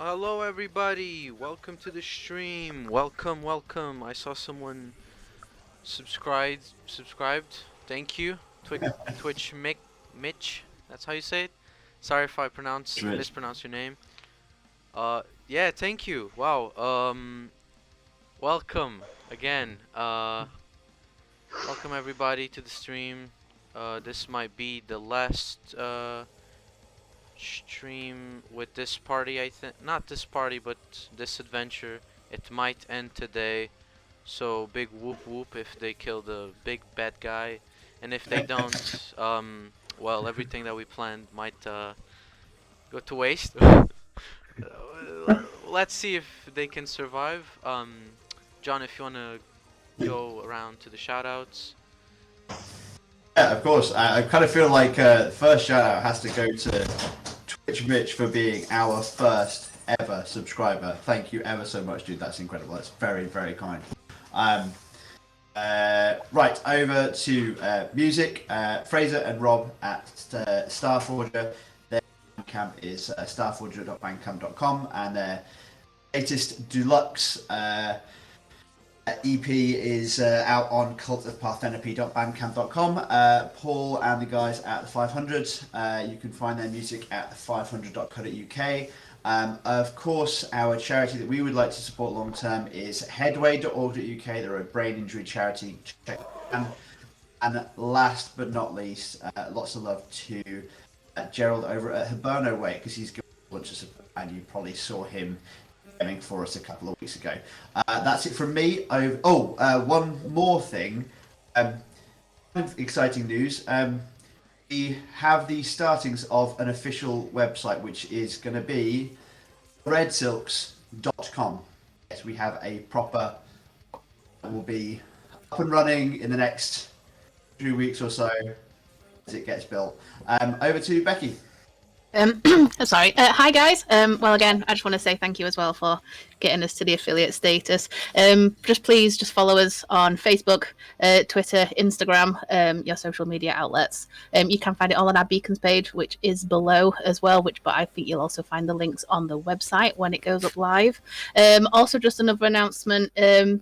Hello everybody, welcome to the stream. Welcome. I saw someone subscribed. Thank you. Twitch Mitch. That's how you say it. Sorry if I Rich. mispronounce your name. Yeah, thank you. Wow. Welcome again. Welcome everybody to the stream. This might be the last stream with this party, I think. Not this party, but this adventure. It might end today. So big whoop whoop if they kill the big bad guy, and if they don't, well, everything that we planned might go to waste. Let's see if they can survive. John, if you wanna go around to the shoutouts. Yeah, of course. I kind of feel like the first shout out has to go to Twitch Mitch for being our first ever subscriber. Thank you ever so much, dude. That's incredible. That's very, very kind. Um, right, over to music. Fraser and Rob at Starforger. Their Bandcamp is starforger.bandcamp.com, and their latest deluxe EP is out on cultofparthenope.bandcamp.com. Paul and the guys at the 500, you can find their music at the500.co.uk. Of course, our charity that we would like to support long term is headway.org.uk. They're a brain injury charity. Check them. And last but not least, lots of love to Gerald over at HibernoWay, because he's given a bunch of support, and you probably saw him for us a couple of weeks ago. That's it from me. One more thing. Exciting news. We have the startings of an official website, which is going to be redsilks.com. Yes, we have a proper. Will be up and running in the next 2 weeks or so as it gets built. Over to Becky. Sorry. Hi, guys. Well, again, I just want to say thank you as well for getting us to the affiliate status. Just follow us on Facebook, Twitter, Instagram, your social media outlets. You can find it all on our Beacons page, which is below as well. But I think you'll also find the links on the website when it goes up live. Also, just another announcement.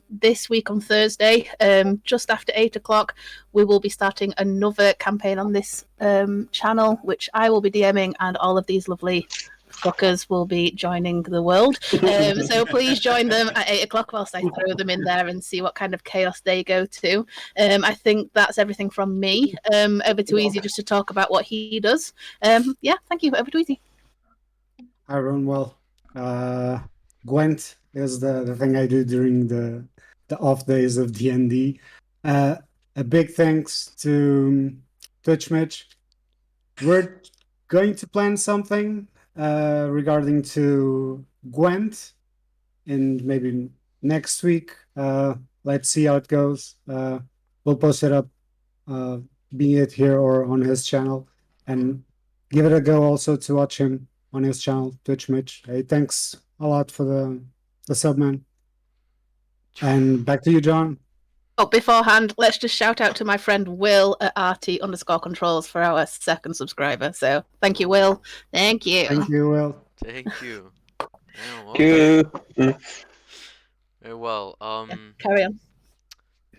This week on Thursday, just after 8 o'clock, we will be starting another campaign on this channel, which I will be DMing, and all of these lovely fuckers will be joining the world. So please join them at 8 o'clock whilst I throw them in there and see what kind of chaos they go to. I think that's everything from me. Over to Easy just to talk about what he does. Yeah, thank you. Over to Easy. Hi, everyone. Well, Gwent is the thing I do during the off days of D&D. A big thanks to Twitch Mitch. We're going to plan something regarding to Gwent in maybe next week. Let's see how it goes. We'll post it up, be it here or on his channel, and give it a go also to watch him on his channel, Twitch Mitch. Hey, thanks a lot for the sub, man. And back to you, John. Oh, beforehand, let's just shout out to my friend Will at RT_controls for our second subscriber. So thank you, Will. Thank you. Thank you, Will. Thank you. Damn, Okay. Very well. Carry on.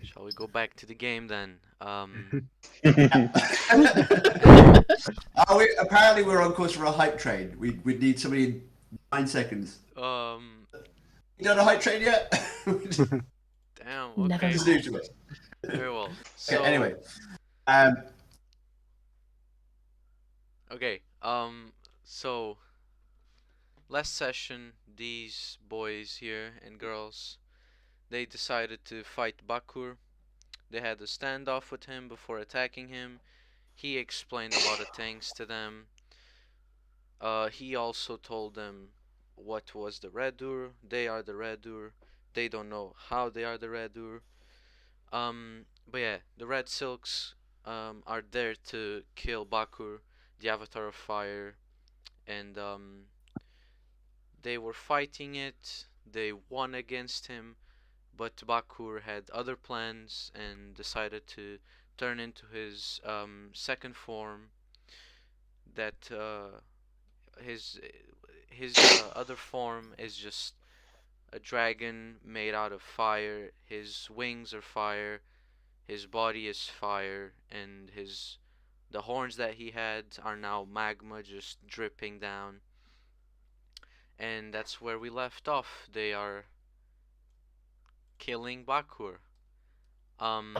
Shall we go back to the game then? Apparently, we're on course for a hype train. We need somebody in 9 seconds. You done a hype train yet? Damn. Never Okay. Just new to it. Very well. So Okay, anyway. Okay. So last session, these boys here and girls, they decided to fight Bakkur. They had a standoff with him before attacking him. He explained a lot of things to them. He also told them what was the Redur. They are the Redur. They don't know how they are the Redur. But yeah, the Red Silks are there to kill Bakkur, the Avatar of Fire, and they were fighting it. They won against him, but Bakkur had other plans and decided to turn into his second form. That his his other form is just a dragon made out of fire. His wings are fire, his body is fire, and the horns that he had are now magma just dripping down. And that's where we left off. They are killing Bakkur. Um,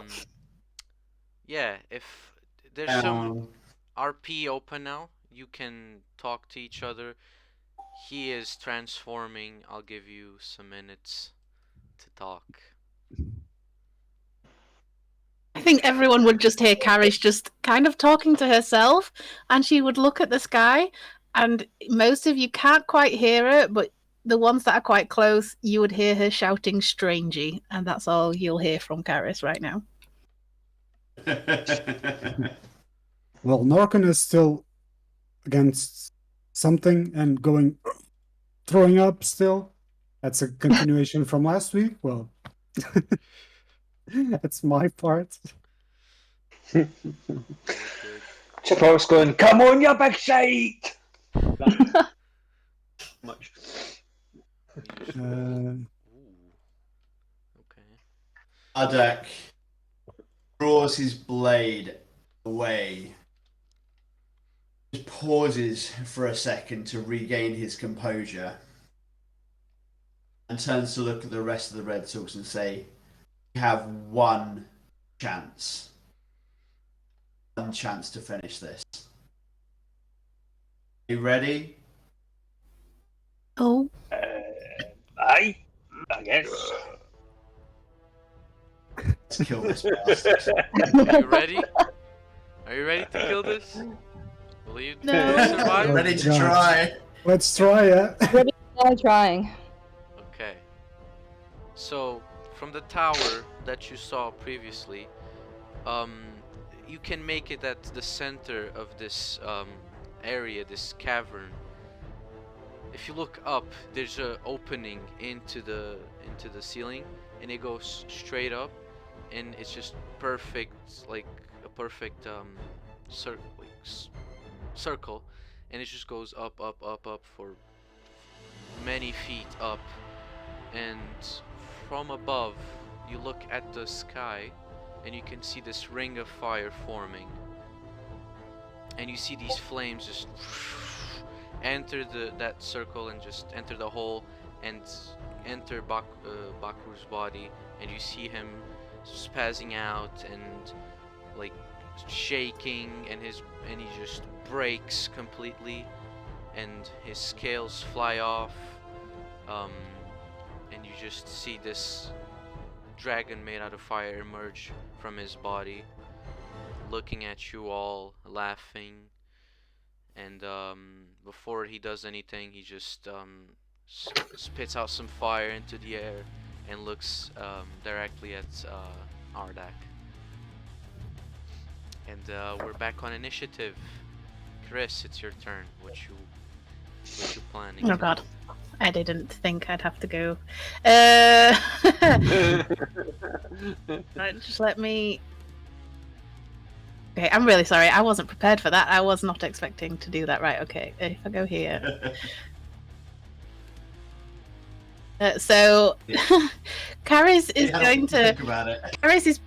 yeah, if there's some RP open now, you can talk to each other. He is transforming. I'll give you some minutes to talk. I think everyone would just hear Carish just kind of talking to herself, and she would look at the sky, and most of you can't quite hear it, but the ones that are quite close, you would hear her shouting strangey, and that's all you'll hear from Carish right now. Well, Norkin is still against something and throwing up still. That's a continuation from last week. Well, that's my part. Chipper's going, come on, you big shite! Much. Ooh. Okay. Adek draws his blade away. Just pauses for a second to regain his composure and turns to look at the rest of the Red Sox and say, "You have one chance. One chance to finish this. You ready?" Oh. Aye, I guess. Let's kill this bastard. Are you ready? Are you ready to kill this? Will you survive? Ready to try. Let's try it. Ready to trying. Okay. So, from the tower that you saw previously, you can make it at the center of this area, this cavern. If you look up, there's an opening into the ceiling, and it goes straight up, and it's just perfect, like a perfect circle, and it just goes up, up, up, up for many feet up, and from above you look at the sky, and you can see this ring of fire forming, and you see these flames just enter that circle and just enter the hole and enter Bakkur's body, and you see him spazzing out and like shaking, and he just breaks completely, and his scales fly off, and you just see this dragon made out of fire emerge from his body, looking at you all, laughing. And before he does anything, he just spits out some fire into the air and looks directly at Ardak. And we're back on initiative. Chris, it's your turn. What you planning? Oh god, I didn't think I'd have to go. Right, just let me. Okay, I'm really sorry. I wasn't prepared for that. I was not expecting to do that. Right, okay. If I go here. So, Karis is going to... Think about it. Karis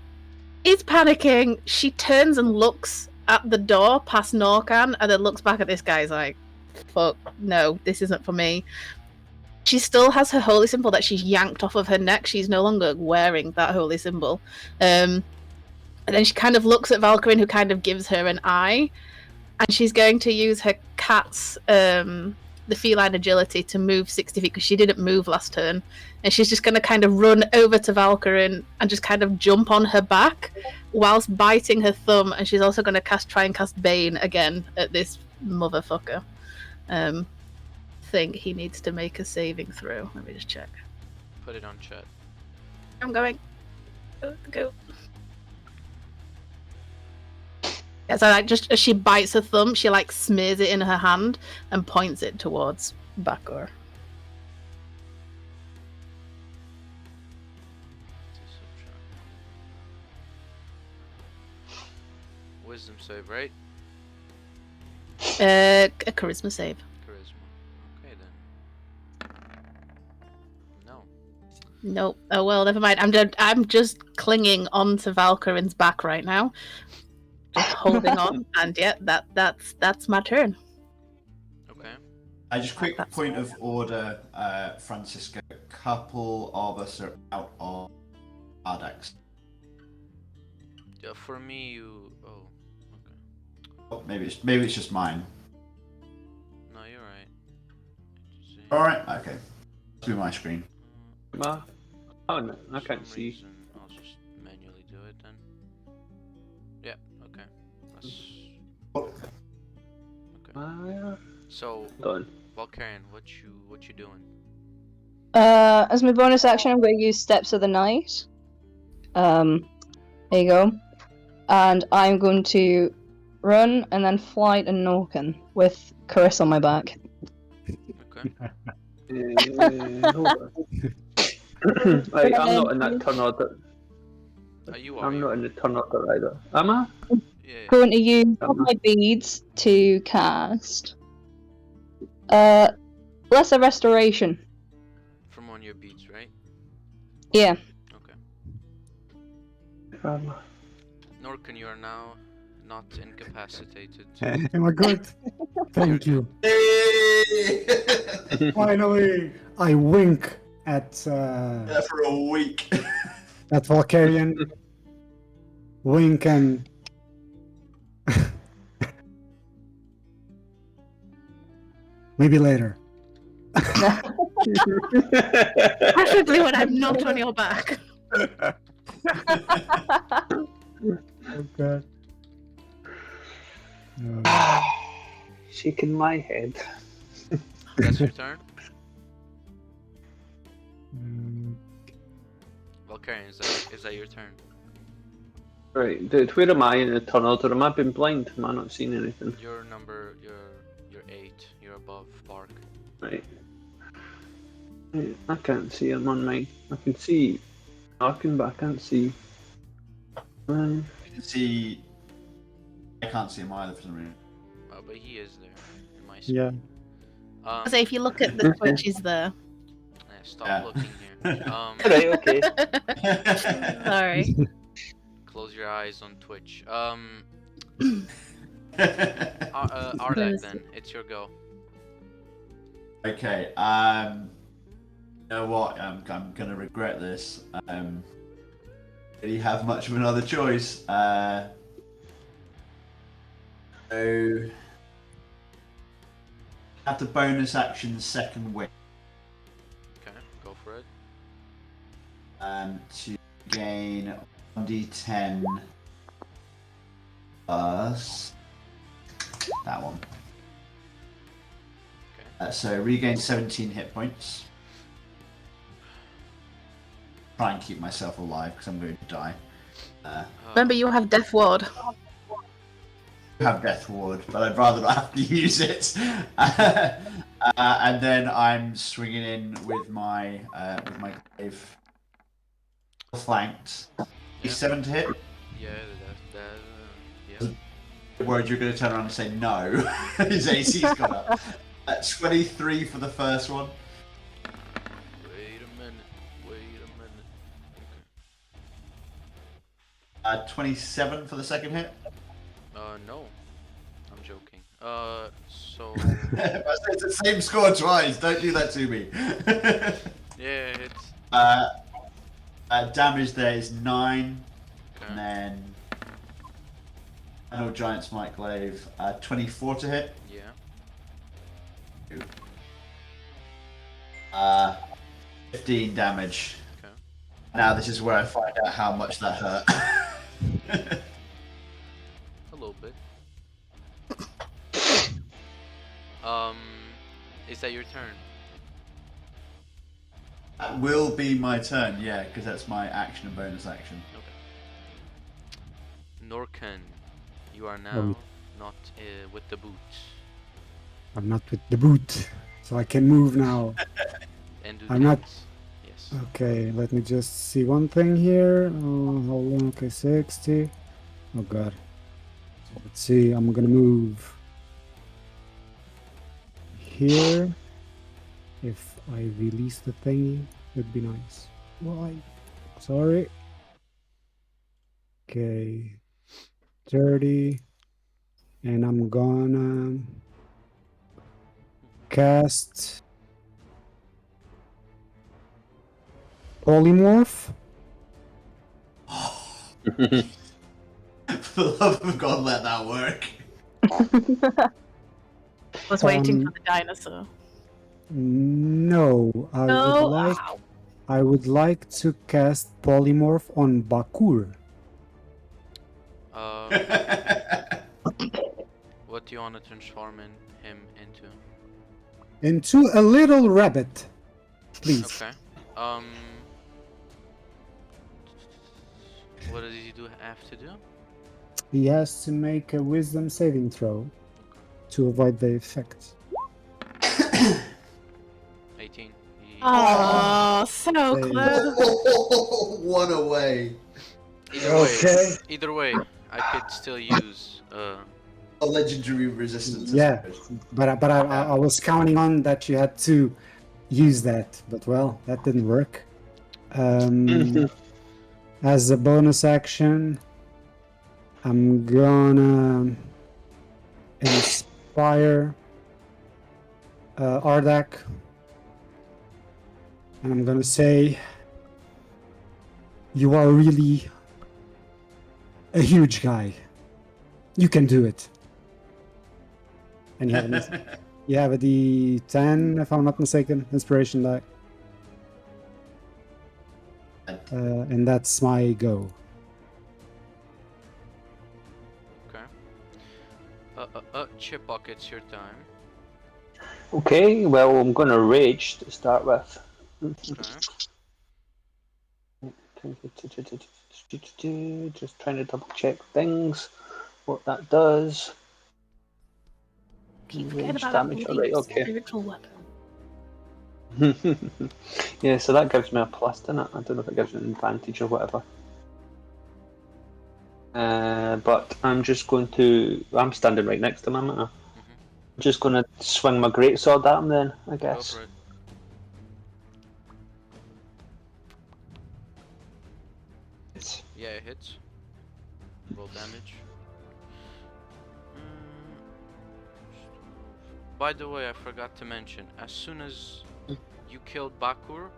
is panicking. She turns and looks at the door past Norkan, and then looks back at this guy. Is like, fuck, no, this isn't for me. She still has her holy symbol that she's yanked off of her neck. She's no longer wearing that holy symbol. And then she kind of looks at Valkyrie, who kind of gives her an eye, and she's going to use her cat's the feline agility to move 60 feet because she didn't move last turn, and she's just going to kind of run over to Valkyrie and just kind of jump on her back whilst biting her thumb, and she's also going to try and cast Bane again at this motherfucker. Think he needs to make a saving throw. Let me just check. Put it on chat. I'm going. Go. Yeah, so like just as she bites her thumb, she like smears it in her hand and points it towards Bakkur. Wisdom save, right? A charisma save. Charisma. Okay then. Nope. Oh well, never mind. I'm just clinging onto Valkyrin's back right now, just holding on. And yeah, that's my turn. Okay. Just quick That's point of order, Francisco. A couple of us are out of Ardax. Yeah, for me, you. Oh, okay. Oh, maybe it's just mine. No, you're right. All right. Okay. Let's do my screen. Oh no, I For can't some see. reason, I'll just manually do it then. Yeah. Okay. That's okay. So, Done. Valkyrian, what you doing? As my bonus action, I'm going to use Steps of the Night. There you go. And I'm going to run and then fly to Norken with Caress on my back. Okay. Hold on. Right, I'm not in that turn order. You are. I'm You not are. in the turn order either. Am I? Yeah. Going to use all my beads to cast Lesser Restoration. From on your beats, right? Yeah. Okay. Um, Norken, you are now not incapacitated. Am I good? Thank you. Hey! Finally, I wink at For a week. at Valkyrian. Wink and maybe later. Preferably when I'm not on your back. Okay. Shaking my head. That's your turn. Mm, Valkyrian, is that your turn? Right, dude, where am I in the turn order? Am I been blind? Am I not seeing anything? You're 8. You're above Bark. Right. I can't see him on mine. I can see Arkin, but I can't see. You can see. I can't see him either for some reason. Oh, but he is there in my screen. yeah. So if you look at the Twitch, is there? Stop Yeah. looking here. Right, okay. Sorry. Close your eyes on Twitch. Ardak, then it's your go. Okay. You know what? I'm gonna regret this. Really have much of another choice. So have the bonus action second win. Okay, go for it. To gain 1d10 plus that one. Okay. So regain 17 hit points. Try and keep myself alive because I'm going to die. Remember, you have Death Ward. I have Death Ward, but I'd rather not have to use it. And then I'm swinging in with my glaive. Flanked. Yeah. 7 to hit. Yeah, yeah. Worried you're going to turn around and say no. His AC's gone up. 23 for the first one. Wait a minute. Okay. 27 for the second hit. No. I'm joking. So It's the same score twice. Don't do that to me. yeah, it's Damage there is 9, okay. and then Final Giant Smite Glaive, 24 to hit. Yeah. 15 damage. Okay. Now this is where I find out how much that hurt. A little bit. Is that your turn? That will be my turn, yeah, because that's my action and bonus action. Okay. Norken, you are now not with the boot. I'm not with the boot, so I can move now. And do I'm not- things. Yes. Okay, let me just see one thing here. Hold on, okay, 60. Oh god. So let's see, I'm gonna move here. If I release the thingy, it'd be nice. Why? Sorry. Okay. 30. And I'm gonna cast Polymorph. For the love of God, let that work. I was waiting for Um, the dinosaur. No, Ow. I would like to cast Polymorph on Bakkur. What do you want to transform him into? Into a little rabbit, please. Okay. What does he have to do? He has to make a wisdom saving throw to avoid the effect. 18. Oh, so Hey. close. One away. Either way, I could still use A legendary resistance. Yeah, but I was counting on that you had to use that, but well, that didn't work. As a bonus action, I'm gonna inspire Ardak, and I'm gonna say, you are really a huge guy. You can do it. And you have a D10, if I'm not mistaken, inspiration die. And that's my go. Okay. Chipok, it's your time. Okay, well, I'm gonna rage to start with. Okay. Just trying to double check things, what that does. Keep forgetting Rage about that damage, bloody alright, okay. spiritual weapon. Yeah, so that gives me a plus, doesn't it? I don't know if it gives me an advantage or whatever. But I'm just going to. I'm standing right next to him, aren't I? I'm just going to swing my greatsword at him then, I guess. Go for it. Yeah, it hits. Roll damage. By the way, I forgot to mention, as soon as you killed Bakkur,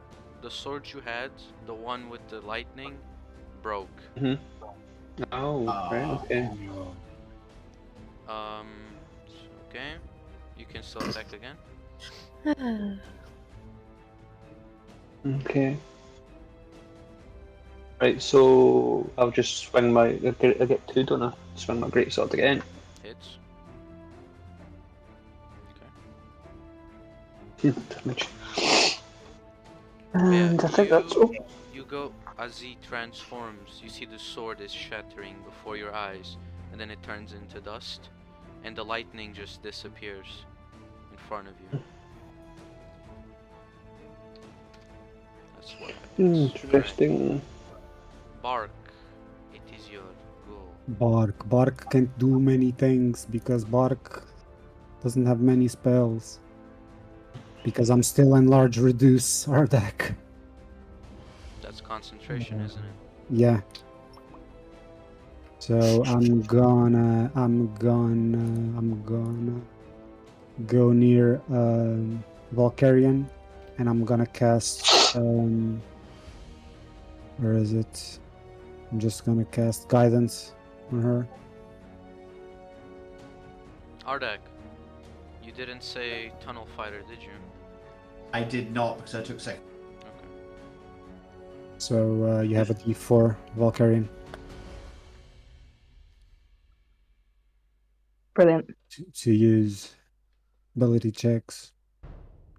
the sword you had, the one with the lightning, broke. Oh, right, okay. Okay. You can still attack again. Okay. Right, so I'll just swing my. I get two, don't I? Swing my greatsword again. Hits. Damage. And I think that's all. You go, as he transforms, you see the sword is shattering before your eyes, and then it turns into dust, and the lightning just disappears in front of you. That's what happens. Interesting. Bark, it is your go. Bark can't do many things because Bark doesn't have many spells. Because I'm still in large reduce Ardak. That's concentration, isn't it? Yeah. So I'm gonna go near Valkyrian, and I'm gonna cast where is it? I'm just gonna cast guidance on her. Ardak, you didn't say tunnel fighter, did you? I did not because I took second. Okay. So you have a D4 Valkyrian Brilliant. to use ability checks.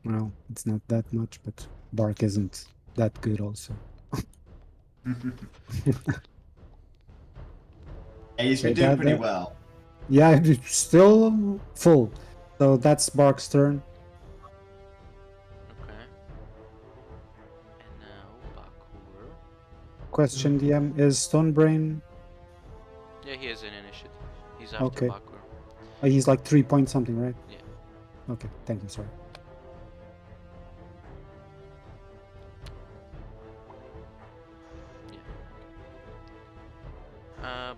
Well, it's not that much, but Bark isn't that good also. He's been doing pretty well. Yeah, it's still full. So that's Bark's turn. Okay. And now Bakkur. Question, DM, is Stonebrain... Yeah, he has an initiative. He's after Okay. Bakkur. He's like 3 point something, right? Yeah. Okay, thank you, sorry.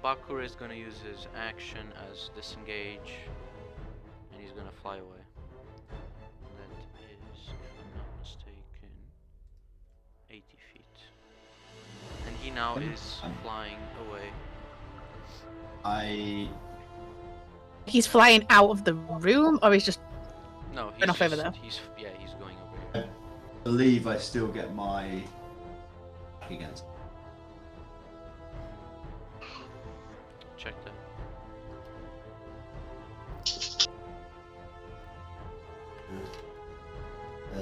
Bakkur is gonna use his action as disengage, and he's gonna fly away. That is, if I'm not mistaken, 80 feet. And he now is flying away. He's flying out of the room, or he's just No, Run off over there. He's going over here. I believe I still get my against. Check that.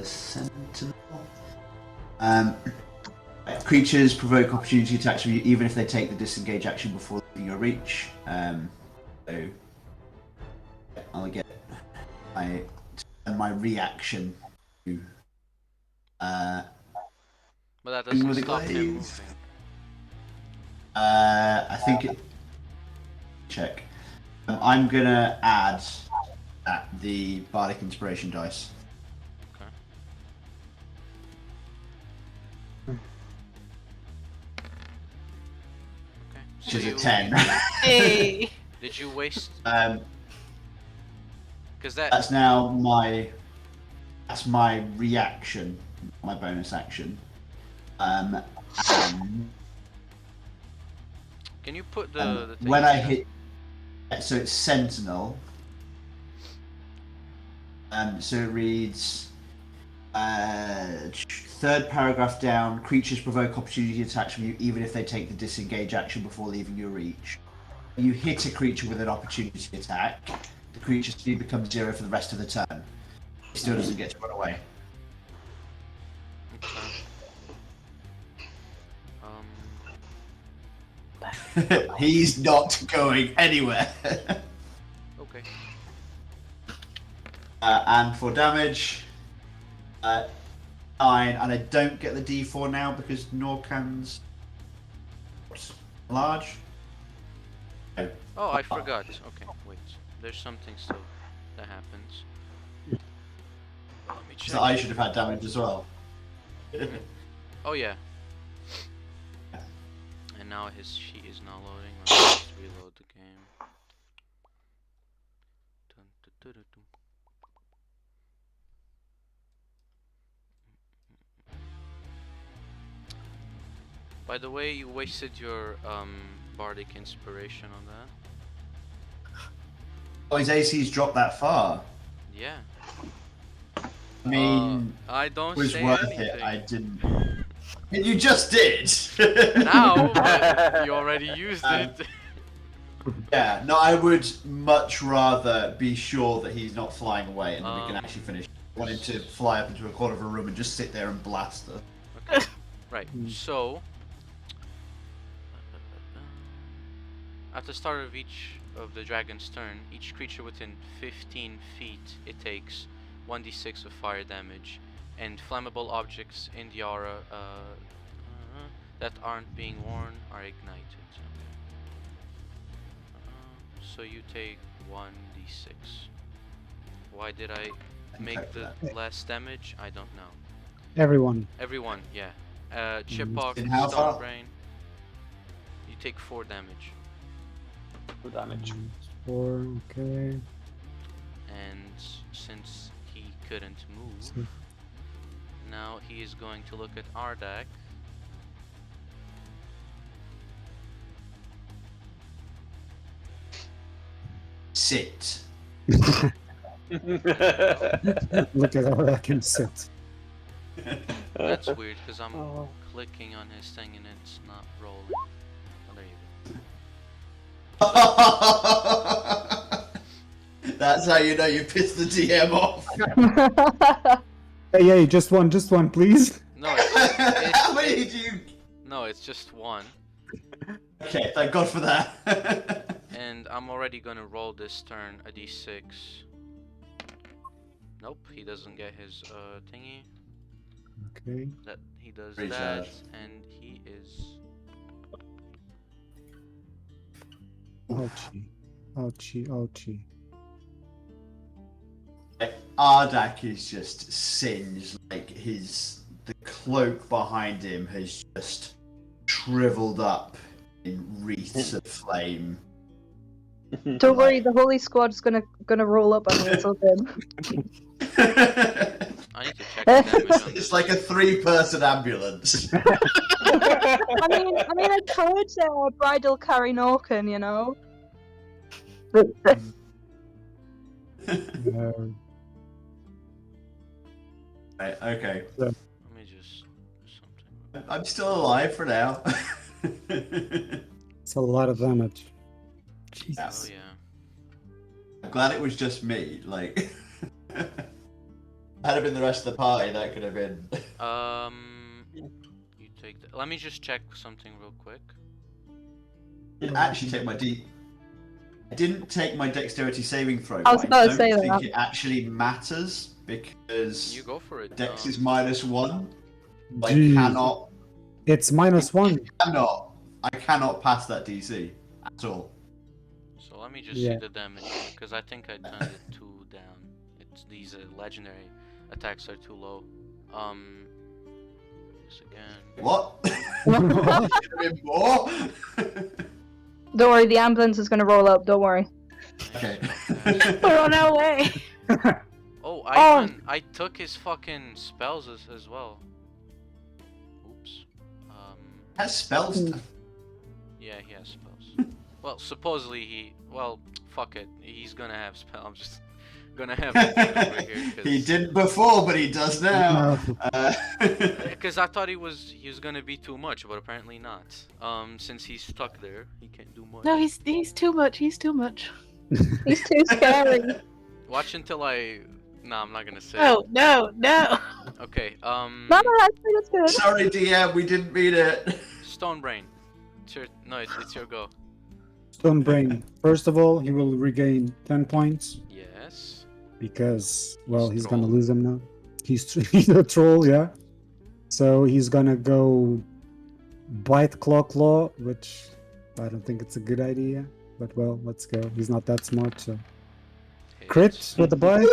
Sentinel. Creatures provoke opportunity attacks from you, even if they take the disengage action before leaving your reach. So I'll get my reaction to. But that doesn't with the stop him glaive. moving. I think it. Check. I'm gonna add the bardic inspiration dice. Okay. Okay. Which is a you- 10. hey. Did you waste? Um, Because that. that's now my. That's my reaction, my bonus action. And Can you put the thing when I down? hit, so it's Sentinel. So it reads. Third paragraph down. Creatures provoke opportunity attacks from you, even if they take the disengage action before leaving your reach. You hit a creature with an opportunity attack. The creature's speed becomes 0 for the rest of the turn. It still doesn't get to run away. Okay. He's not going anywhere. Okay. And for damage, 9, and I don't get the D4 now because Norcan's large. Oh, I forgot. Okay, wait. There's something still that happens. Let me check. So I should have had damage as well. Oh yeah. And now his sheet is not loading. Let me just reload the game. Dun, dun, dun, dun, dun. By the way, you wasted your bardic inspiration on that. Oh, his AC's dropped that far. Yeah. I mean, I it don't was say worth anything. it. I didn't. And you just did. Now, but you already used it. Yeah, no, I would much rather be sure that he's not flying away and that we can actually finish. I want him to fly up into a corner of a room and just sit there and blast us. Okay. Right. So, at the start of each of the dragon's turn, each creature within 15 feet, it takes 1d6 of fire damage, and flammable objects in the aura that aren't being worn are ignited. So you take 1d6. Why did I make the less damage? I don't know. Everyone. Everyone, yeah. Chip off And how Stone far? Brain. You take 4 damage. No damage. 4, okay. And since he couldn't move, So, now he is going to look at Ardak. Sit. Look at how I can sit. That's weird because I'm Oh. clicking on his thing and it's not rolling. Oh, there you go. That's how you know you pissed the DM off. Hey, just one, please. No, How many do you? no, it's just 1. Okay, thank God for that. And I'm already gonna roll this turn a d6. Nope, he doesn't get his thingy. Okay. That he does Recharge. that, and he is. Ouchie. Ouchie, ouchie. Ardak is just singed, like the cloak behind him has just shriveled up in wreaths of flame. Don't worry, the Holy Squad's gonna roll up on you. It's okay. I need to check the damage on It's this. like a 3-person ambulance. I could bridal carry Norkin, you know. But Right, okay. Let me just do something. I'm still alive for now. It's a lot of damage. Jesus. Oh yeah. I'm glad it was just me. Like, had it been the rest of the party, that could have been. You take that. Let me just check something real quick. I didn't actually take my I didn't take my dexterity saving throw. I was but about to I say don't that. think it actually matters because You go for it. dex is -1. I Jeez. cannot. It's -1. I cannot pass that DC at all. So let me just Yeah. see the damage because I think I turned it too down. It's these legendary attacks are too low. This again. What? Should have been more. don't worry, the ambulance is gonna roll up. Don't worry. Okay. We're on our way. Oh, I took his fucking spells as well. Oops. Has spells. Yeah, he has spells. Well, supposedly well, fuck it. He's gonna have spell. I'm just gonna have it over here. He didn't before, but he does now. Because I thought he was gonna be too much, but apparently not. Since he's stuck there, he can't do much. No, he's too much. He's too much. He's too scary. Watch until I. Nah, I'm not gonna say. No. Okay. No, that's good. Sorry, DM, we didn't mean it. Stone Brain. It's your go. Stone Brain. First of all, he will regain 10 points Yes. because, well, He's he's gonna troll. lose them now. He's a troll, yeah. So he's gonna go bite claw, which I don't think it's a good idea. But well, let's go. He's not that smart, so Hit. crit with the bite,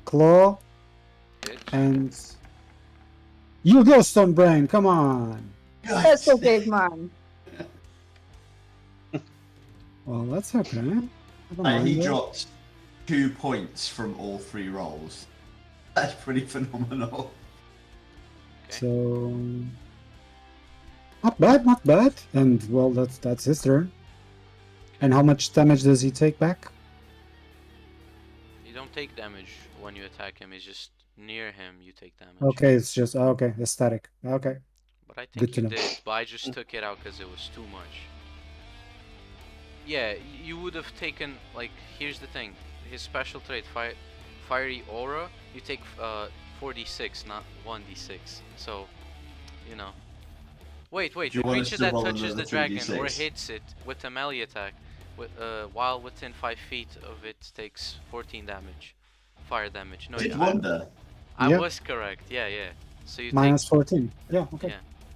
claw, Hit. and you go, Stone Brain. Come on. That's so big, man. Well, that's okay. I don't mind He it. dropped 2 points from all 3 rolls. That's pretty phenomenal. Okay. So not bad. And well, that's his turn. And how much damage does he take back? You don't take damage when you attack him. It's just near him you take damage. Okay, it's just okay, static. Okay. But I think Good to you know. did. But I just took it out because it was too much. Yeah, you would have taken, like, here's the thing. His special trait, Fiery Aura, you take 4d6, not 1d6. So, you know. Wait, Do you the want us creature to that roll touches another the dragon or 3d6? hits it with a melee attack, while within 5 feet of it, takes 14 damage. Fire damage. No, Did yeah, wonder. I Yep. was correct. Yeah. So you Minus take. 14. Yeah, okay.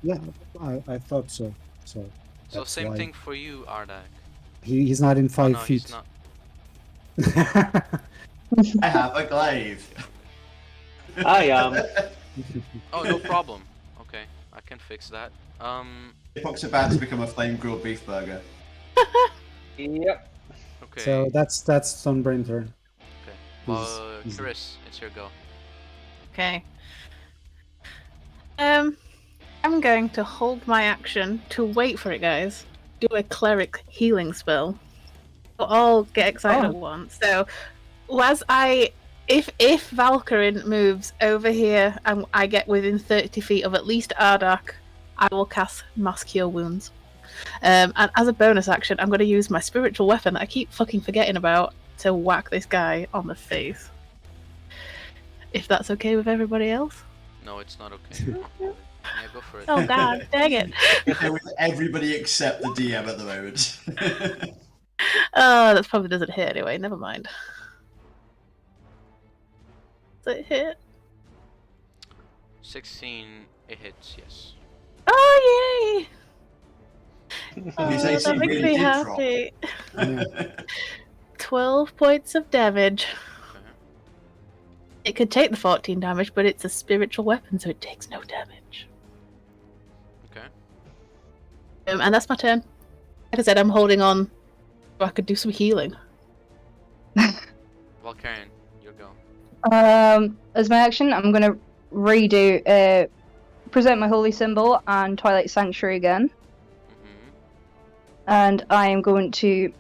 Yeah. Yeah, I thought so. So So that's same why. thing for you, Ardak. He's not in Oh, 5 no, feet. he's not. I have a glaive. I am. Oh, no problem. Okay, I can fix that. Fox about to become a flame grilled beef burger. Yep. Okay. So that's Stone Brain turn. Okay. he's- Chris, it's your go. Okay. I'm going to hold my action to wait for it, guys. Do a cleric healing spell. We'll all get excited at once. So, if Valkyrin moves over here and I get within 30 feet of at least Ardak, I will cast Mass Cure Wounds. And as a bonus action, I'm going to use my spiritual weapon that I keep fucking forgetting about to whack this guy on the face. If that's okay with everybody else. No, it's not okay. Yeah, go for it. Oh god, dang it. With everybody except the DM at the moment. Oh, that probably doesn't hit anyway. Never mind. Does it hit? 16, it hits, yes. Oh, yay! His Oh, AC that makes really me did drop. happy. Yeah. 12 points of damage. Okay. It could take the 14 damage, but it's a spiritual weapon, so it takes no damage. Okay. And that's my turn. Like I said, I'm holding on so I could do some healing. Valkyrian, you go. As my action, I'm gonna redo present my holy symbol and Twilight Sanctuary again, and I am going to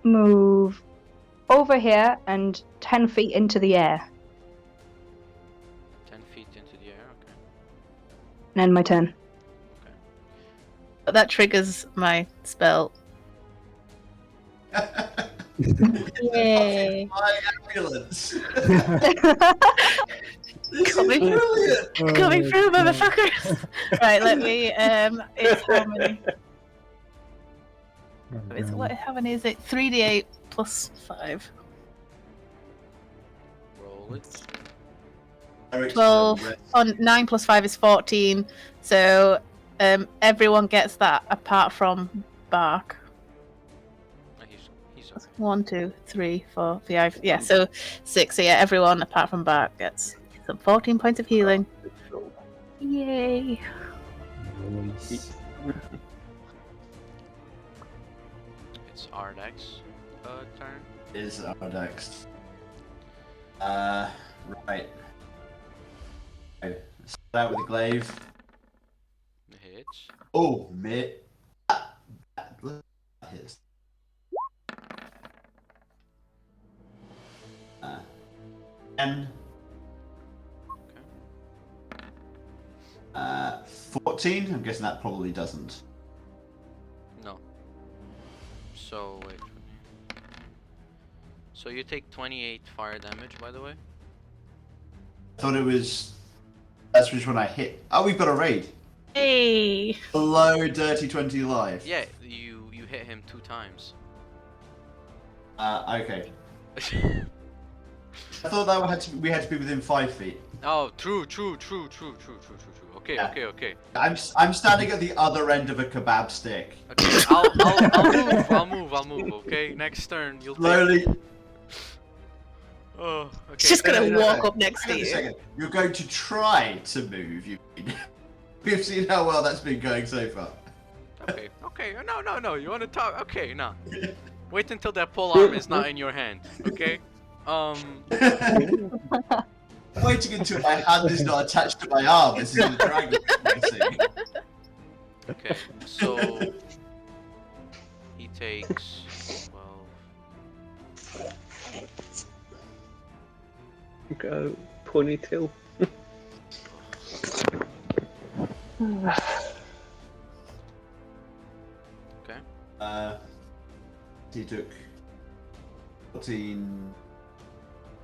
move over here and 10 feet into the air. 10 feet into the air, okay. And end my turn. But that triggers my spell. Yay! My ambulance. This Coming. is brilliant. Coming through, motherfuckers! Right, let me. It's how many? How many is it? 3d8 plus 5. Roll it. Eric's 12. rest. On 9 plus 5 is 14. So everyone gets that apart from Bark. He's okay. 1, 2, 3, 4, 5. Yeah, so 6. So yeah, everyone apart from Bark gets some 14 points of healing. Yay! Nice. It's Ardek's turn. Is our next. Right. Okay, let's start with the glaive. The hits. Oh, mate. That hits. 10. 14. I'm guessing that probably doesn't. No. So wait for me. So you take 28 fire damage, by the way. I thought it was. That's which one I hit. Oh, we've got a raid. Hey! Below Dirty 20 live. Yeah, you hit him 2 times. Okay. I thought that we had to be within 5 feet. Oh, true. Okay, Yeah. okay. I'm standing at the other end of a kebab stick. Okay, I'll move. Okay, next turn you'll take. Slowly. Oh, It's okay. just gonna No. walk up next to Hang on a you. second. You're going to try to move. You mean? We've seen how well that's been going so far. Okay. No. You want to talk? Okay, no. Wait until that pole arm is not in your hand. Okay. Waiting until my hand is not attached to my arm. This is a dragon. Okay. So he takes 12. Go ponytail. Okay. He took 14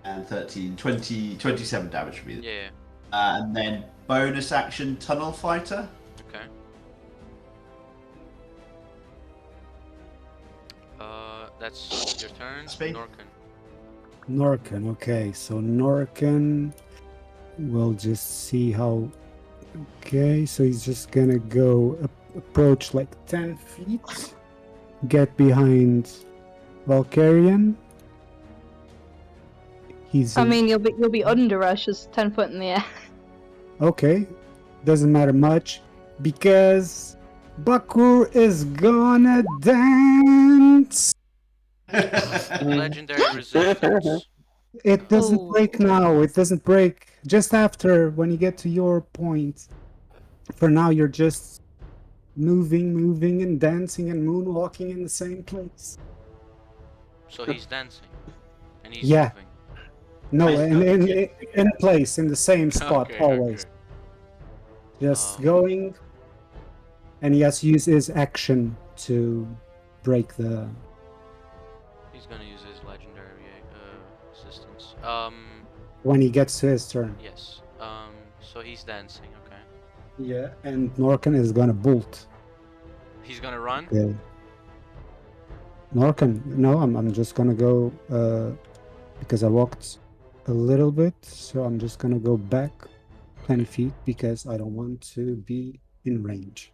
and 13, 20, 27 damage from me. Yeah. And then bonus action Tunnel Fighter. Okay. That's your turn, Speed. Norkin. Norken, okay, so Norken will just see how. Okay, so he's just gonna go approach like 10 feet, get behind Valkyrian. He's I mean, you'll be under us, just 10 foot in the air. okay, doesn't matter much because Bakkur is gonna dance. Legendary resistance. It doesn't Oh. break now. It doesn't break just after when you get to your point. For now, you're just moving and dancing and moonwalking in the same place. So he's dancing, and he's Yeah. moving. No, I in place, in the same spot, Okay, always. okay. Just going, and he has to use his action to break the. He's gonna use his legendary resistance. When he gets to his turn. Yes. So he's dancing. Okay. Yeah, and Norken is gonna bolt. He's gonna run. Okay. Norken, no, I'm just gonna go because I walked a little bit, so I'm just gonna go back 20 feet because I don't want to be in range.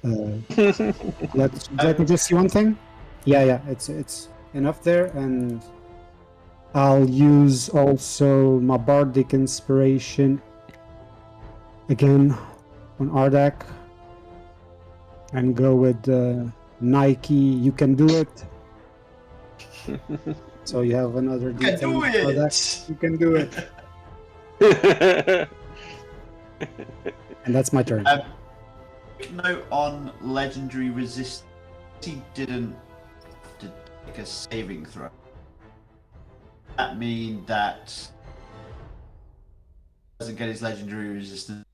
Let me just see one thing. Yeah, it's enough there, and I'll use also my bardic inspiration again on Ardak. and go with Nike. You can do it. So you have another You can do D10 product. it! You can do it. And that's my turn. Quick note on legendary resist. He didn't have to take a saving throw. That mean that he doesn't get his legendary resistance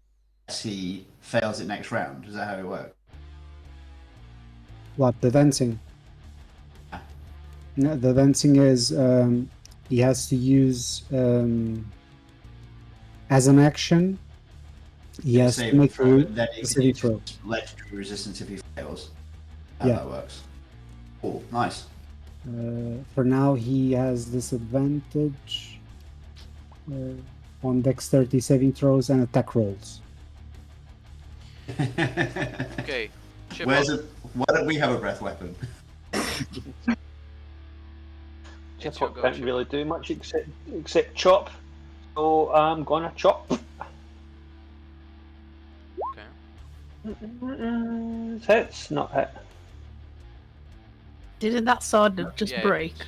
unless he fails it next round. Is that how it works? What, the dancing? Yeah. No, the dancing is he has to use as an action. He has to Saving make throw, a and then he can saving use throw. legendary resistance if he fails. How Yeah. that works. Cool, nice. For now, he has disadvantage on dexterity saving throws and attack rolls. Okay. Chip Where's up. it? Why don't we have a breath weapon? It's your Chip go, can't Chip. really do much except chop. So I'm gonna chop. Okay. Hits, not hit. Didn't that sword just Yeah, it break? is.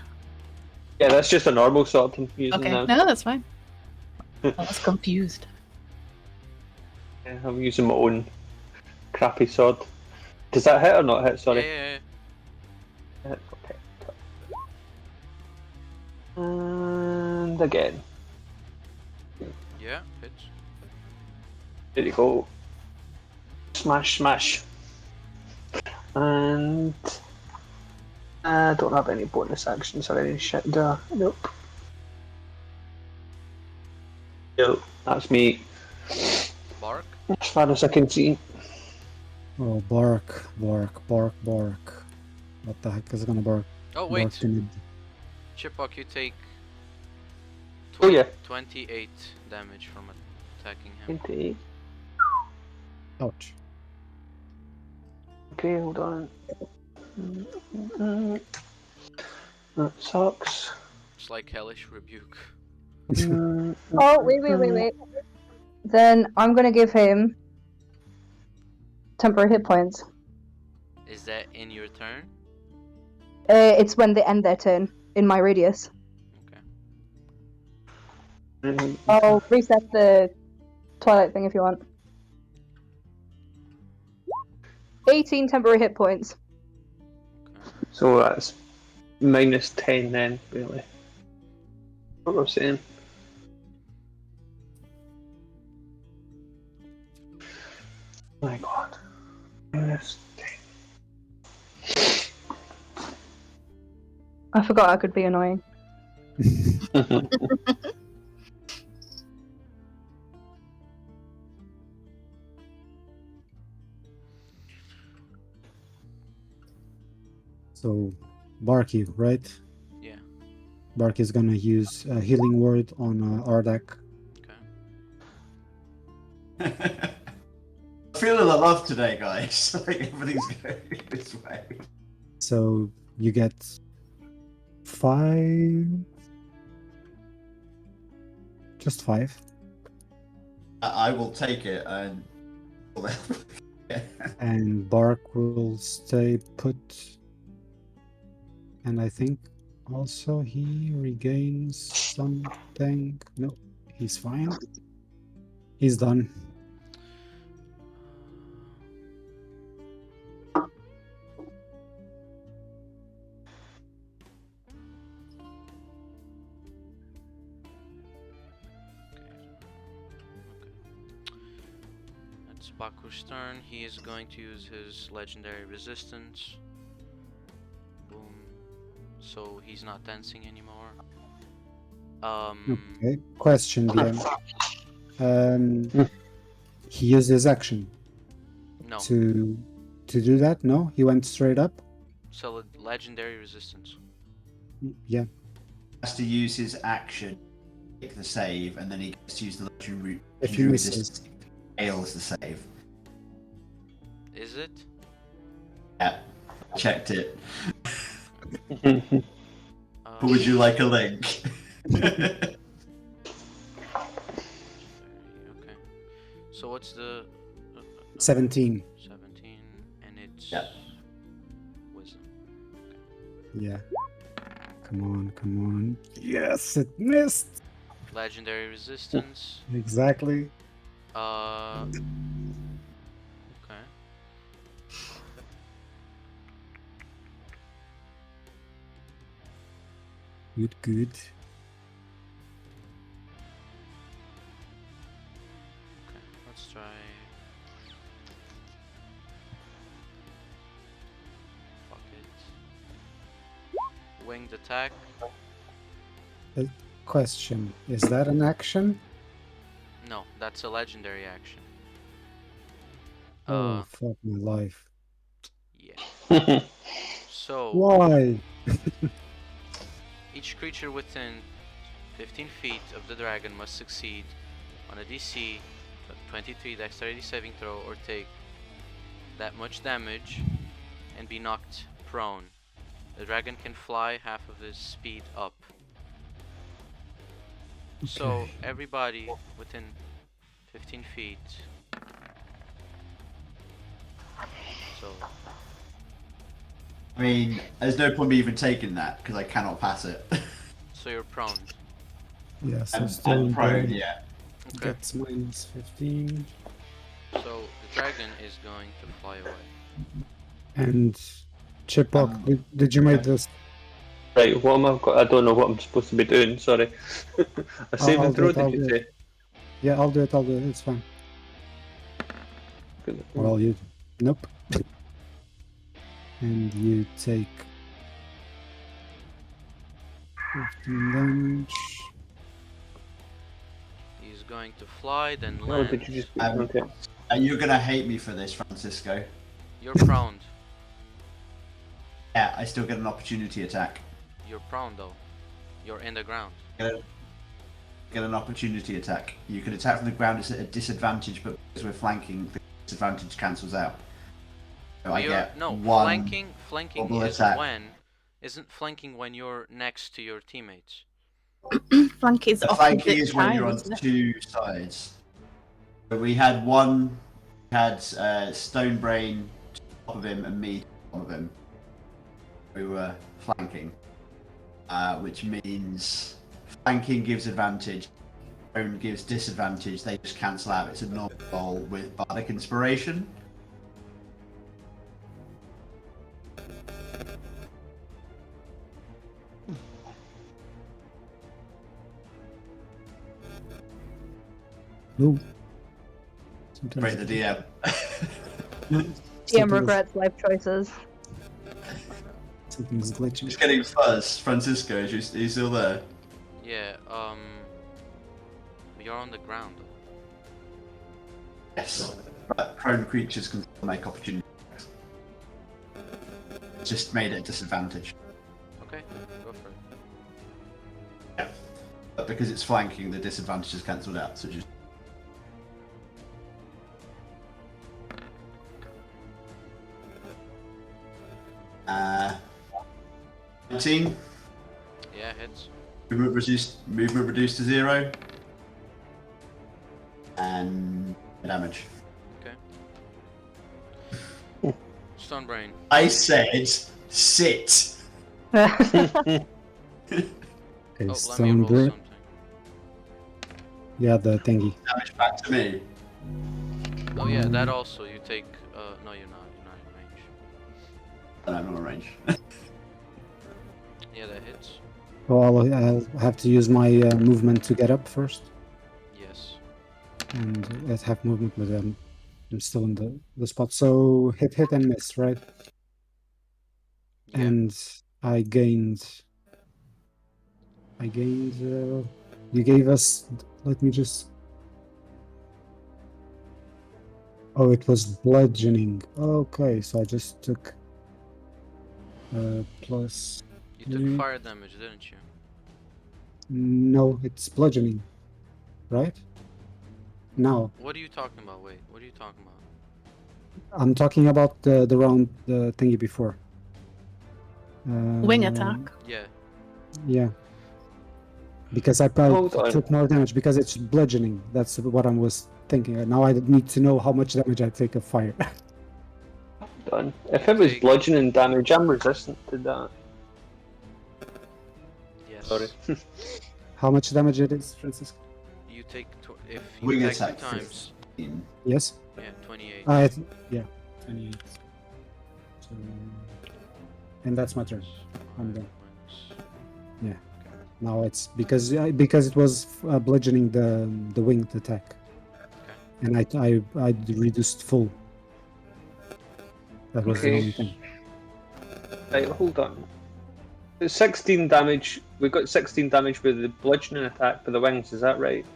Yeah, that's just a normal sword I'm using Okay, now. no, that's fine. I was confused. Yeah, I'm using my own crappy sword. Does that hit or not hit? Sorry. Yeah. Hit, okay. And again. Yeah, hits. There you go. Smash, smash. And I don't have any bonus actions or any shit, do I? Nope. Nope, that's me. Bark. As far as I can see. Oh, bark, bark, bark, bark. What the heck is gonna bark? Oh, wait. Bark in Chipok, you take Oh yeah. 28 damage from attacking him. 28. Ouch. Okay, hold on. That sucks. It's like hellish rebuke. Oh, wait. Then I'm gonna give him temporary hit points. Is that in your turn? It's when they end their turn in my radius. Okay. I'll reset the Twilight thing if you want. 18 temporary hit points. So that's minus 10 then, really. What we're saying. My god. Minus 10. I forgot I could be annoying. So, Barky, right? Yeah. Barky is gonna use a healing word on Ardak. Okay. Feeling the love today, guys. Like everything's going this way. So you get 5. Just 5. I will take it and. And Bark will stay put. And I think also he regains something. No, he's fine. He's done. It's Bakkur's turn. He is going to use his legendary resistance. Boom. So he's not dancing anymore. Okay. Question, DM. He used his action No. to do that. No, he went straight up. So legendary resistance. Yeah. Has to use his action, make the save, and then he gets to use the legendary If he misses. resistance. Fails the save. Is it? Yeah, checked it. Uh, Would you like a link? Okay. So what's the 17. 17, and it it's Yeah. wisdom. Yeah. Come on, come on. Yes, it missed. Legendary resistance. Exactly. Okay. Good, good. Okay, let's try. Fuck it. Winged attack. Question: is that an action? No, that's a legendary action. Oh, fuck my life. Yeah. So Why? each creature within 15 feet of the dragon must succeed on a DC 23 dexterity saving throw or take that much damage and be knocked prone. The dragon can fly half of his speed up. So Okay. everybody within 15 feet. So I mean, there's no point me even taking that because I cannot pass it. you're prone. Yeah, so I'm still prone, dead. yeah. Okay. Gets minus 15. So the dragon is going to fly away. And Chipok, did you make this? Right, what am I got? I don't know what I'm supposed to be doing, sorry. A saving I'll do throw, it, I'll did you do say? Yeah, I'll do it, it's fine. Well, you... Nope. And you take 15 damage. He's going to fly, then Oh, land. did you just... Um, Okay. You're gonna hate me for this, Francisco. You're prone. Yeah, I still get an opportunity attack. You're prone though. You're in the ground. Get an opportunity attack. You can attack from the ground at a disadvantage, but because we're flanking, the disadvantage cancels out. So I get No, one. flanking double is attack. isn't flanking when you're next to your teammates. Flank is The opposite flanking is when you're on sides, isn't it? two sides. But we had one. We had Stonebrain top of him and me top of him. We were flanking, which means flanking gives advantage, prone gives disadvantage. They just cancel out. It's a normal roll with bardic inspiration. No. Break the DM. DM regrets life choices. Something's glitching. Just getting fuzz. Francisco, are you still there? Yeah, you're on the ground. Yes. But prone creatures can still make opportunity attacks. Just made it a disadvantage. Okay, go for it. Yeah. But because it's flanking, the disadvantage is cancelled out. So just. 19. Yeah, hits. Movement reduced to 0. And damage. Okay. Stun brain. I said sit. Okay, Oh, let me Stone roll Brew. something. Yeah, the thingy. Damage back to me. Oh yeah, that also you take. No, you're not. You're not in range. And I'm not in range. Yeah, that hits. Oh, I'll have to use my movement to get up first. Yes. And at half movement, but I'm still in the spot. So hit and miss, right? Yeah. And I gained. You gave us. Let me just. Oh, it was bludgeoning. Okay, so I just took. Plus. You took Mm. fire damage, didn't you? No, it's bludgeoning, right? No, What are you talking about? Wait, what are you talking about? I'm talking about the round thingy before. Wing attack. Yeah. Yeah. Because I Hold probably on. took more damage because it's bludgeoning. That's what I was thinking. Now I need to know how much damage I take of fire. on. If it was take- bludgeoning damage, I'm resistant to that. Yes. Sorry. How much damage it is, Francis? You take if you Wing attack attack 2 times. 15. Yes. Yeah, 28. Yeah, 28. So, and that's my turn. I'm done. Minus- Now it's because it was bludgeoning the winged attack, and I reduced full. That was the Okay. only thing. Right, hold on. It's 16 damage. We got 16 damage with the bludgeoning attack for the wings. Is that right?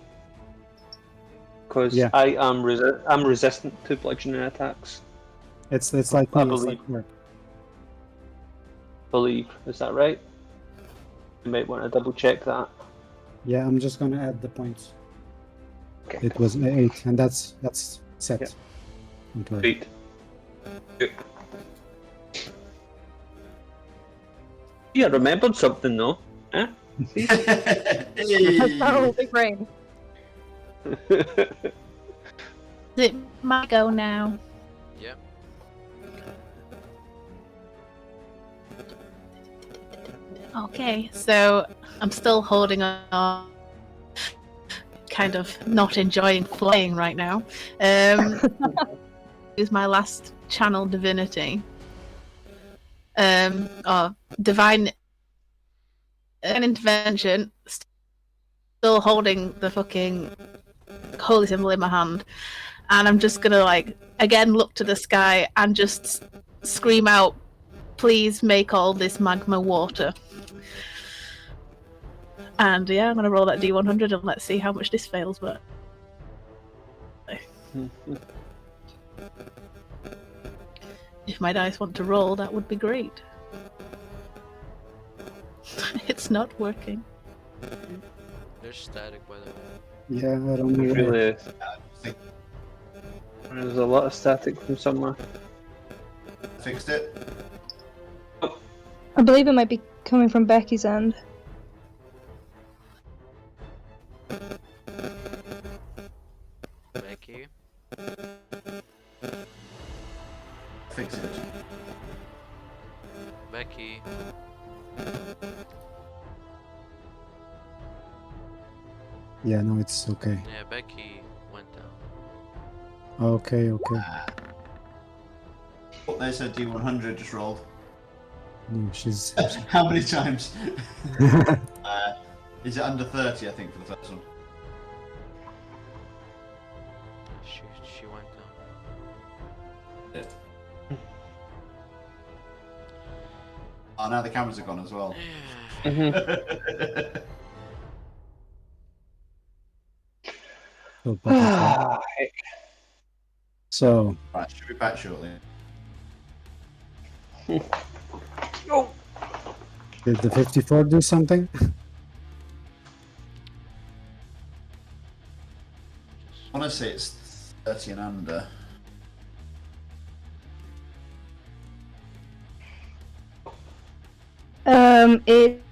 Because Yeah. I'm resistant to bludgeoning attacks. It's like I me. It's believe. like her. Believe. Is that right? You might want to double check that. Yeah, I'm just gonna add the points. Okay. It was 8, and that's set. Yeah. Don't worry. Great. Good. Yeah, I remembered something though. Huh? Oh, big brain. It might go now. Yep. Okay, so I'm still holding on, kind of not enjoying flying right now. Use my last channel divinity. Divine an intervention. Still holding the fucking holy symbol in my hand, and I'm just gonna again look to the sky and just scream out, "Please make all this magma water." And yeah, I'm gonna roll that D100 and let's see how much this fails. But if my dice want to roll, that would be great. It's not working. There's static, by the way. Yeah, I don't know. Really, there's a lot of static from somewhere. Fixed it. I believe it might be coming from Becky's end. Becky. Fix it. Becky. Yeah, no, it's okay. Yeah, Becky went down. Okay. Oh, there's a D100 just rolled. No, she's. How many times? Is it under 30, I think, for the first one? She went down. Oh, now the cameras are gone as well. So, Right, should be back shortly. did the 54 do something? I want to say it's 30 and under. It.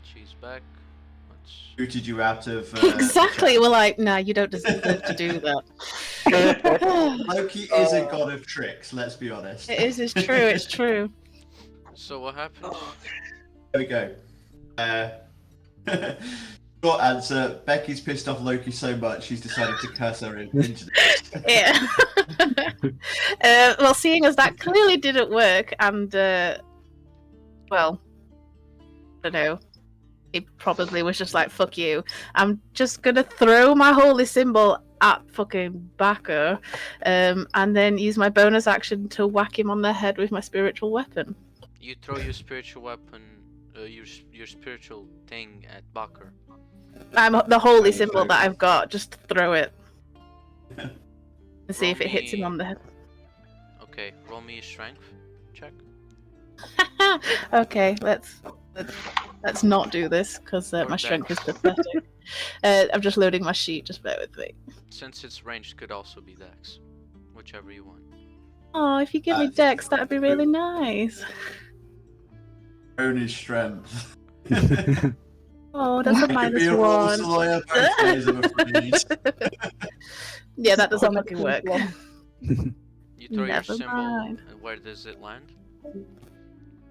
She's back. Let's... booted you out of. Exactly. We're like, nah, you don't deserve to do that. Loki is a god of tricks. Let's be honest. It is. It's true. It's true. So what happened? There we go. Short answer: Becky's pissed off Loki so much she's decided to curse her into this. Yeah. Well, seeing as that clearly didn't work, and well, I don't know. He probably was just like, fuck you. I'm just gonna throw my holy symbol at fucking Bakkur, and then use my bonus action to whack him on the head with my spiritual weapon. You throw your spiritual weapon, your spiritual thing at Bakkur. I'm the holy symbol that I've got, just throw it. And see if it hits him on the head. Okay, roll me a strength check. Okay, let's not do this because my strength is pathetic. I'm just loading my sheet. Just bear with me. Since it's ranged, could also be Dex, whichever you want. Oh, if you give me Dex, that'd be really nice. Only strength. Oh, that's a Be a -1. Slayer both days, I'm afraid. Yeah, that doesn't fucking work. You throw your Never symbol, mind. and where does it land?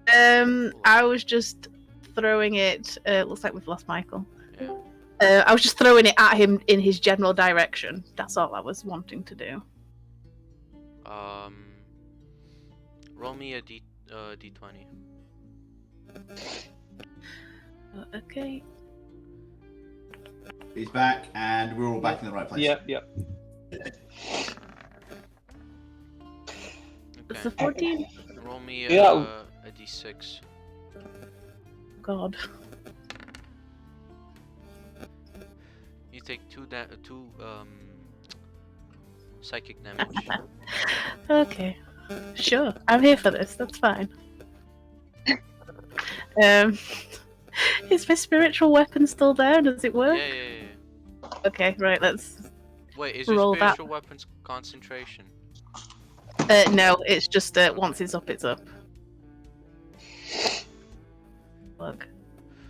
I was just throwing it. Looks like we've lost Michael. Yeah. I was just throwing it at him in his general direction. That's all I was wanting to do. Roll me a d20. Okay. He's back, and we're all back in the right place. Yep. It's a Okay. 14. Roll me Yeah. a d6. God. You take two psychic damage. Okay. Sure. I'm here for this. That's fine. Is my spiritual weapon still there? Does it work? Yeah. Okay, right, let's... Wait, is your Roll that. spiritual weapon's concentration? No, it's just once it's up, it's up. Look.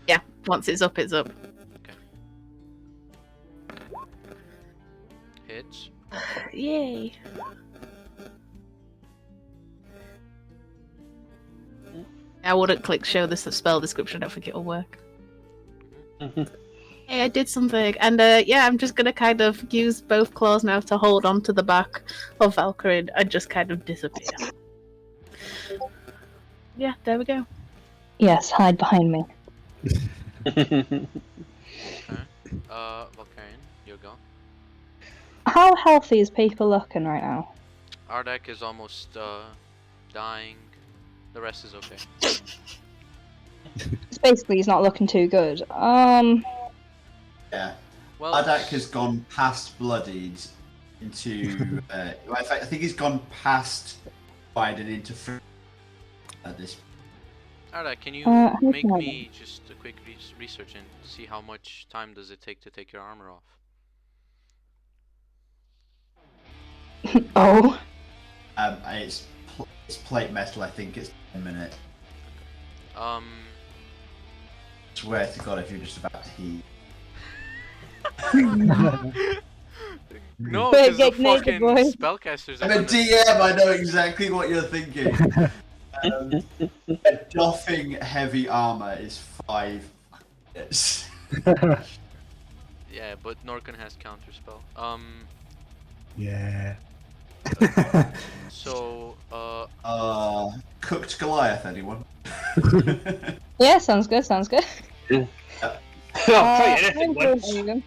Yeah, once it's up, it's up. Hits. Yay. I wouldn't click show this spell description, I don't think it'll work. Hey, I did something, and yeah, I'm just gonna kind of use both claws now to hold on to the back of Valkyrie and just kind of disappear. Yeah, there we go. Yes, hide behind me. Okay. Valkyrian, you go. How healthy is Paper looking right now? Ardak is almost dying. The rest is okay. It's basically, he's not looking too good. Yeah. Well, Adak has gone past bloodied into. In fact, I think he's gone past Biden into at this. Ardak, can you how make can I me just a quick research and see how much time does it take to take your armor off? Oh. It's plate metal. I think it's 10 minutes. Swear to God, if you're just about to heat. No, Quick, because the get naked, fucking boy. spellcasters are I'm a gonna... DM. I know exactly what you're thinking. Doffing heavy armor is 5 minutes. Yeah, but Norkan has counterspell. Yeah. So, Cooked Goliath, anyone? Yeah, sounds good, sounds good. I'll try anything I'm once. going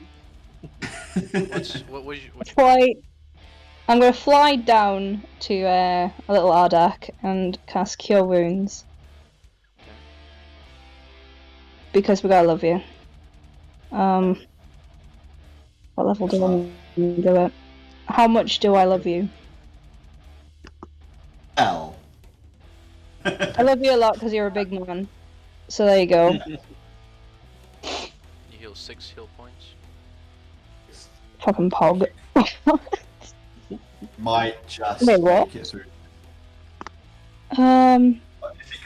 what was you... Which... I'm gonna fly down to a little Ardak and cast Cure Wounds. Because we gotta love you. What level do I do it? How much do I love you? L. I love you a lot because you're a big man. So there you go. You heal 6 heal points. Fucking pog. Might just Wait, what? make it through. Um,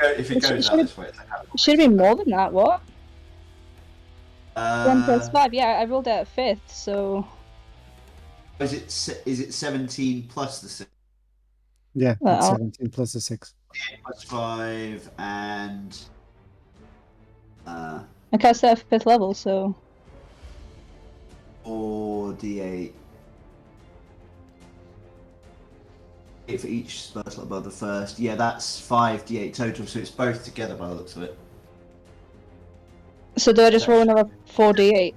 If it goes out this way, it's like, should have been more than that. What? 1 plus 5. Yeah, I rolled out 5th, so. Is it 17 plus the 6? Yeah, Well, it's 17 plus the 6. Plus 5 and. I cast that at 5th level, so. 4d8. 8 for each spell slot above the first. Yeah, that's 5d8 total, so it's both together by the looks of it. So do I just roll another 4d8?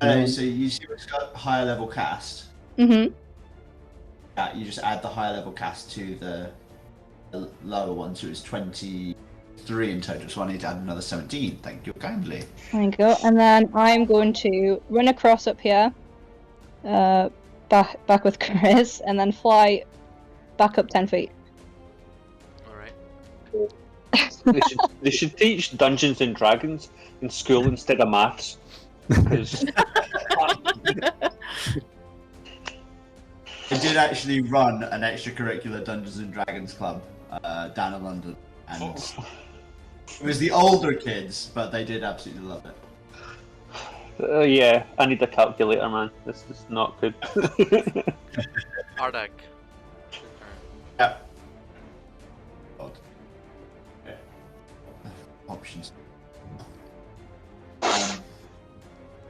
So you see it's got higher level cast. Mm-hmm. Yeah, you just add the higher level cast to the lower one, so it's 23 in total. So I need to add another 17. Thank you kindly. There you go. And then I'm going to run across up here, back with Chris, and then fly back up 10 feet. Alright. They should teach Dungeons and Dragons in school instead of maths. Because I did actually run an extracurricular Dungeons and Dragons club down in London, and it was the older kids, but they did absolutely love it. yeah, I need a calculator, man. This is not good. Ardak. Yep. God. Okay. Options.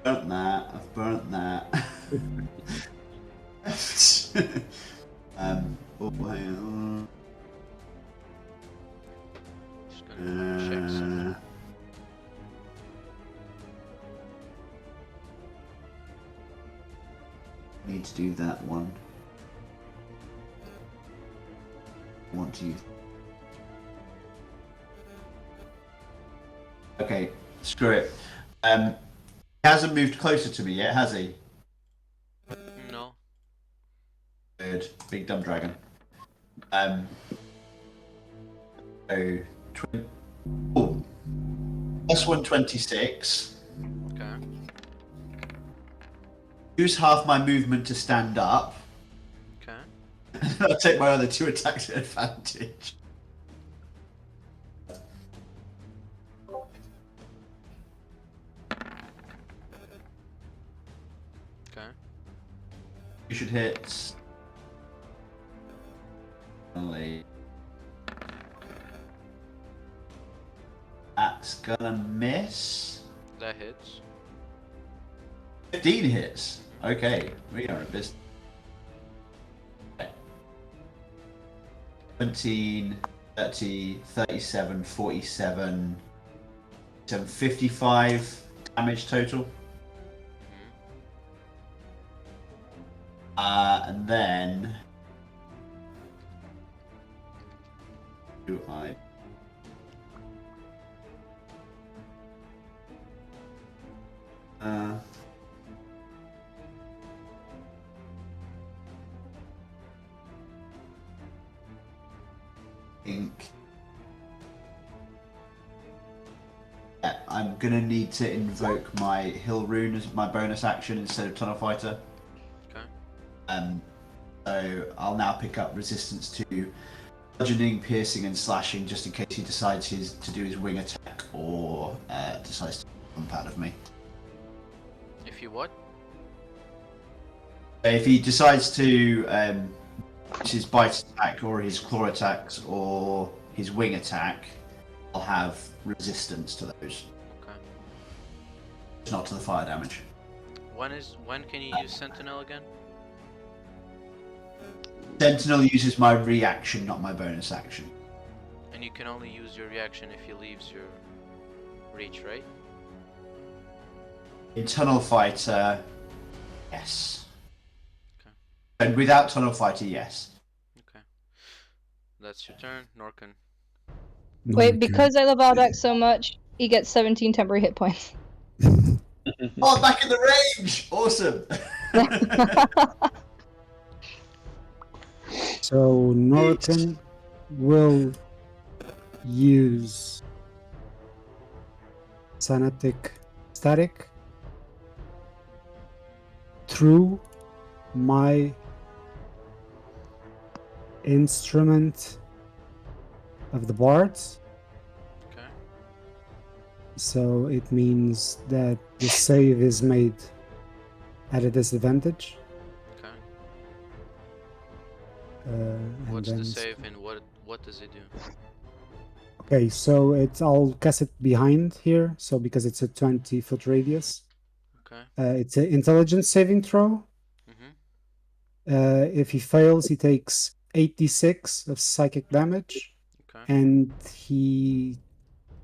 Burnt that. I've burnt that. Oh, hang on. Just gonna check something. Need to do that one. Want to use. Okay, screw it. He hasn't moved closer to me yet, has he? No. Good, big dumb dragon. So, plus 126. Okay. Use half my movement to stand up. Okay. I'll take my other 2 attacks at advantage. Okay. You should hit. Only. That's gonna miss. That hits. 15 hits. Okay, we are in business. 17, 30, 37, 47, 55 damage total. And then do I think I'm gonna need to invoke my Hill Rune as my bonus action instead of Tunnel Fighter. Okay. So I'll now pick up resistance to bludgeoning, piercing, and slashing, just in case he decides to do his wing attack or decides to jump out of me. If you what? If he decides to use his bite attack or his claw attacks or his wing attack, I'll have resistance to those. Okay. Not to the fire damage. When can you use Sentinel again? Sentinel uses my reaction, not my bonus action. And you can only use your reaction if he leaves your reach, right? In Tunnel Fighter, yes. Okay. And without Tunnel Fighter, yes. Okay. That's your turn, Norkin. Wait, because I love Ardak so much, he gets 17 temporary hit points. Oh, back in the range! Awesome! So Norton will use Synaptic Static through my instrument of the bards. Okay. So it means that the save is made at a disadvantage. Okay. And What's then the save and what does it do? Okay, so I'll cast it behind here. So because it's a 20-foot radius, Okay. it's an intelligence saving throw. Mhm. If he fails, he takes 86 of psychic damage, Okay. and he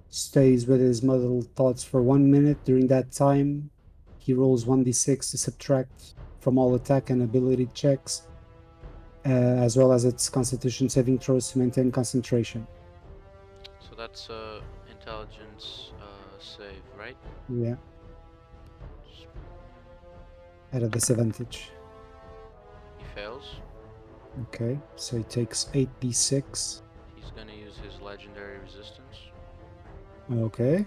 stays with his muddled thoughts for 1 minute. During that time, he rolls 1d6 to subtract from all attack and ability checks, as well as its Constitution saving throws to maintain concentration. So that's intelligence save, right? Yeah, at a disadvantage. He fails. Okay, so he takes 8d6. He's gonna use his legendary resistance. Okay.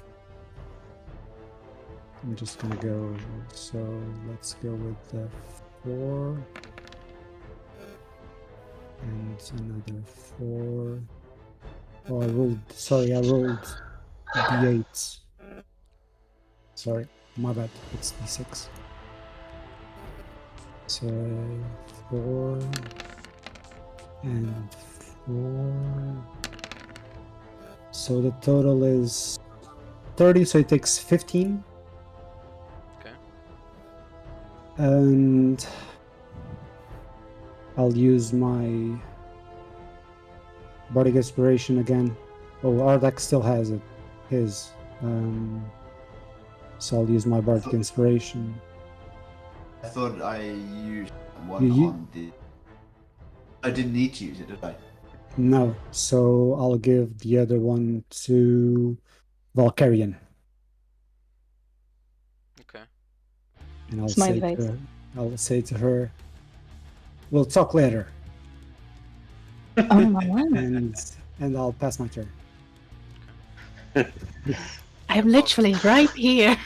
I'm just gonna go, so let's go with the 4. And another 4. Oh, I rolled d8. Sorry, my bad, it's d6. So 4 and 4. So the total is 30, so it takes 15. Okay. And I'll use my Bardic Inspiration again. Oh, Ardak still has it. His. So I'll use my Bardic Inspiration. I thought I used one You- on the. I didn't need to use it, did I? No, so I'll give the other one to Valkyrian. Okay. And I'll Smiley say face. I'll say to her, we'll talk later. Oh my god. And I'll pass my turn. I'm literally right here.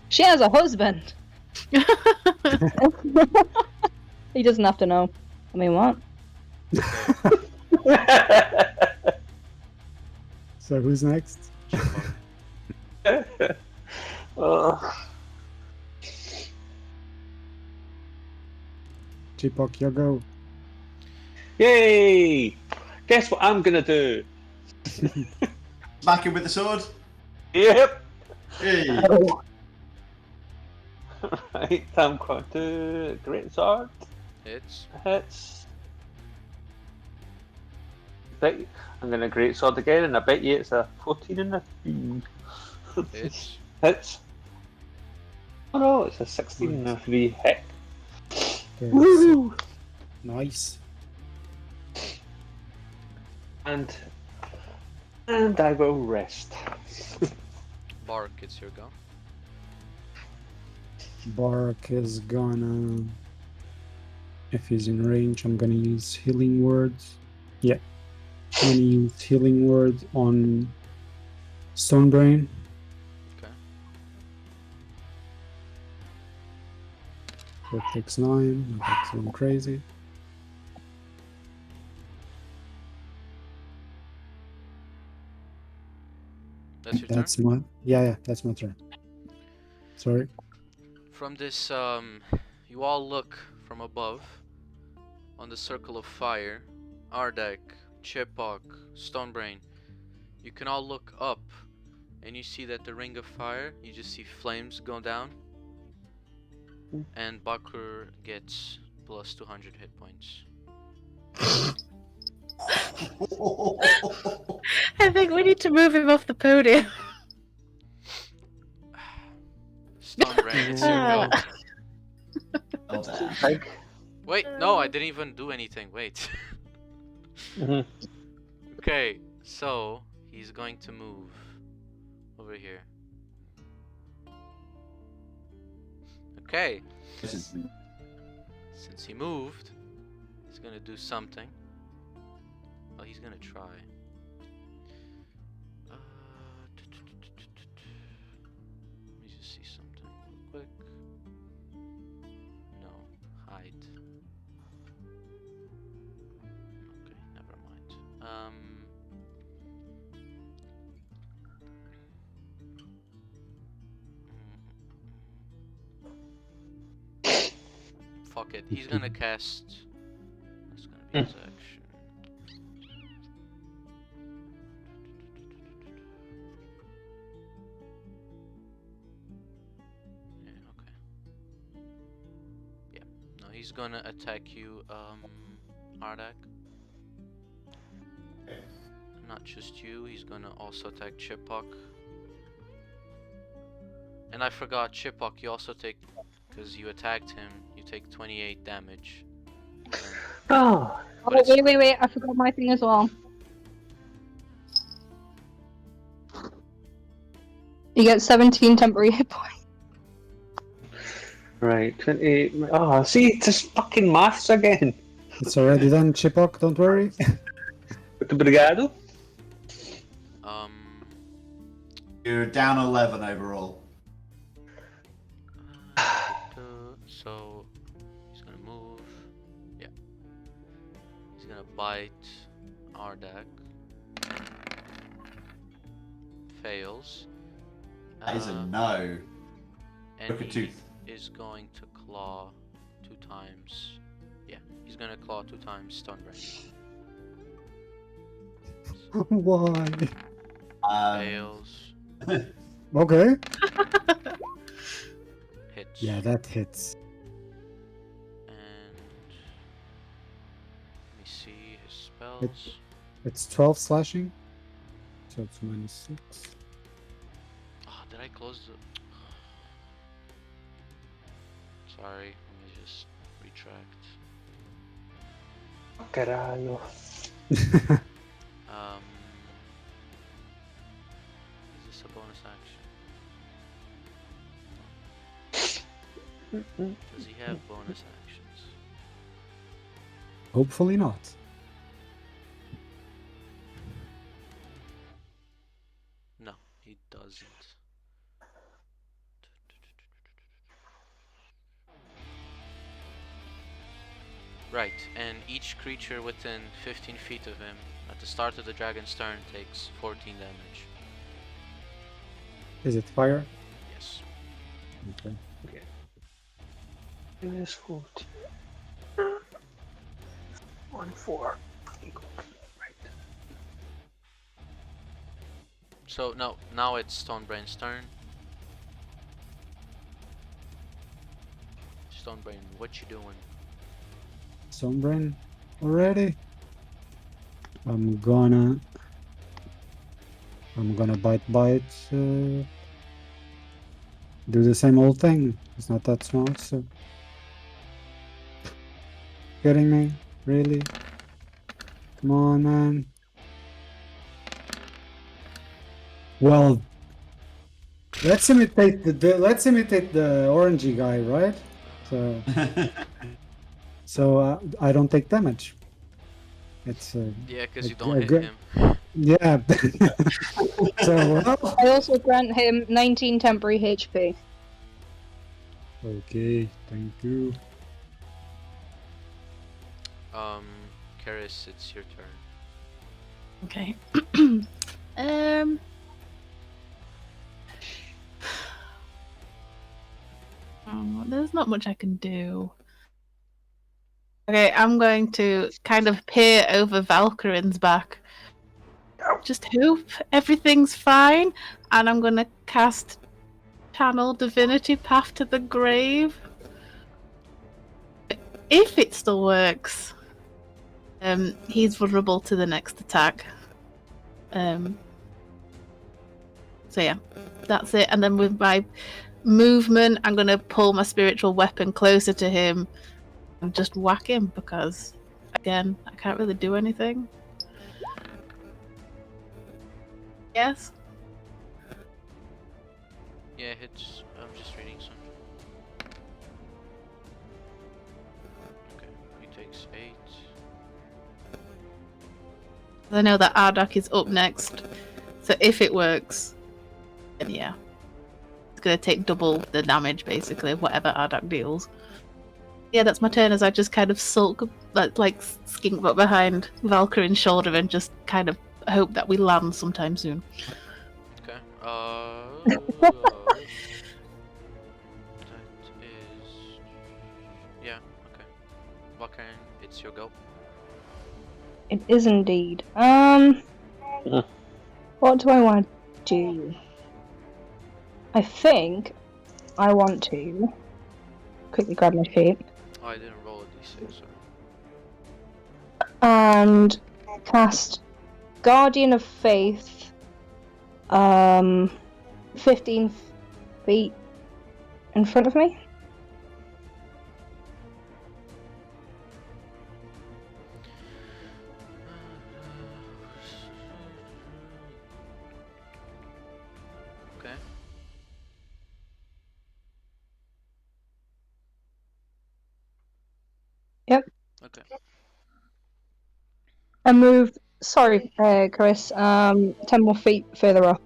She has a husband. He doesn't have to know. I mean, what? So who's next? Chipok, you go. Yay! Guess what I'm gonna do? Smack him with the sword. Yep. Hey. Right, I'm going to great sword. Hits. Hits. I'm gonna great sword again, and I bet you it's a 14 and a 3. Hits. Hits. Oh no, it's a 16 and a 3 hit. Okay, Woo! nice. And I will rest. Bark, it's your go. Bark is gonna. If he's in range, I'm gonna use Healing Words. Yeah. I'm gonna use Healing Word on Stonebrain. Okay. So it takes 9. That's going crazy. That's your That's turn. my that's my turn. Sorry. From this, you all look from above on the circle of fire. Ardek, Chipok, Stonebrain. You can all look up, and you see that the ring of fire. You just see flames go down, and Bakkur gets plus 200 hit points. I think we need to move him off the podium. Stonebrain, it's your go. Well done. Big. Wait, no, I didn't even do anything. Wait. Mhm. Okay, so he's going to move over here. Okay, since he moved, he's gonna do something. Oh, he's gonna try. Let me just see something real quick. No, hide. Okay, never mind. fuck it. He's gonna cast. That's gonna be his action. Yeah, okay. Yeah. No, he's gonna attack you, Ardak. Not just you, he's gonna also attack Chipok. And I forgot, Chipok, you also take, because you attacked him, you take 28 damage. Oh, But it's- wait, I forgot my thing as well. You get 17 temporary hit points. right. 28. Oh, see, it's just fucking maths again. It's already done, Chipok, don't worry. Muito obrigado. You're down 11 overall. So he's gonna move. Yeah. He's gonna bite Ardak. Fails. That is a no. And Look at he tooth. is going to claw 2 times. Yeah, he's gonna claw 2 times Stone Brain. Why? Fails. Okay. Hits. Yeah, that hits. And let me see his spells. It's 12 slashing. So it's -6. Oh, did I close the... Sorry, let me just retract. Caralho. Is this a bonus action? Does he have bonus actions? Hopefully not. No, he doesn't. Right, and each creature within 15 feet of him at the start of the dragon's turn takes 14 damage. Is it fire? Yes. Okay. Minus 14. 1, 4. Right. So no, now it's Stonebrain's turn. Stonebrain, what you doing? Sunbrain already. I'm gonna bite. Do the same old thing. It's not that smart, so. Kidding me? Really? Come on, man. Well, let's imitate the orangey guy, right? So I don't take damage. It's Yeah, because you a don't hit good- him. yeah. So well, I also grant him 19 temporary HP. okay, thank you. Karis, it's your turn. Okay. Oh, there's not much I can do. Okay, I'm going to kind of peer over Valkyrin's back. Just hope everything's fine, and I'm gonna cast Channel Divinity Path to the Grave. If it still works, he's vulnerable to the next attack. So yeah, that's it. And then with my movement, I'm gonna pull my spiritual weapon closer to him and just whack him because, again, I can't really do anything. Yes. Yeah, hits. I'm just reading some. Okay, he takes 8. I know that Ardak is up next, so if it works, then yeah, it's gonna take double the damage basically, whatever Ardak deals. Yeah, that's my turn as I just kind of sulk, like skink up behind Valkyrie's shoulder and just kind of hope that we land sometime soon. Okay. That is. Yeah. Okay. Bakkur, it's your go. It is indeed. What do I want to do? I think I want to quickly grab my feet Oh, I didn't roll a d6, sorry. and cast Guardian of Faith. 15 feet in front of me. Okay. Yep. Okay. I moved. Sorry, Chris. 10 more feet further up.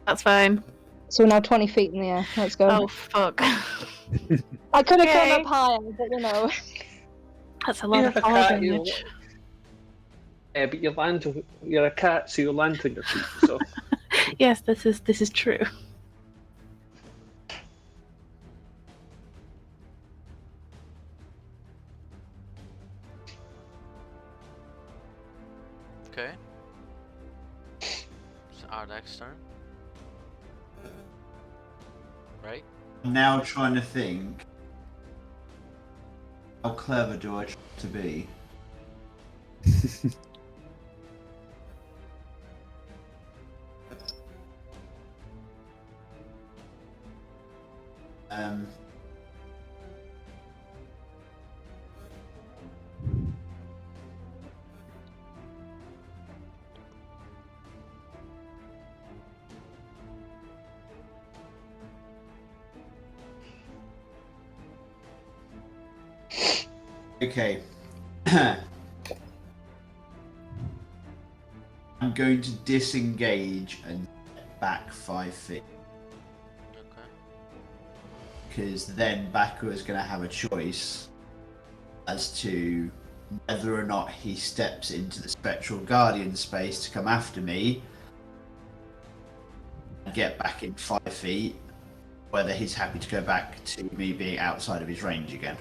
That's fine. So we're now 20 feet in the air. Let's go. Oh fuck. I could have gone Okay. up higher, but you know. That's a lot You're of a fall cat, damage. Yeah, but you're a cat, so you land on your feet. So Yes, this is true. Okay. It's Ardak's turn. Right? I'm now trying to think. How clever do I try to be? um. Okay. I'm going to disengage and get back 5 feet. Okay. Because then Bakkur is going to have a choice as to whether or not he steps into the Spectral Guardian space to come after me and get back in 5 feet, whether he's happy to go back to me being outside of his range again.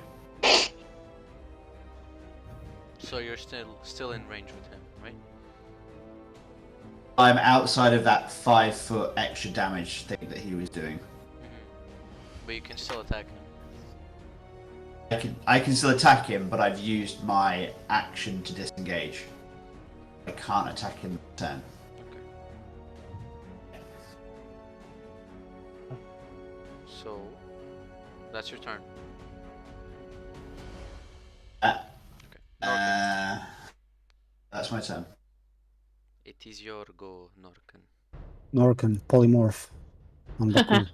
So you're still in range with him, right? I'm outside of that 5 foot extra damage thing that he was doing. But you can still attack him. I can still attack him, but I've used my action to disengage. I can't attack him in turn. Okay. So that's your turn. Okay. Norken, That's my turn. it is your go, Norken. Norken, polymorph on Bakkur.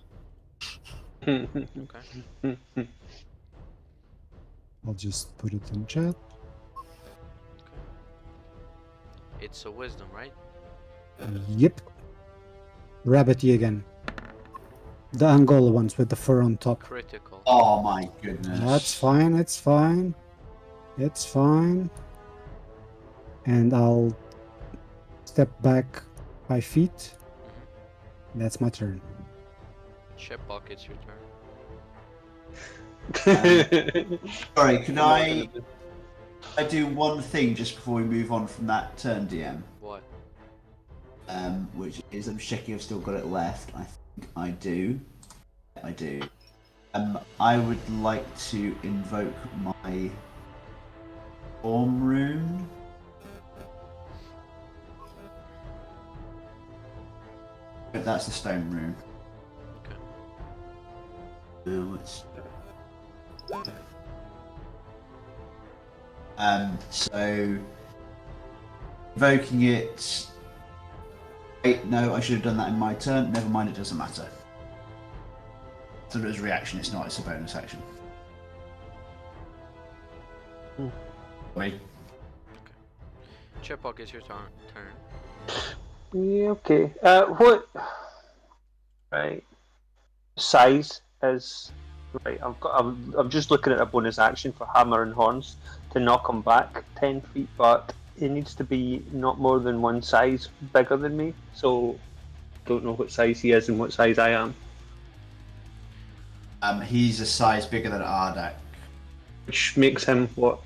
Okay. I'll just put it in chat. It's a wisdom, right? Yep. Rabbity again. The Angola ones with the fur on top. Critical. Oh my goodness. That's fine, it's fine. It's fine. And I'll step back 5 feet. That's my turn. Shepok, it's your turn. Sorry, can I do one thing just before we move on from that turn, DM? What? Which is, I'm checking I've still got it left. I think I do. I do. I would like to invoke my Form Rune. But that's the Stone Rune. Okay. Let's... So invoking it. Wait, no, I should have done that in my turn. Never mind, it doesn't matter. So it was a reaction, it's not, it's a bonus action. Wait. Shepok, it's your turn. Yeah, okay. What? Right. Size is right. I'm just looking at a bonus action for Hammer and Horns to knock him back 10 feet, but it needs to be not more than one size bigger than me. So, don't know what size he is and what size I am. He's a size bigger than Ardak. which makes him what?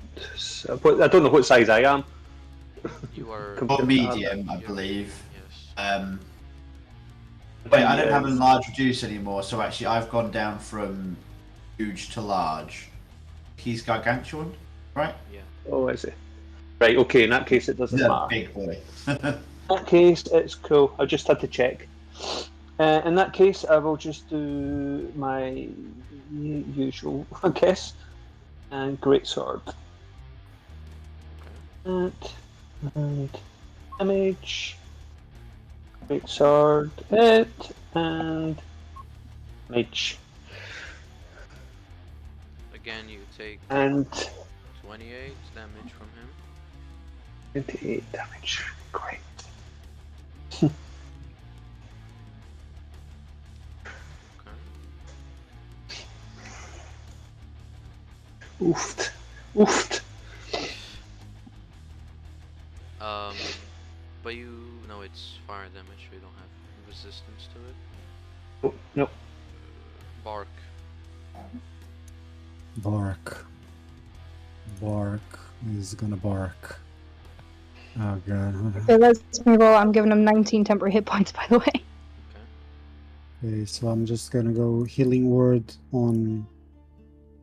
I don't know what size I am. You are Compared Or to Hammer. medium, I You're- believe. Yes. Wait, I don't have a Yes. large reduce anymore, so actually I've gone down from huge to large. He's gargantuan, right? Yeah. Oh, is it? Right. Okay. In that case, it doesn't He's a matter. big boy. In that case, it's cool. I just had to check. In that case, I will just do my usual, I guess, and great sword. And damage. Great sword. It and damage. Again, you take And 28 damage from him. 28 damage. Great. Okay. Oofed. Oofed. But no, it's fire damage. We don't have resistance to it. Oh, no. Bark. Bark. Bark is gonna bark. Oh god. Okay, let's me roll. I'm giving him 19 temporary hit points, by the way. Okay, so I'm just gonna go healing word on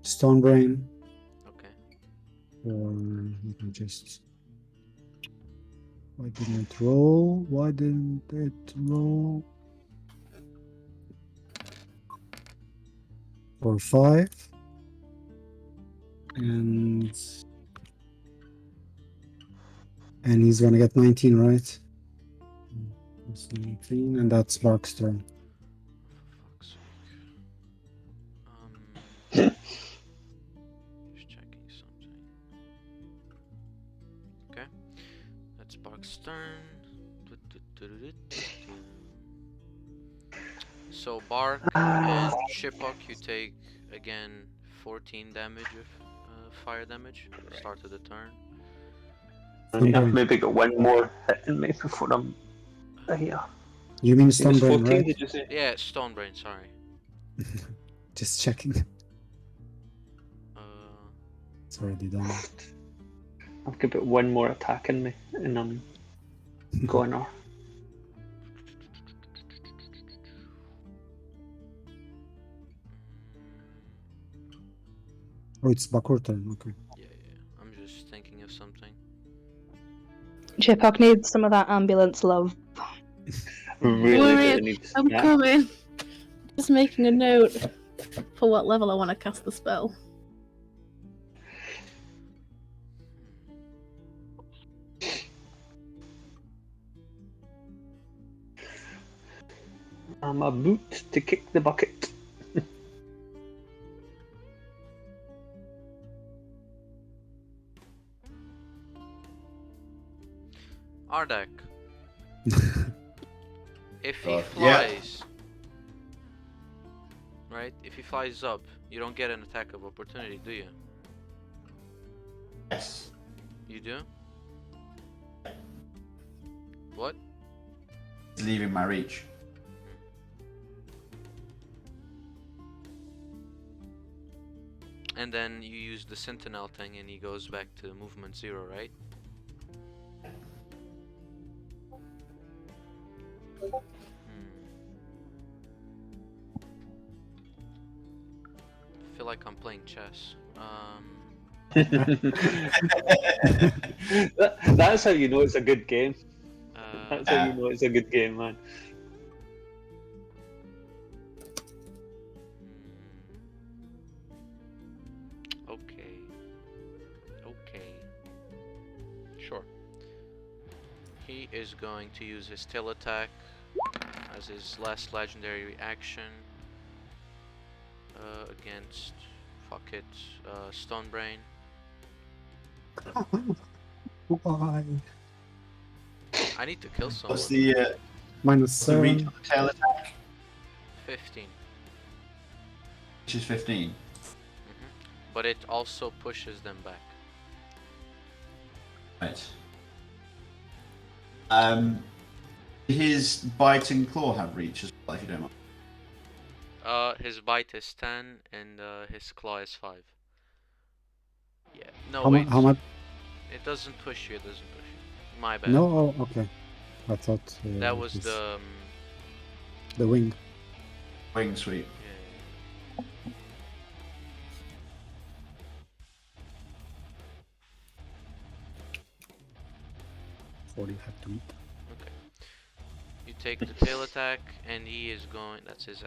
Stonebrain. Okay. Or let me just. Why didn't it roll? Why didn't it roll? For 5. And he's gonna get 19, right? That's 19, and that's Bark's turn. For fuck's sake. Just checking something. Okay. That's Bark's turn. So Bark and Shipok, you take again 14 damage of fire damage. Start of the turn. And I've maybe got one more hit in me before I'm here. You mean It was Stonebrain, 14, right? did you say? Yeah, Stonebrain, sorry. Just checking. It's already done. I've got about one more attack in me, and I'm going off. Oh, it's Bakkur turn, okay. Yeah. I'm just thinking of something. Chipok needs some of that ambulance love. Really needs I'm that. coming. Just making a note for what level I want to cast the spell. I'm a boot to kick the bucket. Ardak. If he Yeah. flies, right? If he flies up, you don't get an attack of opportunity, do you? Yes. You do? What? He's leaving my reach. And then you use the sentinel thing and he goes back to movement 0, right? I feel like I'm playing chess. That's how you know it's a good game. That's how Yeah. you know it's a good game, man. Okay. Sure. He is going to use his tail attack as his last legendary action against, fuck it, Stonebrain. Why? I need to kill someone. What's the reach -7. of the tail attack? 15. Which is 15. But it also pushes them back. Right. His bite and claw have reach as well, if you don't mind. His bite is 10 and his claw is 5. Yeah. No, How, wait. how much? It doesn't push you. It doesn't push you. My bad. No, oh, okay. I thought That was it the the wing. Wing sweep. yeah. 40 have to eat. Okay. You take the tail attack, and he is going. That's his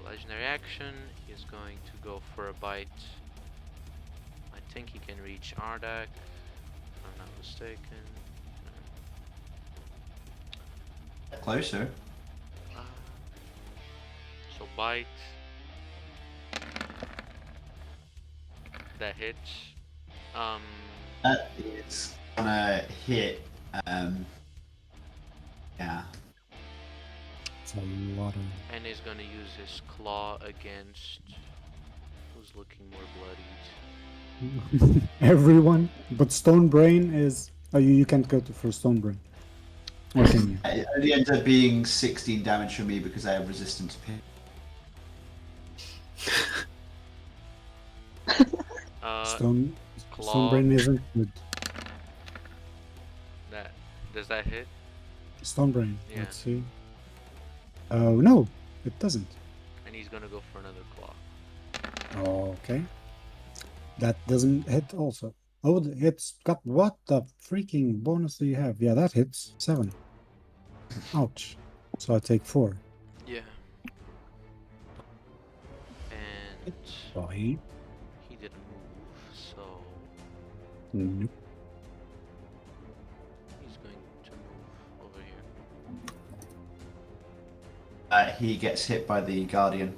legendary action. He is going to go for a bite. I think he can reach Ardak, if I'm not mistaken. Closer. Uh, so bite. That hits. That is gonna hit. Yeah. It's a lot of. And he's gonna use his claw against who's looking more bloodied. Everyone, but Stone Brain is. Oh, you can't go for Stone Brain. Or can you? It only ends up being 16 damage for me because I have resistance pin. Stone claw. Brain isn't good. Does that hit? Stone Brain. Yeah. Let's see. Oh no, it doesn't. And he's gonna go for another claw. Okay. That doesn't hit also. Oh, it's got what the freaking bonus do you have? Yeah, that hits 7. Ouch. So I take 4. Yeah. And Bye. he didn't move, so Nope. he's going to move over here. He gets hit by the Guardian.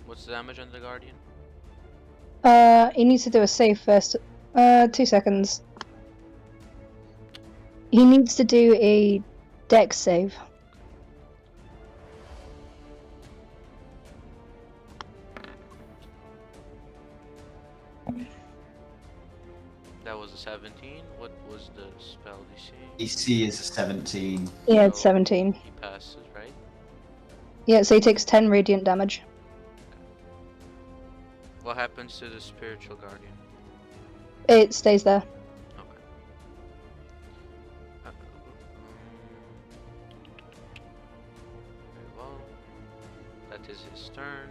What's the damage on the Guardian? He needs to do a save first. 2 seconds. He needs to do a dex save. That was a 17. What was the spell DC? DC is a 17. Yeah, it's So 17. He passes, right? Yeah, so he takes 10 radiant damage. What happens to the spiritual guardian? It stays there. Okay. Very well. That is his turn.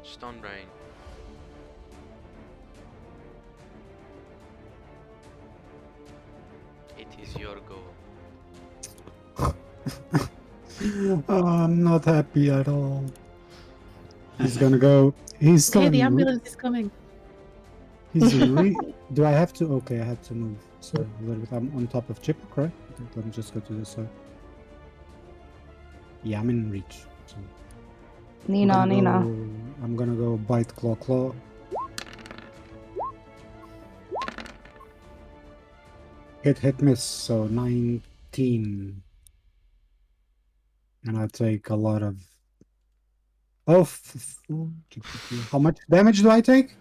Stone Brain. It is your go. Oh, I'm not happy at all. He's gonna go. He's still Okay, in the the room. ambulance is coming. He's in Do I have to? Okay, I have to move. Sorry, a little bit. I'm on top of Chip, right? Okay, let me just go to this side. Yeah, I'm in reach. So Nina. I'm gonna go bite, claw. Hit, miss. So 19. And I take a lot of. How much damage do I take?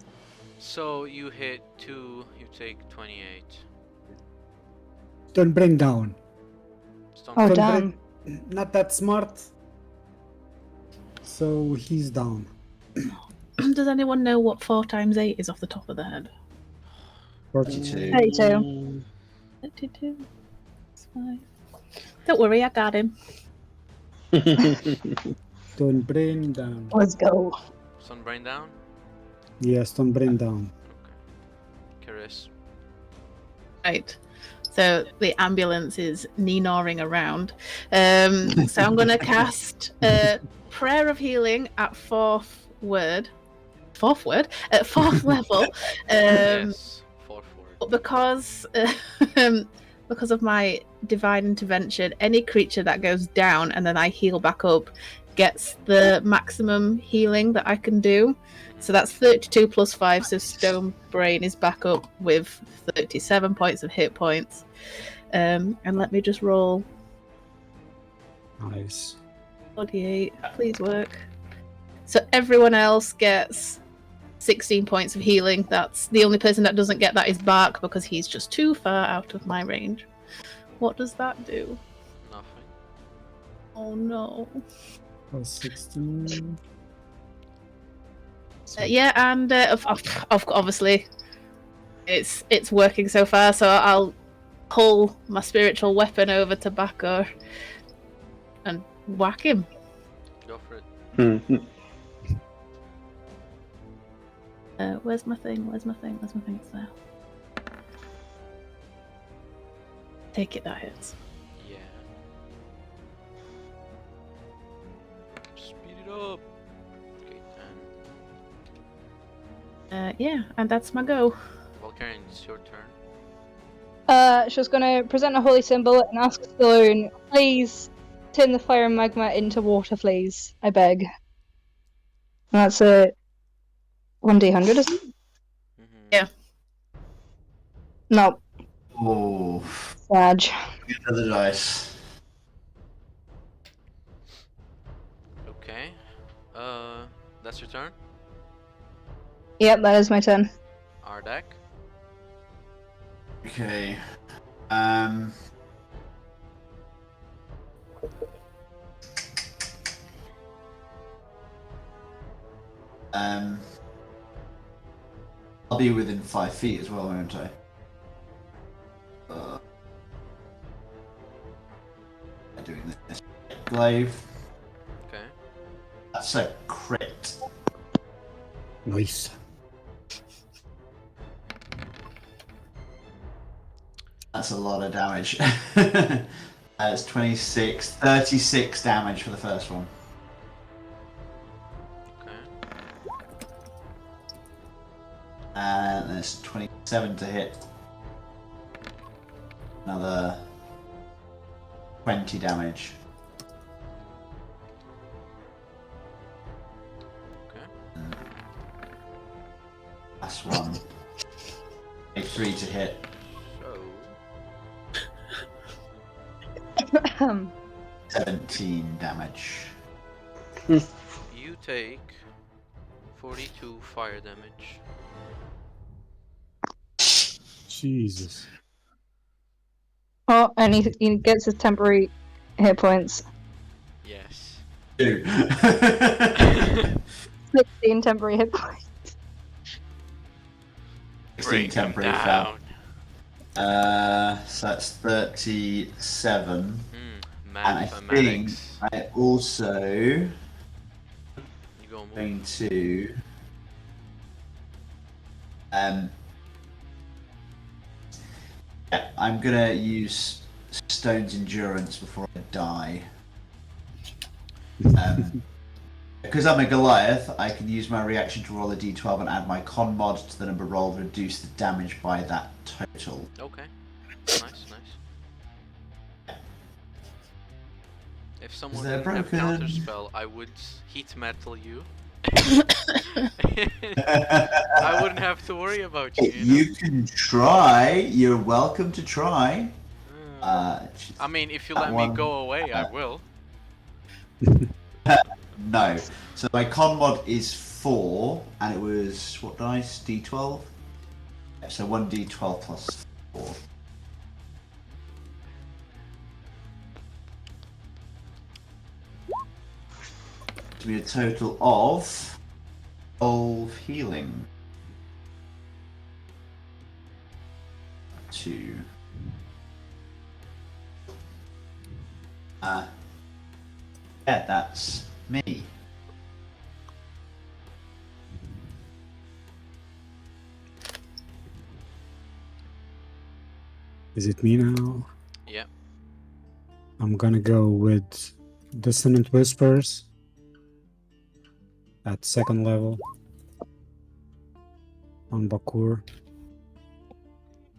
So you hit 2, you take 28. Don't bring down. Stone Oh, Brain. damn. Not that smart. So he's down. Does anyone know what 4 times 8 is off the top of their head? 42. 32. 32. It's fine. Don't worry, I got him. Don't bring down. Let's go. Stone Brain down? Yes, don't bring down. Okay. Karis. Right. So the ambulance is neenawing around. So I'm going to cast Prayer of Healing at fourth level. Yes. 4 But because of my divine intervention, any creature that goes down and then I heal back up gets the maximum healing that I can do. So that's 32 plus 5, so Stone Brain is back up with 37 points of hit points. And let me just roll Nice. 48. Please work. So everyone else gets 16 points of healing. That's the only person that doesn't get that is Bark because he's just too far out of my range. What does that do? Nothing. Oh no. Plus 16. Yeah, and obviously, it's working so far. So I'll pull my spiritual weapon over to Bakkur and whack him. Go for it. Mhm. Where's my thing? Where's my thing? Where's my thing? It's there. Take it, that hits. Yeah. Speed it up. Okay, and Yeah, and that's my go. Valkyrian, it's your turn. She's gonna present a holy symbol and ask Stone, please turn the fire and magma into water, please. I beg. And that's a 1d100, isn't it? Mm-hmm. Yeah. No, Oh, Sag. get another dice. Okay. That's your turn. Yep, that is my turn. Ardak. Okay. I'll be within 5 feet as well, won't I? Doing this glaive. Okay. That's a crit. Nice. That's a lot of damage. That's 26, 36 damage for the first one. Okay. And there's 27 to hit. Another 20 damage. Okay. Last one. A 3 to hit. So 17 damage. you take 42 fire damage. Jesus. Oh, and he gets his temporary hit points. Yes. 2. 16 temporary hit points. 16 temporary fell. So that's 37. And I think Mathematics. I also You go move. going to yeah, I'm gonna use Stone's endurance before I die. Because I'm a Goliath, I can use my reaction to roll a d12 and add my con mod to the number rolled, reduce the damage by that total. Okay. Nice. If someone they're didn't have broken. counterspell, I would heat metal you. I wouldn't have to worry about you. You can try. You're welcome to try. I mean, if you that let one. me go away, I will. No. So my con mod is 4, and it was what dice? D12. So 1d12 plus 4. To be a total of 12 healing. 2. Yeah, that's me. Is it me now? Yeah. I'm gonna go with Dissonant Whispers at 2nd level on Bakkur.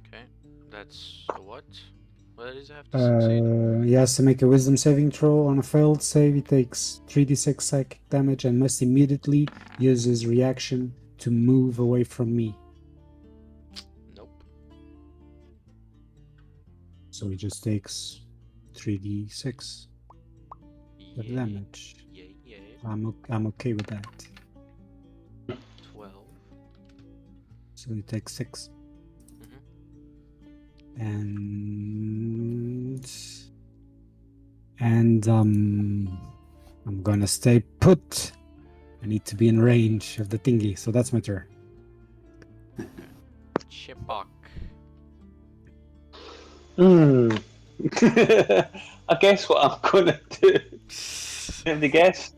Okay. That's a what? What does it have to succeed? He has to make a Wisdom saving throw. On a failed save, he takes 3d6 psychic damage and must immediately use his reaction to move away from me. Nope. So he just takes 3d6 of Yeah. damage. Yeah. I'm okay with that. 12. So he takes 6. Mm-hmm. And I'm gonna stay put I need to be in range of the thingy, so that's my turn. Chipok. I guess what I'm gonna do. Have the guess?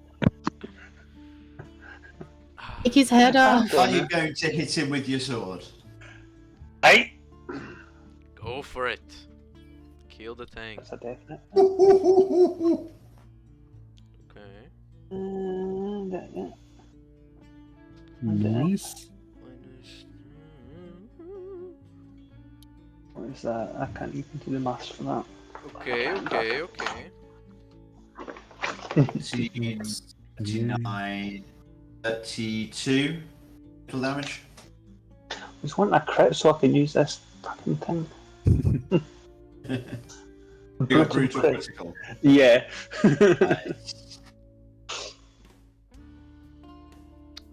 Take his head off. Are you going to hit him with your sword? Right. Go for it. Kill the thing. That's a definite. Okay. Nice. What is that? I can't even do the maths for that. Okay. 18, 29, 32 total damage. I just want a crit so I can use this fucking thing. You got brutal critical. Yeah.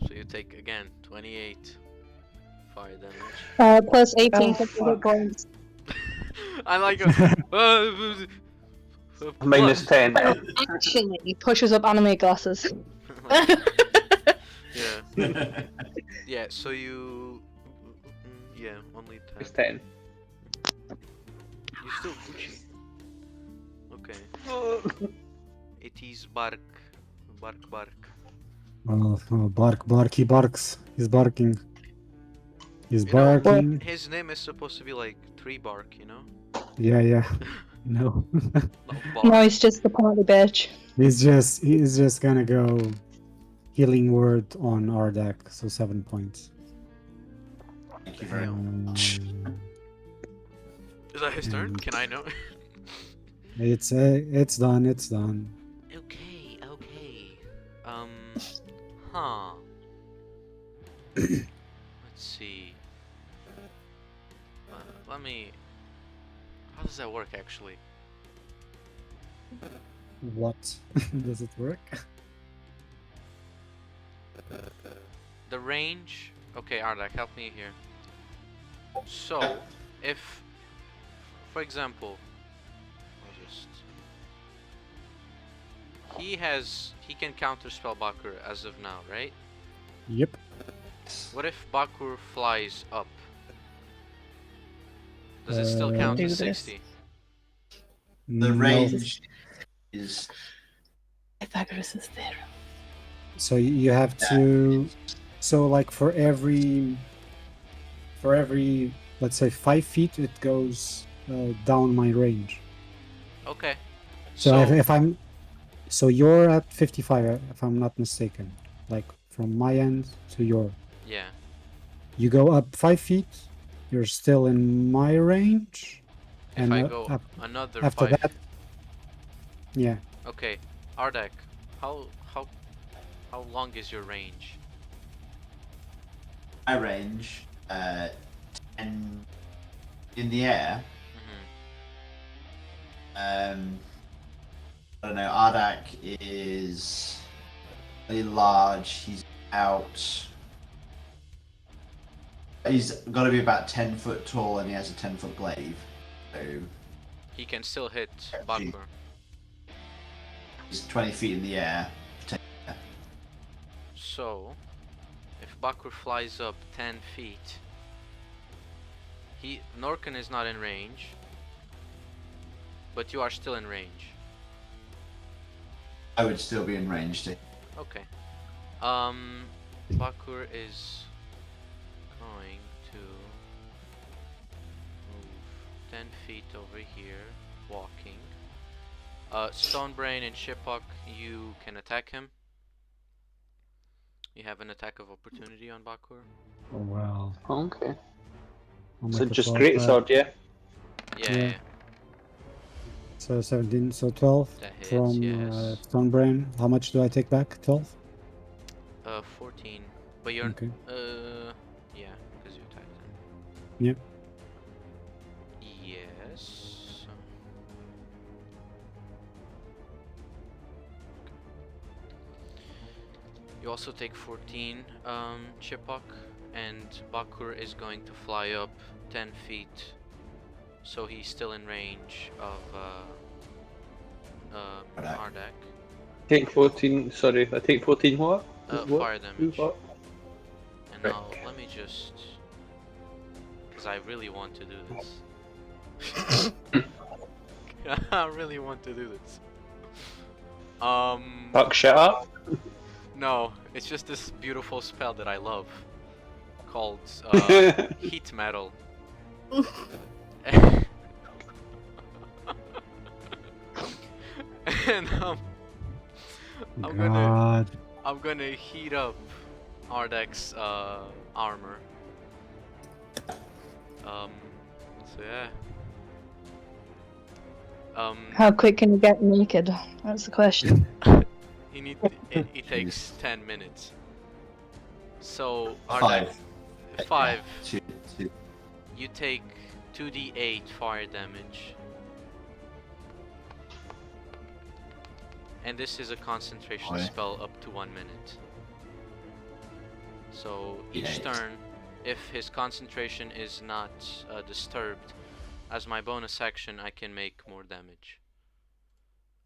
So you take again 28 fire damage. Plus 18 Oh, for fuck. hit points. I like Minus 10. Actually, he pushes up anime glasses. Yeah. Yeah. So you. Yeah. Only 10. It's 10. You still Gucci. Okay. It is bark. Bark, he barks. He's barking. He's You know, barking. his name is supposed to be like 3 bark, you know? Yeah. No. Not bark. No, he's just the party bitch. he's just gonna go healing word on our deck, so 7 points. Thank you very much. Is that his turn? Can I know? It's done. Okay. Huh. Let's see. Let me. How does that work actually? What? Does it work? The range. Okay, Ardak, help me here. So, if, for example, I'll just. He can counterspell Bakkur as of now, right? Yep. What if Bakkur flies up? Does it still count Do as this. 60? The No. range is Pythagoras' theorem. So you have to. So like for every, let's say 5 feet, it goes down my range. Okay. So if I'm, so you're at 55, if I'm not mistaken, like from my end to your. Yeah. You go up 5 feet, you're still in my range. If I go another after 5. that, yeah. Okay, Ardak, how long is your range? my range. 10 in the air. Mm-hmm. I don't know. Ardak is really large. He's out. He's got to be about 10 foot tall, and he has a 10-foot glaive. So He can still hit Bakkur. he's 20 feet in the air. So, if Bakkur flies up 10 feet, Norken is not in range, but you are still in range. I would still be in range too. Okay. Bakkur is going to move 10 feet over here, walking. Stonebrain and Shipok, you can attack him. You have an attack of opportunity on Bakkur. Oh wow. Okay. I'll So make a just 12 great back. sword, yeah? Yeah. So 17, so 12 That hits, from yes. Stonebrain. How much do I take back? 12? 14. But you're Okay. yeah, because you attacked him. Yep. Yes. You also take 14, Chipok, and Bakkur is going to fly up 10 feet, so he's still in range of Ardak. Ardak. Take 14, sorry, I take 14 what? fire damage. What? And now let me just, because I really want to do this. I really want to do this. Fuck shit up. No, it's just this beautiful spell that I love, called heat metal. And God. I'm gonna heat up Ardek's armor. So yeah. How quick can you get naked? That's the question. It takes 10 minutes. So Five. 5. Two. You take 2d8 fire damage. And this is a concentration spell up to 1 minute. So each turn, if his concentration is not disturbed, as my bonus action, I can make more damage.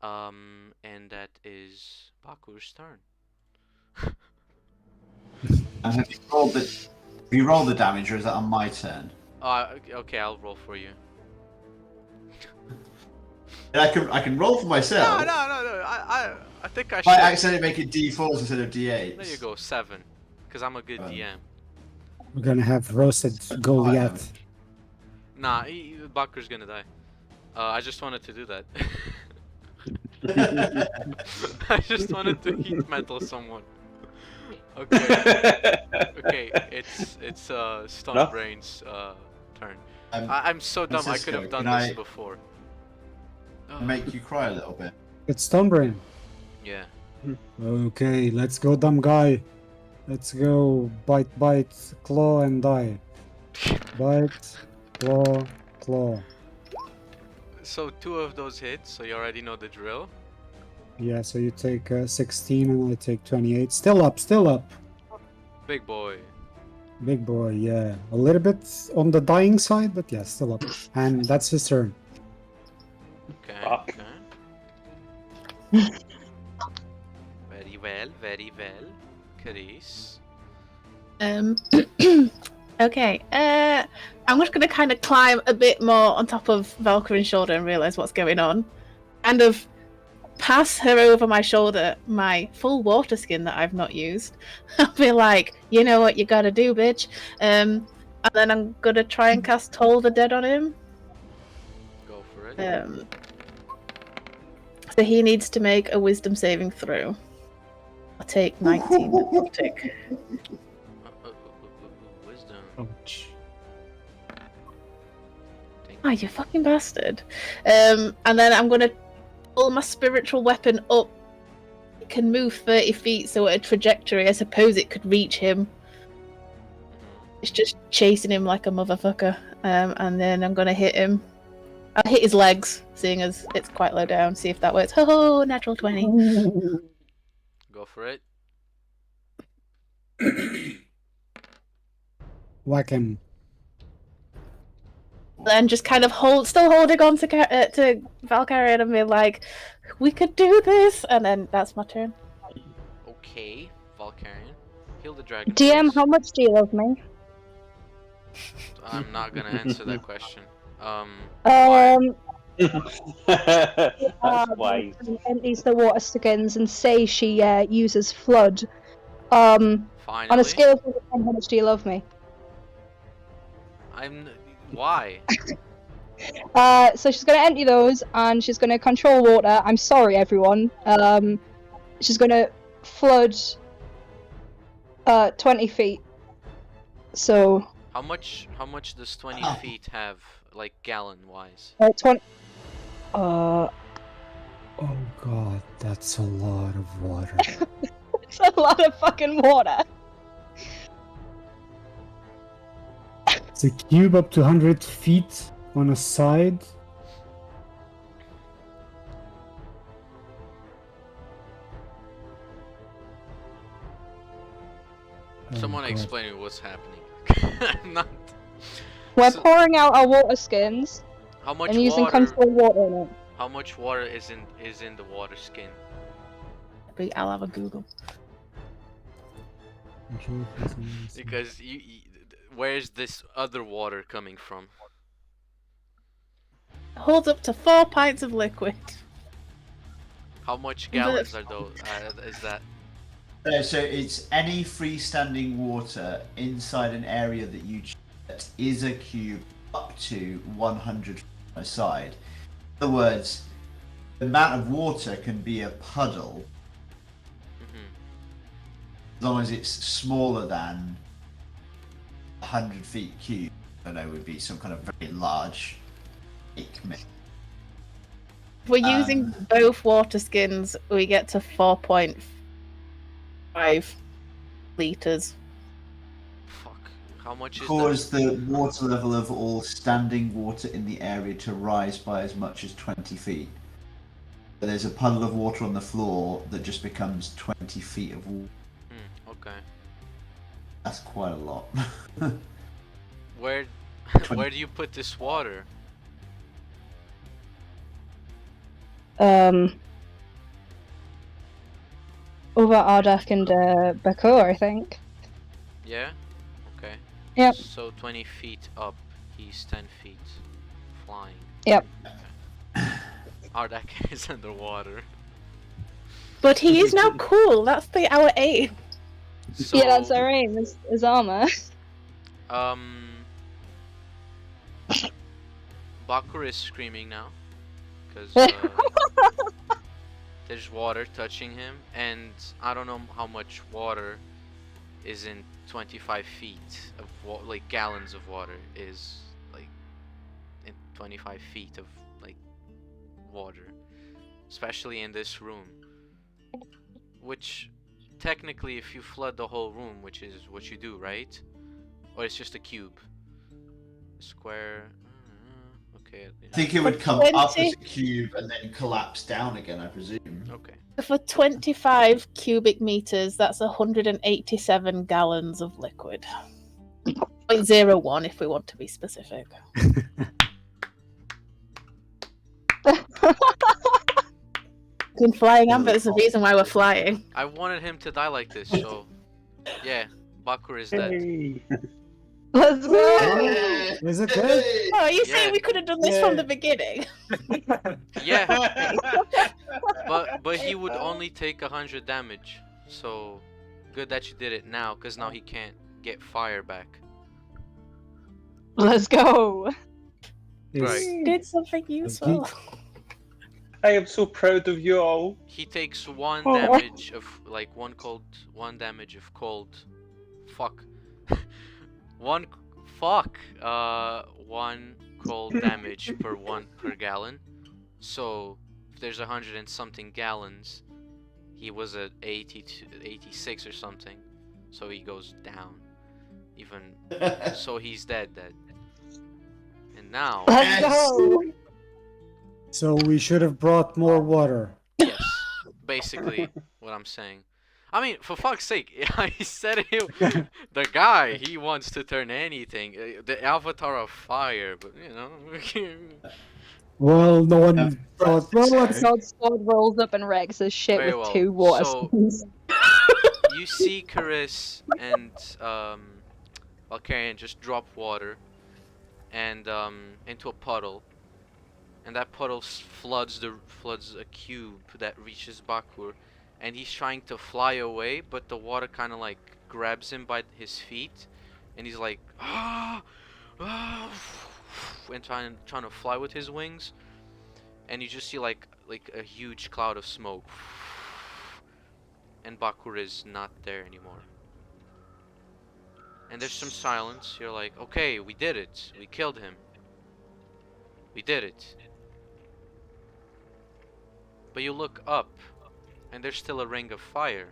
And that is Bakkur's turn. And have you rolled the damage, or is that on my turn? Okay, I'll roll for you. And I can roll for myself. No. I think I should. I accidentally make it D4s instead of D8s. There you go, 7. Because I'm a good DM. We're gonna have roasted Goliath. Nah, Bakkur's gonna die. I just wanted to do that. I just wanted to heat metal someone. Okay. Okay, it's Stonebrain's turn. I'm so dumb. I could have done this before. Make you cry a little bit. It's Stonebrain. Yeah. Okay, let's go, dumb guy. Let's go. Bite, claw, and die. Bite, claw. So 2 of those hit, so you already know the drill. Yeah, so you take 16 and I take 28. Still up. Big boy. Big boy, yeah. A little bit on the dying side, but yeah, still up. And that's his turn. Okay. Very well. Chris. Okay. I'm just gonna kind of climb a bit more on top of Valkyrie's shoulder and realize what's going on. Kind of pass her over my shoulder my full water skin that I've not used. I'll be like, you know what you gotta do, bitch. And then I'm gonna try and cast Toll the Dead on him. Go for it. So he needs to make a wisdom saving throw. I'll take 19 necrotic. Wisdom. Ouch. Oh, you fucking bastard. And then I'm gonna pull my spiritual weapon up. It can move 30 feet, so at a trajectory, I suppose it could reach him. It's just chasing him like a motherfucker. And then I'm gonna hit him. I'll hit his legs, seeing as it's quite low down, see if that works. Ho, natural 20. Go for it. Whack him. Then just kind of still holding on to Valkyrie and be like, we could do this, and then that's my turn. Okay, Valkyrian. Heal the dragon. DM, please. how much do you love me? I'm not gonna answer that question. That's wise. Empties the water skins and say she uses flood. On Finally. a scale of 1 to 10, how much do you love me? Why? So she's gonna empty those and she's gonna control water. I'm sorry, everyone. She's gonna flood 20 feet. So How much does 20 feet have, like gallon wise? 20. Oh god, that's a lot of water. It's a lot of fucking water. It's a cube up to 100 feet on a side. Someone God. explain me what's happening. I'm not. We're So- pouring out our water skins How much and using water? control water in it. How much water is in the water skin? I'll have a Google. Because where's this other water coming from? Holds up to 4 pints of liquid. How much gallons are those? Is that? So it's any freestanding water inside an area that you choose that is a cube up to 100 aside. In other words, the amount of water can be a puddle as long as it's smaller than 100 feet cube. I don't know, would be some kind of very large lake. If we're using both water skins, we get to 4.5 liters. Fuck. How much is Cause the water level of all standing water in the area to rise by as much as 20 feet. There's a puddle of water on the floor that just becomes 20 feet of water. Okay. That's quite a lot. Where do you put this water? Over Ardak and Bakkur, I think. Yeah? Okay. Yep. So 20 feet up, he's 10 feet flying. Yep. Okay. Ardak is underwater. But he is now cool. That's our aim. So, Yeah, that's our aim. Is armor. Bakkur is screaming now because there's water touching him, and I don't know how much water is in 25 feet of like gallons of water is like in 25 feet of like water, especially in this room. Which technically, if you flood the whole room, which is what you do, right? Or it's just a cube, square. Okay. I think it would come up as a cube and then collapse down again, I presume. Okay. For 25 cubic meters, that's 187 gallons of liquid. 0.01 if we want to be specific. In flying ambit is the reason why we're flying. I wanted him to die like this, so yeah, Bakkur is dead. Let's go! Is it good? Oh, are you Yeah. saying we could have done this from the beginning? Yeah, but he would only take 100 damage, so good that you did it now, cause now he can't get fire back. Let's go! Right. Did something useful. I am so proud of you all. He takes one damage of like one damage of cold. Fuck. One cold damage per gallon. So if there's 100 and something gallons, he was at 86 or something. So he goes down. Even so, he's dead. And now, Let's go! So we should have brought more water. yes, basically what I'm saying. I mean, for fuck's sake, I said the guy, he wants to turn anything. The avatar of fire, but you know. Well, no one thought. Well, let's Sword rolls up and wrecks his shit Very with well. 2 water So- skins. You see Karis and Valkyrian just drop water and into a puddle, and that puddle floods a cube that reaches Bakkur, and he's trying to fly away, but the water kind of like grabs him by his feet, and he's like and trying to fly with his wings, and you just see like a huge cloud of smoke, and Bakkur is not there anymore. And there's some silence. You're like, okay, we did it. We killed him. We did it. But you look up, and there's still a ring of fire.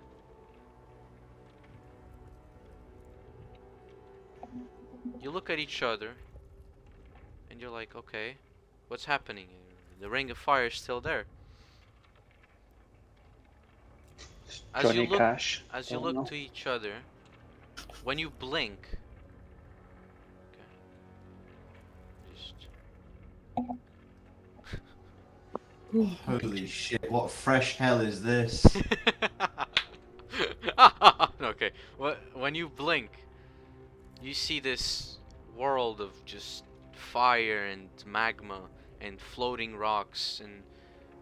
You look at each other, and you're like, okay, what's happening? The ring of fire is still there. As Johnny you look, Cash. as you Oh, look no. to each other, when you blink, Holy shit, what fresh hell is this? Okay. When you blink, you see this world of just fire and magma and floating rocks, and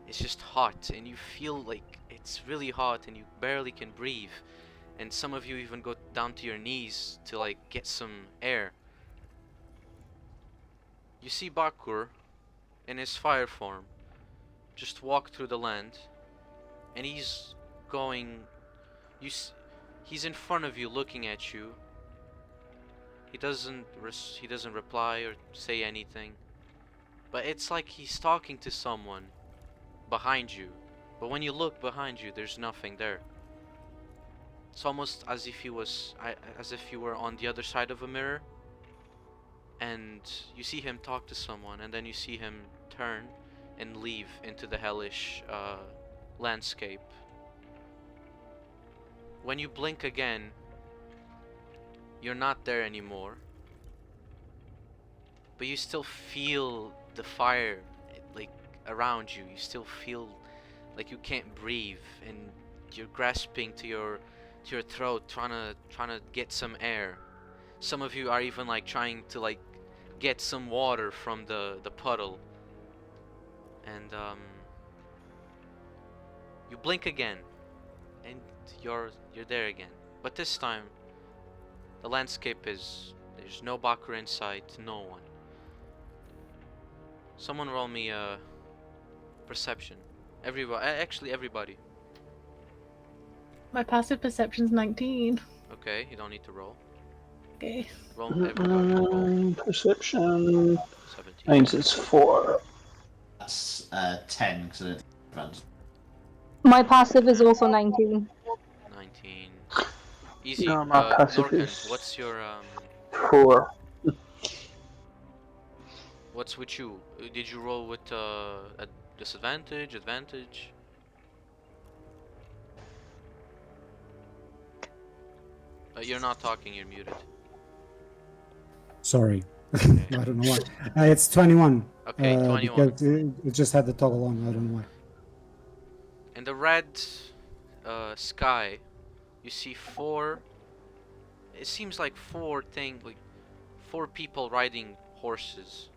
it's just hot, and you feel like it's really hot and you barely can breathe. And some of you even go down to your knees to like get some air. You see Bakkur in his fire form just walk through the land, and he's going. He's in front of you, looking at you. He doesn't reply or say anything, but it's like he's talking to someone behind you. But when you look behind you, there's nothing there. It's almost as if as if you were on the other side of a mirror, and you see him talk to someone, and then you see him turn and leave into the hellish landscape. When you blink again, you're not there anymore, but you still feel the fire like around you. You still feel like you can't breathe, and you're grasping to your throat, trying to get some air. Some of you are even like trying to like get some water from the puddle, and you blink again, and you're there again. But this time, the landscape there's no Bakkur in sight, no one. Someone roll me a perception. Everybody, actually everybody. My passive perception's 19. Okay, you don't need to roll. Okay. Roll, everybody. Roll. Perception. 17. Mine's is 4. That's 10 because I don't think it runs. My passive is also 19. 19. Easy. No, my passive Norcan, is what's your 4. what's with you? Did you roll with a disadvantage, advantage? You're not talking, you're muted. Sorry. Okay. I don't know why. It's 21. Okay, 21. Because it just had the toggle on. I don't know why. In the red sky, you see it seems like four people riding horses,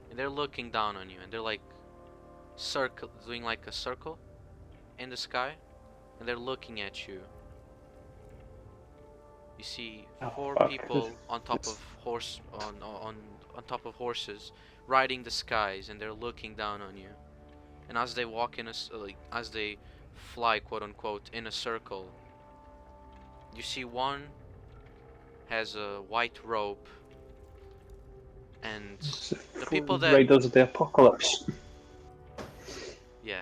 and they're looking down on you, and they're like doing like a circle in the sky, and they're looking at you. You see four people on top of on top of horses, riding the skies, and they're looking down on you. And as they walk as they fly, quote unquote, in a circle, you see one has a white robe, and the people that Raiders of the Apocalypse. yeah,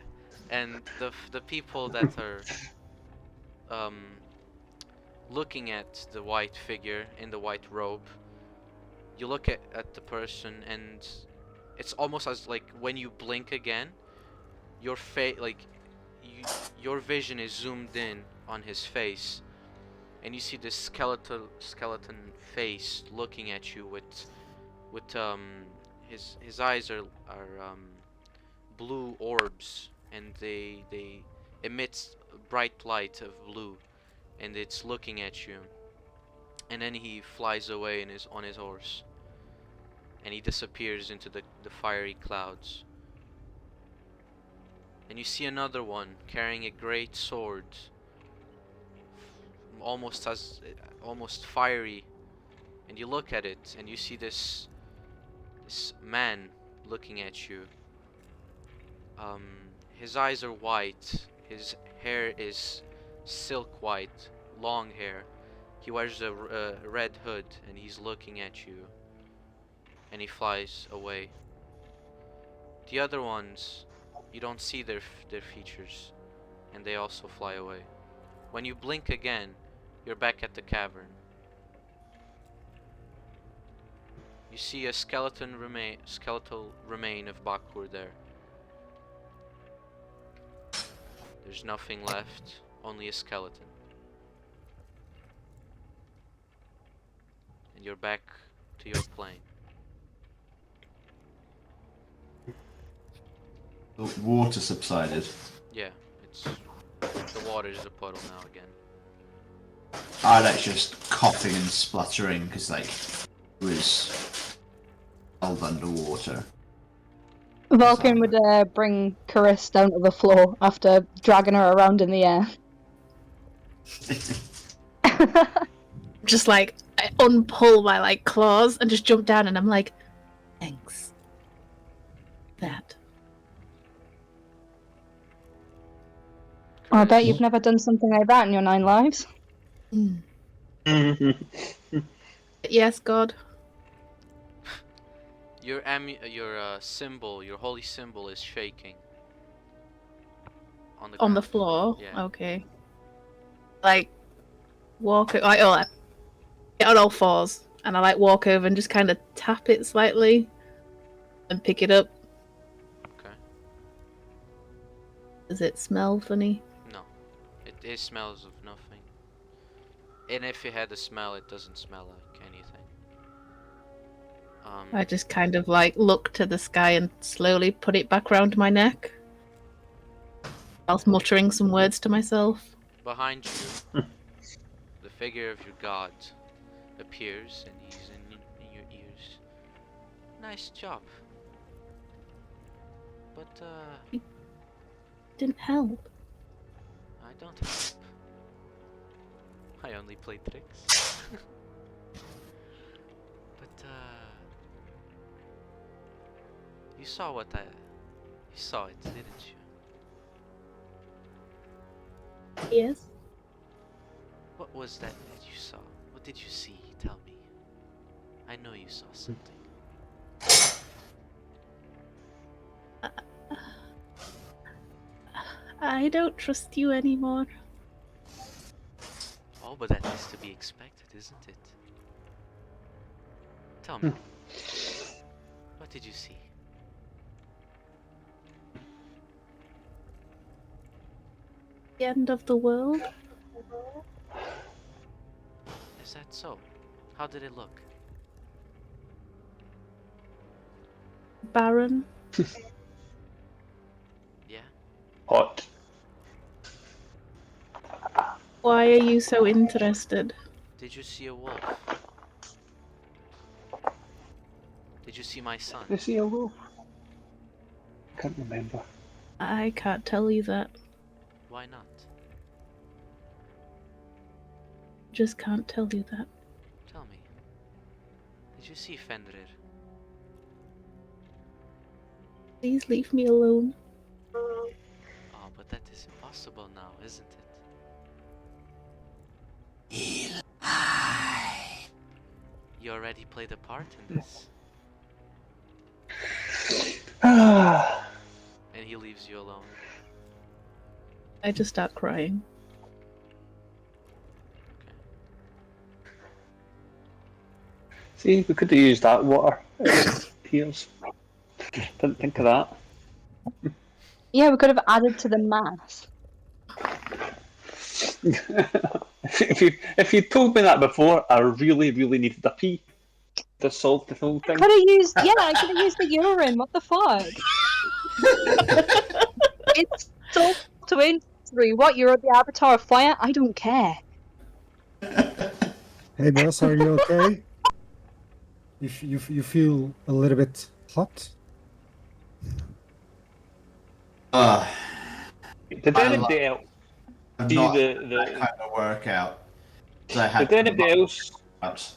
and the people that are looking at the white figure in the white robe, you look at the person, and it's almost as like when you blink again, your your vision is zoomed in on his face, and you see this skeleton face looking at you with his eyes are blue orbs, and they emit bright light of blue, and it's looking at you. And then he flies away on his horse, and he disappears into the fiery clouds. And you see another one carrying a great sword, almost fiery, and you look at it, and you see this man looking at you. His eyes are white, his hair is silk white, long hair. He wears a red hood, and he's looking at you, and he flies away. The other ones, you don't see their features, and they also fly away. When you blink again, you're back at the cavern. You see a skeletal remain of Bakkur there. There's nothing left, only a skeleton. And you're back to your plane. The water subsided. Yeah, the water is a puddle now again. Ilex just coughing and spluttering because like he was held underwater. Vulcan would bring Carice down to the floor after dragging her around in the air. Just like I unpull my like claws and just jump down, and I'm like, thanks. That. I bet you've never done something like that in your 9 lives. Yes, God. Your symbol, your holy symbol, is shaking. On the On the ground. floor. Yeah. Okay. Like walk. I get on all fours, and I like walk over and just kind of tap it slightly, and pick it up. Okay. Does it smell funny? No, it smells of nothing. And if it had a smell, it doesn't smell like anything. I just kind of like look to the sky and slowly put it back round my neck, whilst muttering some words to myself. Behind you, the figure of your god appears, and he's in your ears. Nice job. But Didn't help. I don't help. I only play tricks. But you saw what you saw it, didn't you? Yes. What was that you saw? What did you see? Tell me. I know you saw something. I don't trust you anymore. Oh, but that is to be expected, isn't it? Tell me. What did you see? The end of the world? Is that so? How did it look? Barren? Yeah? Hot. Why are you so interested? Did you see a wolf? Did you see my son? Did you see a wolf? Can't remember. I can't tell you that. Why not? Just can't tell you that. Tell me. Did you see Fenrir? Please leave me alone. Oh, but that is impossible now, isn't it? You already played a part in this. And he leaves you alone. I just start crying. See, we could have used that water. Heals. Didn't think of that. Yeah, we could have added to the math. if you told me that before, I really needed a pee to solve the whole thing. Could have used, I could have used the urine. What the fuck? It's so three. What? You're the avatar of fire? I don't care. Hey boss, are you okay? You feel a little bit hot? Did anybody else I'm see not the that kind of workout. I had Did anybody else out.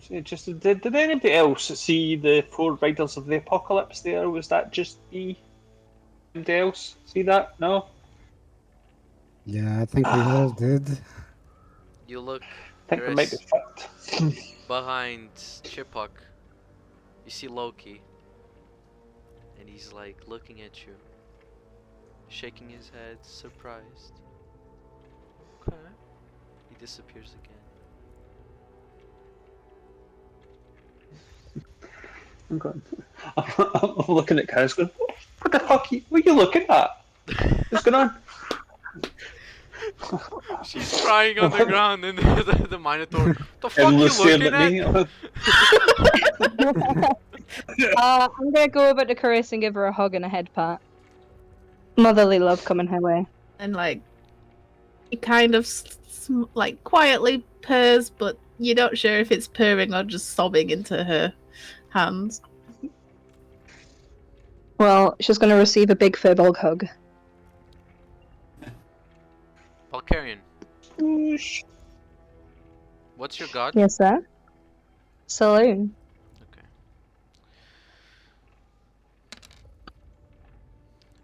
did anybody else see the 4 Riders of the Apocalypse there? Was that just me? Anybody else see that? No? Yeah, I think we all did. You look I think we might be fucked. behind Chipok. You see Loki. And he's like looking at you. Shaking his head, surprised. Okay. He disappears again. I'm looking at Kaz going, what the fuck what are you looking at? What's going on? She's crying on the ground and the Minotaur. The fuck And you staring looking at? I'm gonna go over to Carice and give her a hug and a head pat. Motherly love coming her way. And like It kind of like quietly purrs, but you're not sure if it's purring or just sobbing into her hands. Well, she's going to receive a big Firbolg hug. Valkyrian, what's your god? Yes, sir. Saloon. Okay.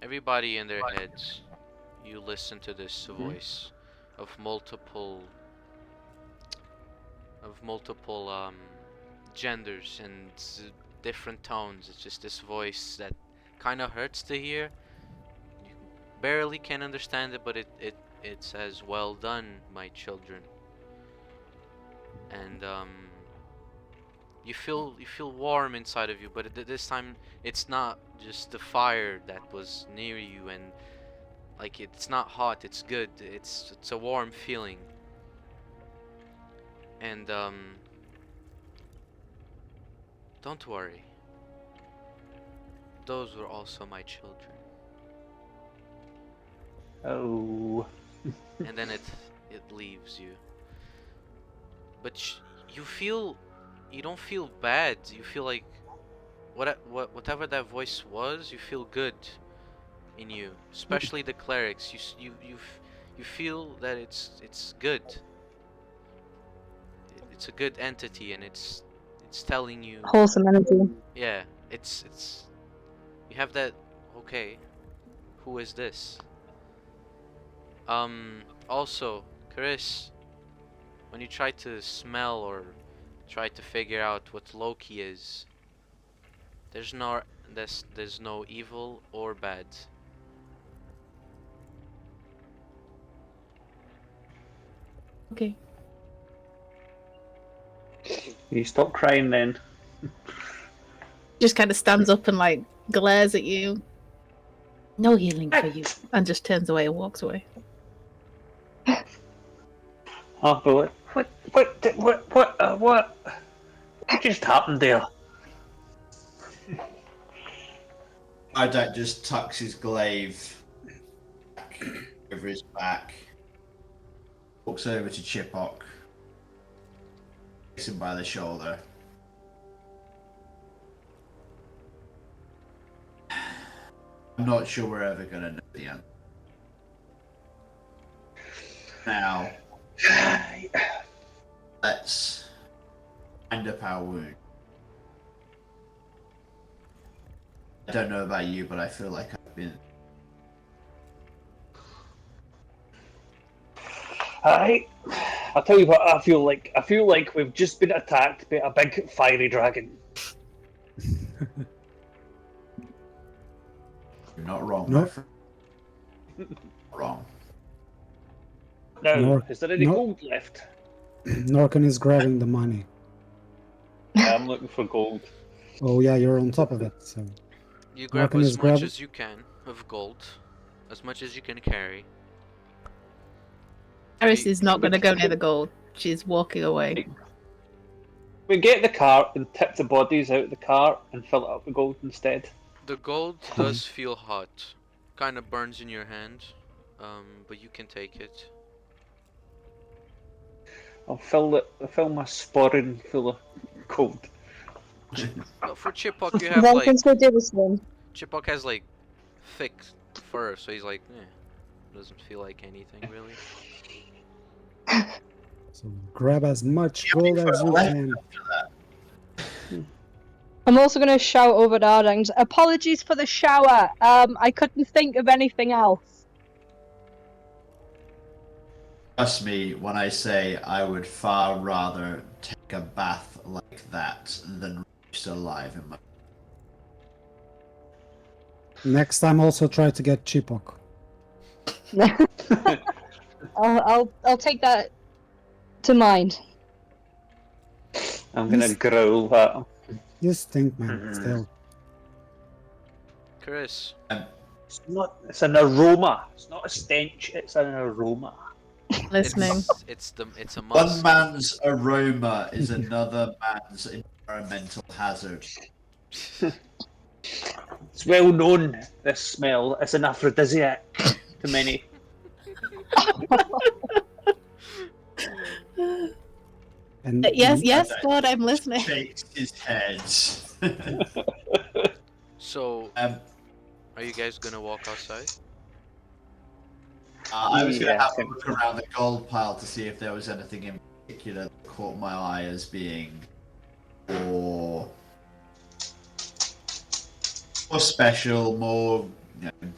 Everybody in their heads, you listen to this voice of multiple genders and different tones. It's just this voice that kind of hurts to hear. You barely can understand it, but it says, "Well done, my children." And you feel warm inside of you, but this time it's not just the fire that was near you, and like it's not hot. It's good. It's a warm feeling. And don't worry. Those were also my children. Oh. And then it leaves you. But you don't feel bad. You feel like whatever that voice was, you feel good in you. Especially the clerics. You feel that it's good. It's a good entity, and it's telling you. Wholesome energy. Yeah, it's you have that. Okay, who is this? Also, Chris, when you try to smell or try to figure out what Loki is, there's no evil or bad. Okay. You stop crying then. Just kind of stands up and like glares at you. No healing for you, and just turns away and walks away. Oh, but what just happened there? Ardak just tucks his glaive over his back, walks over to Chipok, takes him by the shoulder. I'm not sure we're ever going to know the answer. Now, let's wind up our wound. I don't know about you, but I feel like I've been... Alright. I'll tell you what I feel like. I feel like we've just been attacked by a big fiery dragon. You're not wrong, No. my friend. Wrong. Now, Nor- is there any nor- gold left? Norkin is grabbing the money. Yeah, I'm looking for gold. Oh yeah, you're on top of it. So You grab Malcolm as is much grab- as you can of gold, as much as you can carry. Eris is not going to go near the gold. She's walking away. We get the cart and tip the bodies out of the cart and fill it up with gold instead. The gold does feel hot, kind of burns in your hand, but you can take it. I'll fill my sporran full of gold. But for Chipok, you have Then like can do this one. Chipok has like thick fur, so he's like, doesn't feel like anything really. so grab as much gold as you can. I'm also going to shout over to Ardang, apologies for the shower. I couldn't think of anything else. Trust me when I say I would far rather take a bath like that than roast alive in my... Next time, also try to get Chipok. I'll take that to mind. I'm gonna growl that. You stink, man. Still. Chris, It's an aroma. It's not a stench. It's an aroma. Listening. it's a One must. man's aroma is another man's environmental hazard. It's well known. This smell is an aphrodisiac to many. And yes, God, I'm listening. Shakes his head. So, um, are you guys gonna walk outside? I was going Yeah, to I have a think look so. around the gold pile to see if there was anything in particular that caught my eye as being more special, more. You know,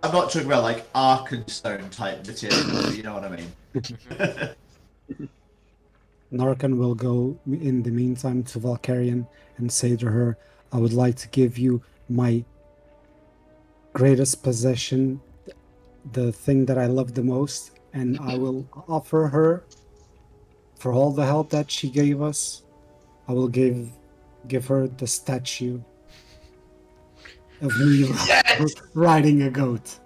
I'm not talking about like Arkenstone type materials, but you know what I mean. Narkan will go in the meantime to Valkyrian and say to her, I would like to give you my greatest possession, the thing that I love the most, and I will offer her for all the help that she gave us. I will give her the statue of me Yes! riding a goat.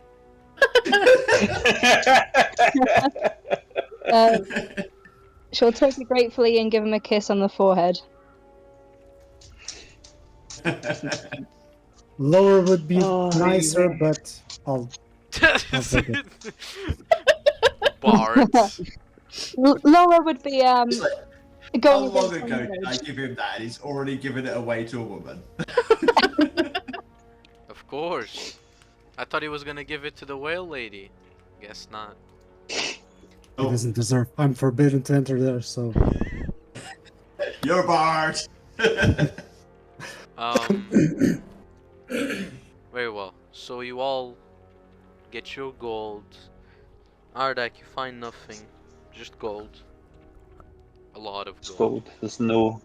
She'll take it gratefully and give him a kiss on the forehead. Lower would be Oh, nicer, yeah. but I'll take it. Bards. Laura would be It's like, how going long against ago did I language. give him that and he's already given it away to a woman? Of course. I thought he was gonna give it to the whale lady. Guess not. He Oh, doesn't deserve. I'm forbidden to enter there, so. you're barred! Very well. So you all get your gold. Ardak, you find nothing. Just gold. A lot of It's gold. gold. There's no.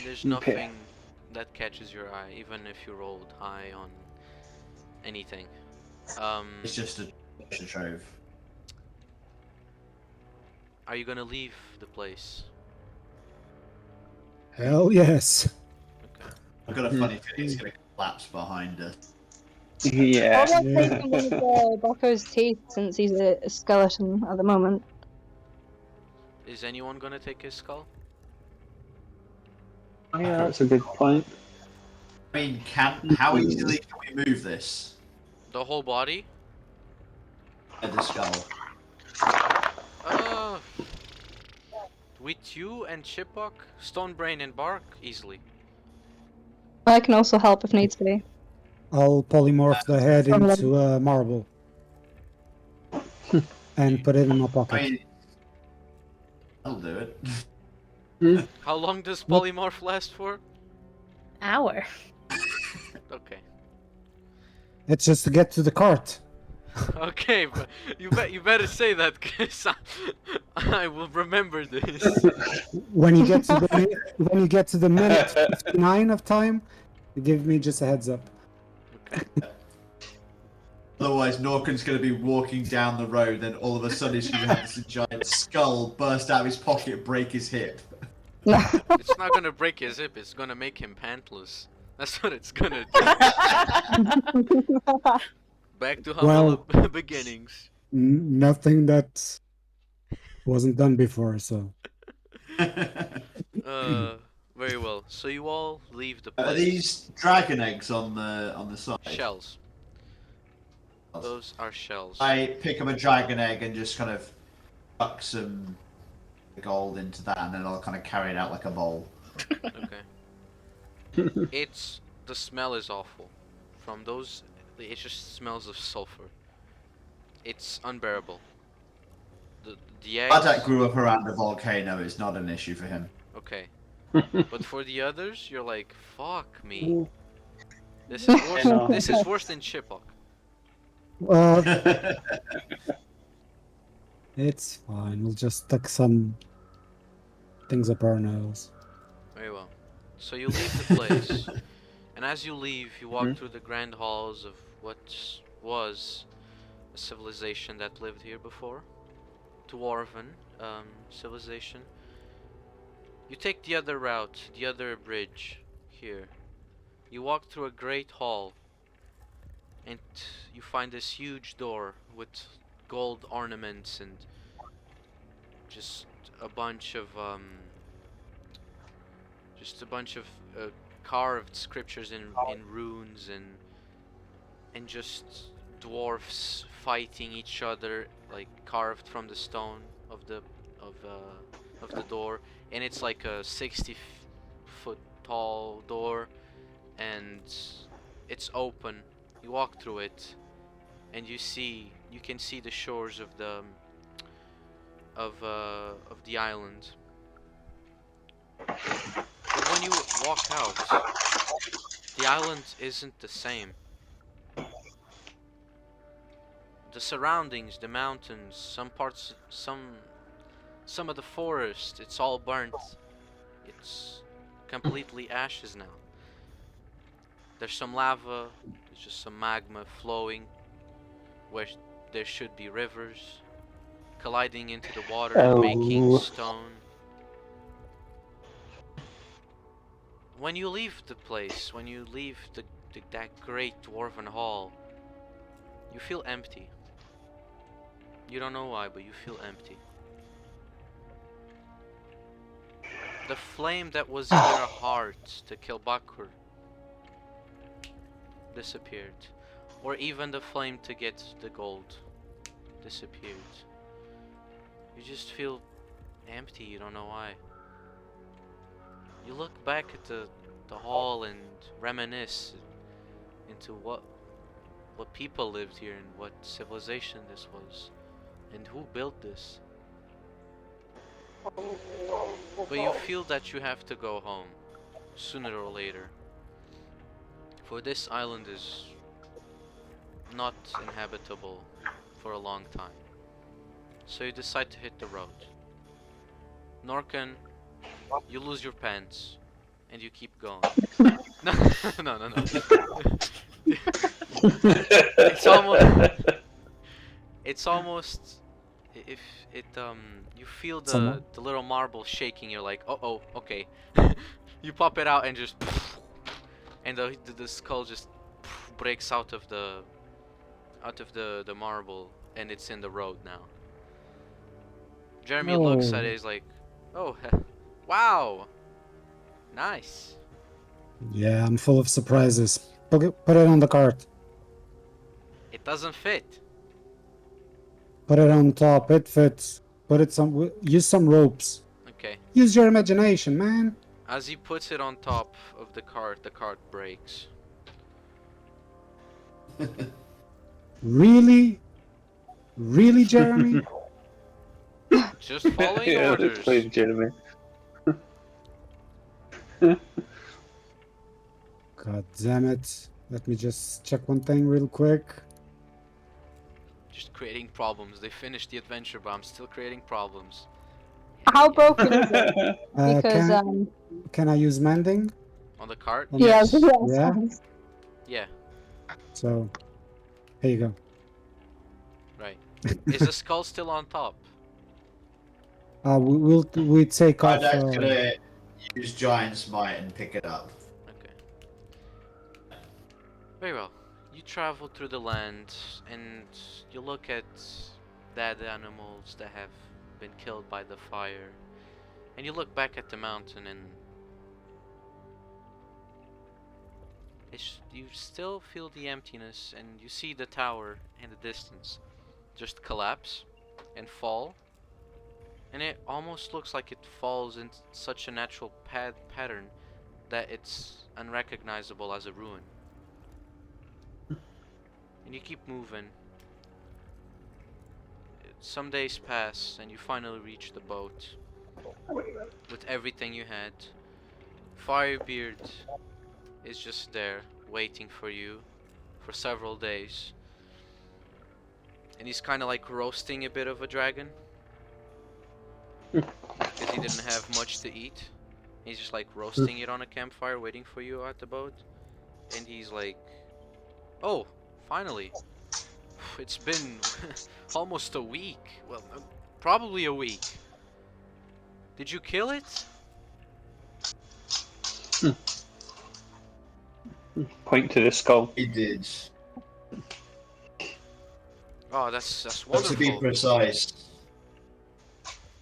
There's Okay. nothing that catches your eye, even if you rolled high on anything. It's just a treasure trove. Are you gonna leave the place? Hell yes. Okay. I've got a funny feeling it's going to collapse behind us. Yeah. I'll take one of Bakko's teeth since he's a skeleton at the moment. Is anyone gonna take his skull? Yeah, that's a good point. I mean, how easily can we move this? The whole body? The skull. With you and Chipok, Stonebrain and Bark, easily. I can also help if needs be. I'll polymorph the head Oh, into a marble and put it in my I pocket. mean, I'll do it. How long does What? polymorph last for? Hour. Okay. It's just to get to the cart. Okay, but you better say that, cause I will remember this. When you get to the minute 59 of time, you give me just a heads up. Okay. Otherwise, Norken's going to be walking down the road, then all of a sudden he's going to have this giant skull burst out of his pocket, break his hip. It's not gonna break his hip. It's gonna make him pantless. That's what it's gonna do. Back to humble beginnings. Nothing that wasn't done before, so. Very well. So you all leave the Are place. these dragon eggs on the side? Shells. Those are shells. I pick up a dragon egg and just kind of chuck some gold into that, and then I'll kind of carry it out like a bowl. Okay. The smell is awful. From those, it just smells of sulfur. It's unbearable. The eggs. Ardak grew up around a volcano. It's not an issue for him. Okay. But for the others, you're like, fuck me. This is worse. This is worse than Chipok. It's fine. We'll just stuck some things up our nose. Very well. So you leave the place, and as you leave, you walk through the grand halls of what was a civilization that lived here before. Dwarven civilization. You take the other route, the other bridge here. You walk through a great hall, and you find this huge door with gold ornaments and just a bunch of carved scriptures in runes and just dwarfs fighting each other, like carved from the stone of the of the door, and it's like a 60-foot tall door, and it's open. You walk through it, and you can see the shores of the island. But when you walk out, the island isn't the same. The surroundings, the mountains, some of the forest, it's all burnt. It's completely ashes now. There's some lava, there's just some magma flowing where there should be rivers, colliding into the water and making stone. When you leave the place, when you leave that great dwarven hall, you feel empty. You don't know why, but you feel empty. The flame that was in your heart to kill Bakkur disappeared. Or even the flame to get the gold disappeared. You just feel empty, you don't know why. You look back at the hall and reminisce into what people lived here and what civilization this was and who built this. But you feel that you have to go home sooner or later, for this island is not inhabitable for a long time. So you decide to hit the road. Norkan, you lose your pants and you keep going. No, no. It's almost if it you feel the little marble shaking. You're like, oh, okay. You pop it out and just and the skull just breaks out of the marble, and it's in the road now. Jeremy looks at it, he's like, oh, wow, nice. Yeah, I'm full of surprises. Put it on the cart. It doesn't fit. Put it on top. It fits. Use some ropes. Okay. Use your imagination, man. As he puts it on top of the cart breaks. Really? Really, Jeremy? Just following orders. Please, Jeremy. God damn it. Let me just check one thing real quick. Just creating problems. They finished the adventure, but I'm still creating problems. How broken is it? Because Can I use mending? On the cart? yes. Yeah? Yeah. So, here you go. Right. Is the skull still on top? We take off. I'm gonna use Giant's Might and pick it up. Okay. Very well. You travel through the land and you look at dead animals that have been killed by the fire, and you look back at the mountain and you still feel the emptiness, and you see the tower in the distance just collapse and fall, and it almost looks like it falls in such a natural pattern that it's unrecognizable as a ruin. And you keep moving. Some days pass and you finally reach the boat with everything you had. Firebeard is just there waiting for you for several days, and he's kind of like roasting a bit of a dragon because he didn't have much to eat. He's just like roasting it on a campfire waiting for you at the boat, and he's like, oh, finally. It's been almost a week. Well, probably a week. Did you kill it? Point to the skull. He did. Oh, that's But to be wonderful. precise,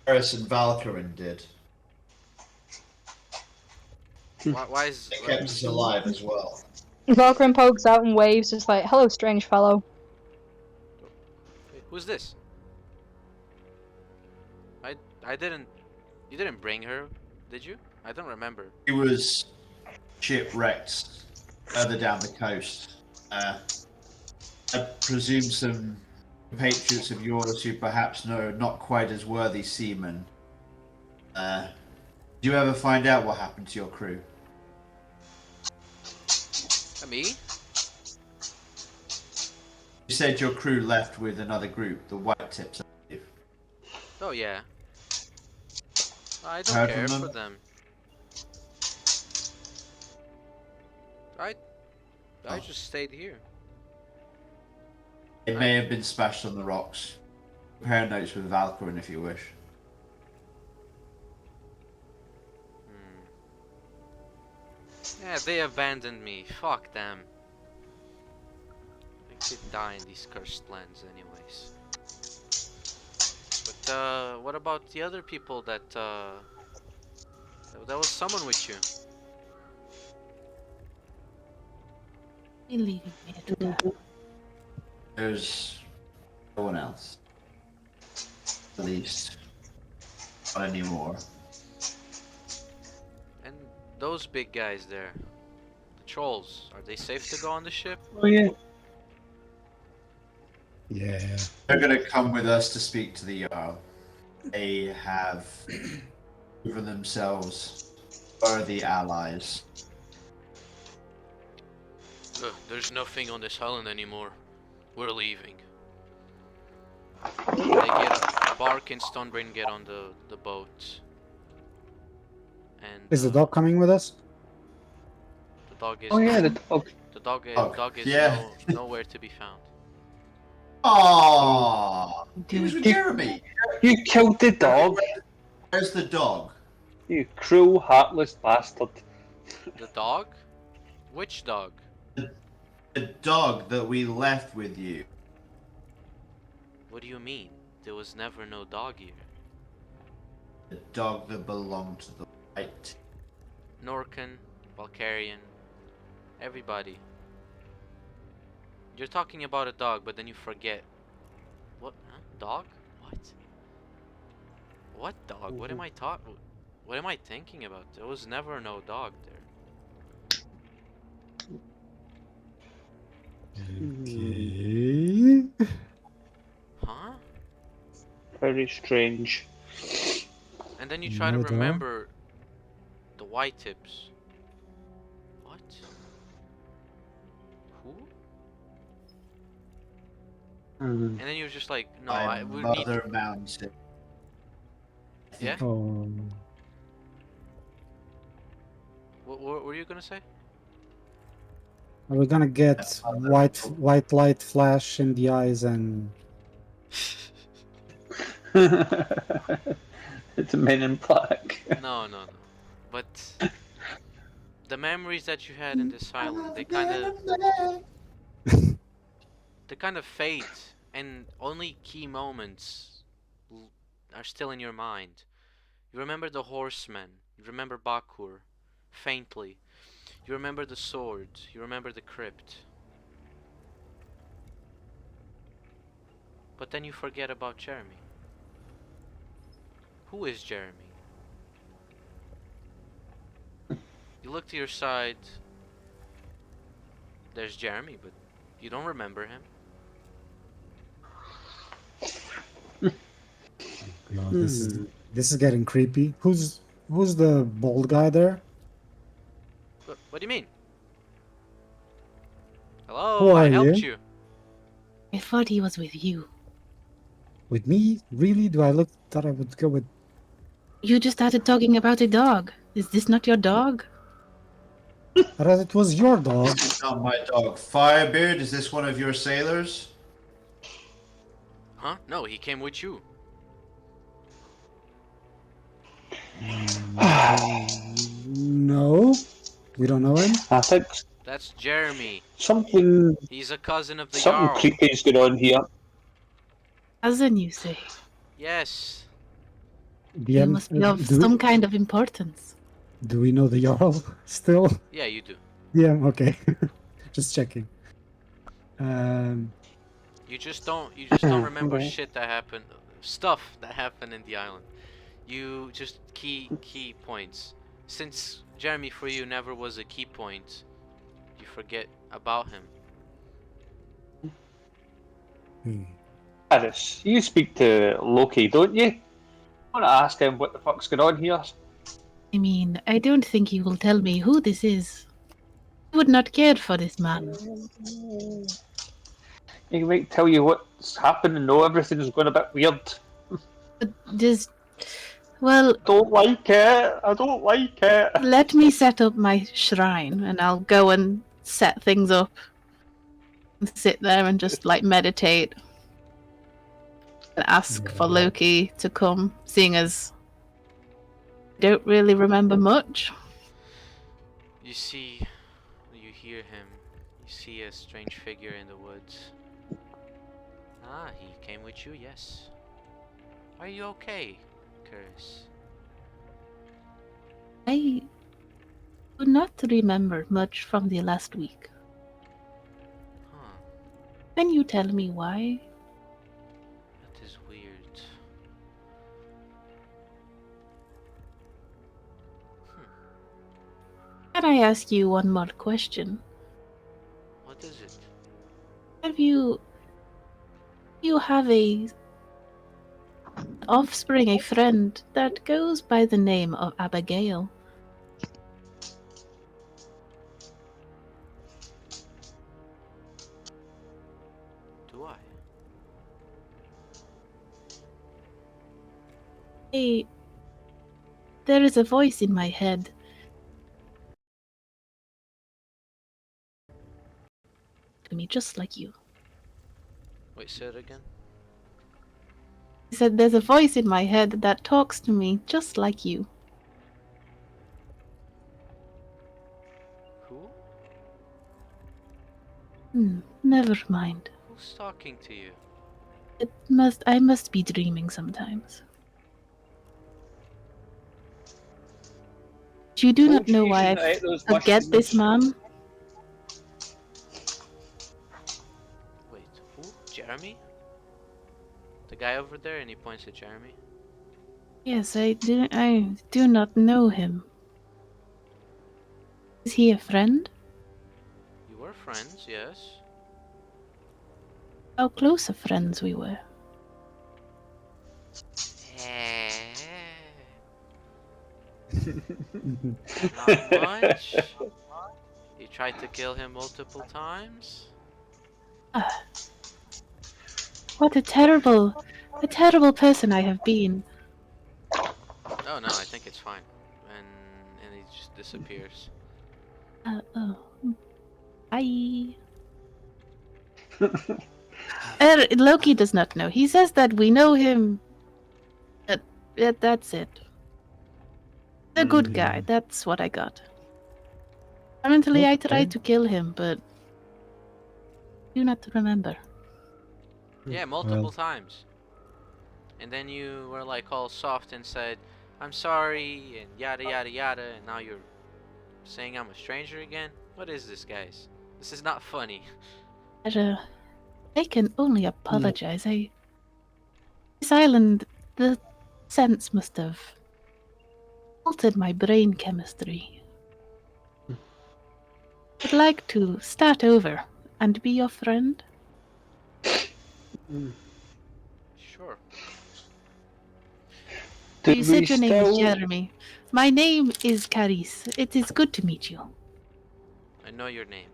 Eris and Valkyrin did. Why is They kept us alive as well. Valkyrin pokes out and waves, just like, hello, strange fellow. Who's this? I didn't. You didn't bring her, did you? I don't remember. He was shipwrecked further down the coast. I presume some compatriots of yours who perhaps know not quite as worthy seamen. Did you ever find out what happened to your crew? Me? You said your crew left with another group, the White Tips. Oh yeah. I don't Heard care from for them? them. I Oh. just stayed here. It may have been splashed on the rocks. Compare notes with Valkyrin if you wish. Yeah, they abandoned me. Fuck them. I could die in these cursed lands anyways. But what about the other people that was someone with you? You're leaving me to die. There's no one else. At least. Not anymore. And those big guys there, the trolls, are they safe to go on the ship? Oh yeah. Yeah. They're gonna come with us to speak to the Jarl. They have proven themselves worthy allies. There's nothing on this island anymore. We're leaving. They get Bark and Stonebrain get on the boat. And Is the dog coming with us? the dog is Oh yeah, the dog. the dog is Yeah. nowhere to be found. Aww! He was with You- Jeremy! You killed the dog. Where's the dog? You cruel, heartless bastard. The dog? Which dog? The dog that we left with you. What do you mean? There was never no dog here. The dog that belonged to the White. Norcan, Valkyrian, everybody. You're talking about a dog, but then you forget. What? Huh? Dog? What? What dog? What am I talking? What am I thinking about? There was never no dog there. Okay. Huh? Very strange. And then you try to No dog? remember the white tips. What? Who? And then you're just like, no, My we need. mother mounted. Yeah? Oh. What were you gonna say? We're gonna get Yeah, white light flash in the eyes and It's Men in Black. No. But the memories that you had in this island, they kind of fade, and only key moments are still in your mind. You remember the horsemen. You remember Bakkur, faintly. You remember the sword. You remember the crypt. But then you forget about Jeremy. Who is Jeremy? You look to your side. There's Jeremy, but you don't remember him. God, this is getting creepy. Who's the bald guy there? What do you mean? Who Hello, I are helped you? you. I thought he was with you. With me? Really? Do I look that I would go with? You just started talking about a dog. Is this not your dog? I thought it was your dog. This is not my dog. Firebeard, is this one of your sailors? Huh? No, he came with you. No, we don't know him. I think That's Jeremy. something He's a cousin of the something Jarl. creepy's going on here. Cousin, you say? Yes. You must be of some kind of importance. Do we know the Jarl still? Yeah, you do. Yeah, okay. Just checking. You just don't remember Okay. shit that happened, stuff that happened in the island. You just key points. Since Jeremy for you never was a key point, you forget about him. Hmm. Paris, you speak to Loki, don't you? I want to ask him what the fuck's going on here. I mean, I don't think he will tell me who this is. I would not care for this man. He might tell you what's happening. No, everything's going a bit weird. But just, well, Don't like it. I don't like it. let me set up my shrine and I'll go and set things up. And sit there and just like meditate and ask for Loki to come, seeing as I don't really remember much. You hear him. You see a strange figure in the woods. Ah, he came with you, yes. Are you okay, Curtis? I do not remember much from the last week. Huh, Can you tell me why? that is weird. Can I ask you one more question? What is it? Have you have a offspring, a friend that goes by the name of Abigail? Do I? There is a voice in my head. To me, just like you. Wait, say it again. He said, "There's a voice in my head that talks to me just like you." Who? Never mind. Who's talking to you? I must be dreaming sometimes. You do not Told you know you why shouldn't I eat those forget this mushrooms. man. Wait, who? Jeremy? The guy over there, and he points at Jeremy. Yes, I do not know him. Is he a friend? You were friends, yes. How close of friends we were. Not much. You tried to kill him multiple times. What a terrible person I have been. Oh no, I think it's fine. And he just disappears. Oh. Bye. Loki does not know. He says that we know him. That's it. A good guy. That's what I got. Apparently, I tried to kill him, but do not remember. Yeah, multiple times. And then you were like all soft and said, "I'm sorry," and yada yada yada, and now you're saying I'm a stranger again? What is this, guys? This is not funny. I can only apologize. This island, the sense must have altered my brain chemistry. I'd like to start over and be your friend. Sure. Do You said we your name is still... Jeremy. My name is Caris. It is good to meet you. I know your name.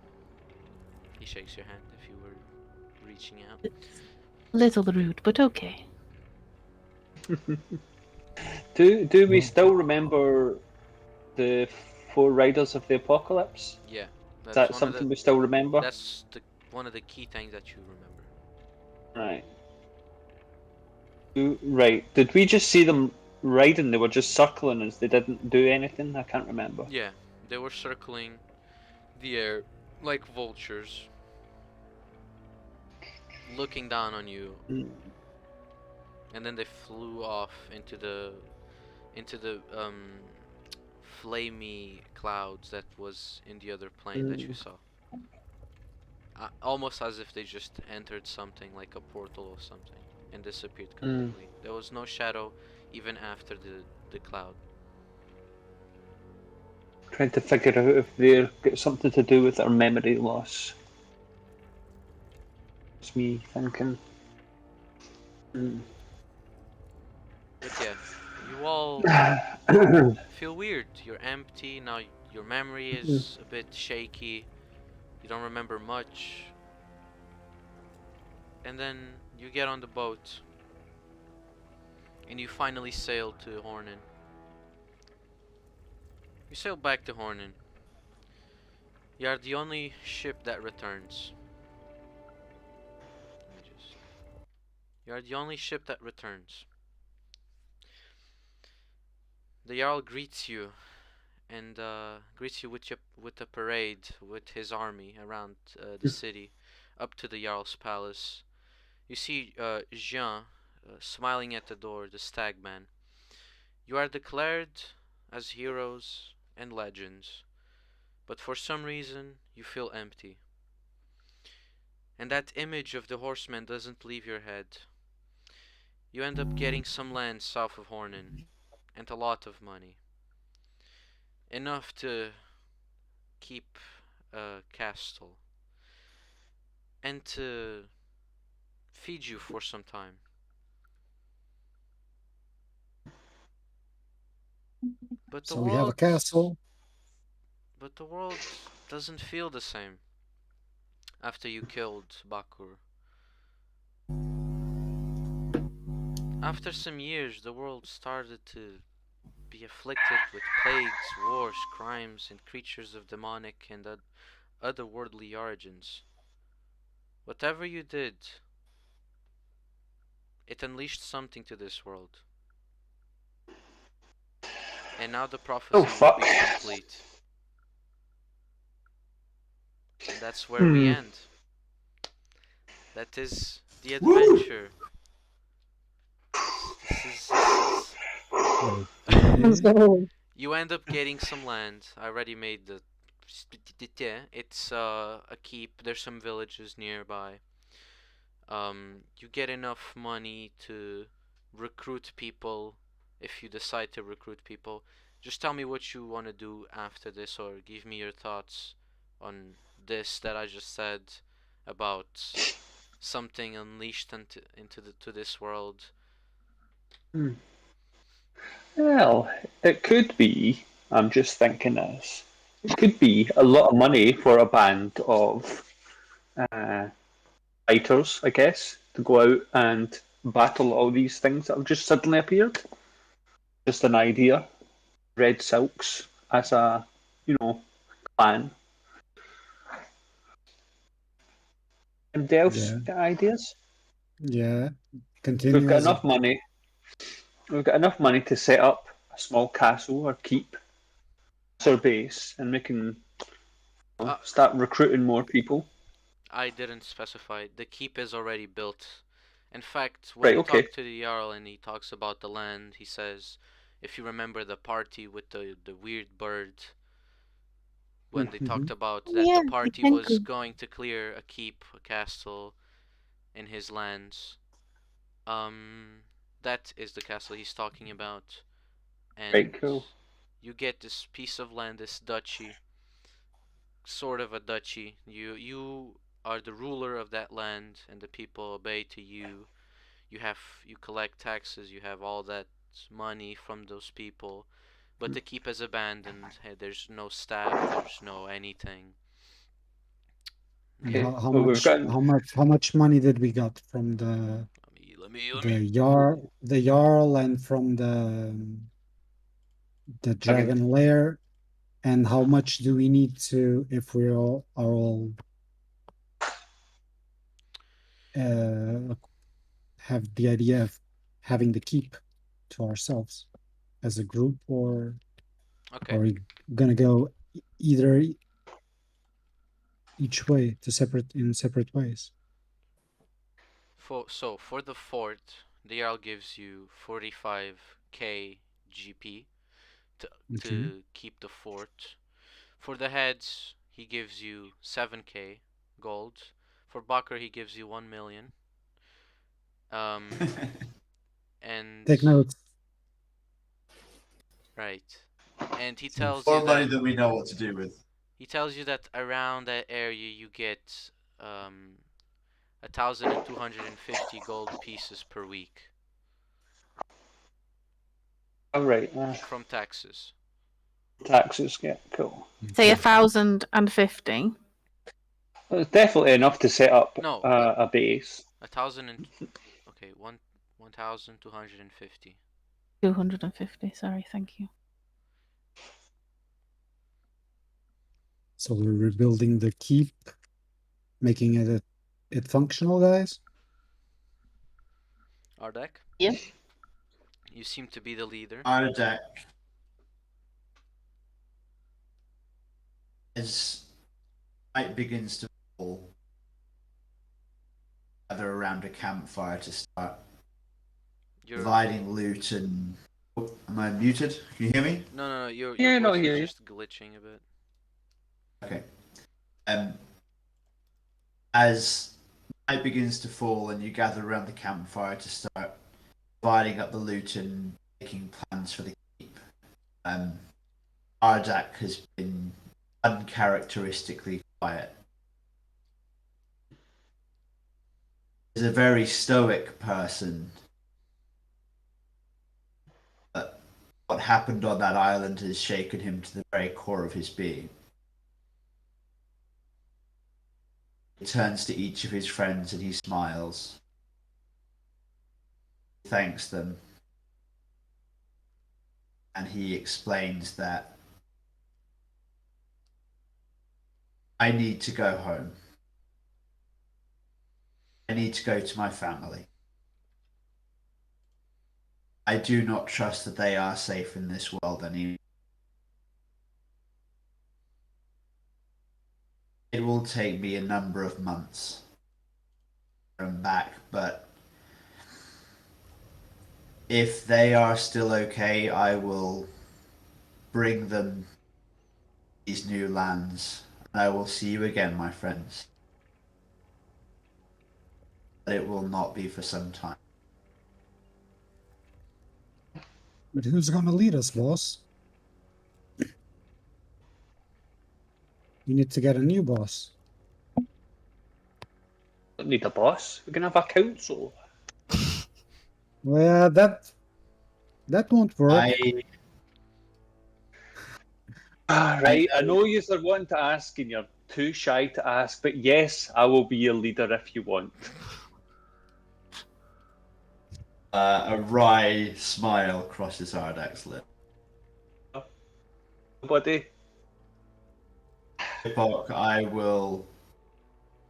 He shakes your hand if you were reaching out. A little rude, but okay. Do we still remember the four riders of the apocalypse? Yeah, Is that something we still remember? that's one of the key things that you remember. Right. Right. Did we just see them riding? They were just circling as they didn't do anything? I can't remember. Yeah, they were circling the air like vultures, looking down on you, and then they flew off into the flamey clouds that was in the other plane that you saw. almost as if they just entered something like a portal or something and disappeared Mm. completely. There was no shadow even after the cloud. Trying to figure out if they're got something to do with our memory loss. It's me thinking. Mm. But yeah, you all feel weird. You're empty now. Your memory is a bit shaky. You don't remember much. And then you get on the boat and you finally sail to Hornen. You sail back to Hornen. You are the only ship that returns. Let me just. You are the only ship that returns. The Jarl greets you and greets you with a parade with his army around the city, up to the Jarl's palace. You see Jean smiling at the door, the stagman. You are declared as heroes and legends, but for some reason you feel empty. And that image of the horseman doesn't leave your head. You end up getting some land south of Hornen, and a lot of money. Enough to keep a castle, and to feed you for some time. But the So we have a world castle. but the world doesn't feel the same after you killed Bakkur. After some years, the world started to be afflicted with plagues, wars, crimes, and creatures of demonic and otherworldly origins. Whatever you did, it unleashed something to this world. And now the Oh prophecy will fuck. be complete. And that's where we end. That is the adventure. This is So, You end up getting some land. I already made the. It's a keep. There's some villages nearby. You get enough money to recruit people if you decide to recruit people. Just tell me what you want to do after this, or give me your thoughts on this that I just said about something unleashed into this world. Well, it could be. I'm just thinking this. It could be a lot of money for a band of uh, fighters, I guess, to go out and battle all these things that have just suddenly appeared. Just an idea. Red Silks as a, clan. Anybody else Yeah, got ideas? yeah. We've Continue got as a enough money. We've got enough money to set up a small castle or keep as our base, and we can Uh, start recruiting more people. I didn't specify. The keep is already built. In fact, when Right. you Okay. talk to the Jarl and he talks about the land, he says, if you remember the party with the weird bird, when they talked Mhm. about that Yeah, the party was exactly. going to clear a keep, a castle in his lands, um, that is the castle he's talking about. Right. And Cool. you get this piece of land, this duchy, sort of a duchy. You are the ruler of that land, and the people obey to you. You collect taxes. You have all that money from those people, but the keep is abandoned. There's no staff. There's no anything. And Yeah. Okay. how Well, we've much got. how much money did we got from Let me. the Jarl and from the Again. dragon lair, and how much do we need to if we all are all uh, have the idea of having the keep to ourselves as a group, or Okay. are we gonna go either each way to separate ways? For the fort, the Jarl gives you 45k GP to Okay. keep the fort. For the heads, he gives you 7k. gold. For Bakkur, he gives you 1 million. And Take notes. right, and he tells More you money that than we know what to do with. he tells you that around that area you get 1,250 gold pieces per week Alright, from taxes. taxes, yeah, cool. Say 1,050. It's definitely enough to set up No, a base. 1,000 and okay, 1,250. 250. Sorry, thank you. So we're rebuilding the keep, making it functional, guys. Ardek? Yeah. You seem to be the leader. Ardak, as night begins to fall, gather around a campfire to start You're dividing loot and. Oh, am I muted? Can you hear me? no, your Yeah, no, I voice hear was you. just glitching a bit. Okay. As night begins to fall and you gather around the campfire to start dividing up the loot and making plans for the keep, Ardak has been uncharacteristically quiet. He's a very stoic person. But what happened on that island has shaken him to the very core of his being. He turns to each of his friends and he smiles. He thanks them. And he explains that I need to go home. I need to go to my family. I do not trust that they are safe in this world anymore. It will take me a number of months to come back, but if they are still okay, I will bring them these new lands, and I will see you again, my friends. But it will not be for some time. But who's gonna lead us, boss? We need to get a new boss. Don't need a boss. We can have a council. Well, that won't work. Right, I know you are wanting to ask and you're too shy to ask, but yes, I will be your leader if you want. A wry smile crosses Ardak's lip. Buddy. Epoch, I will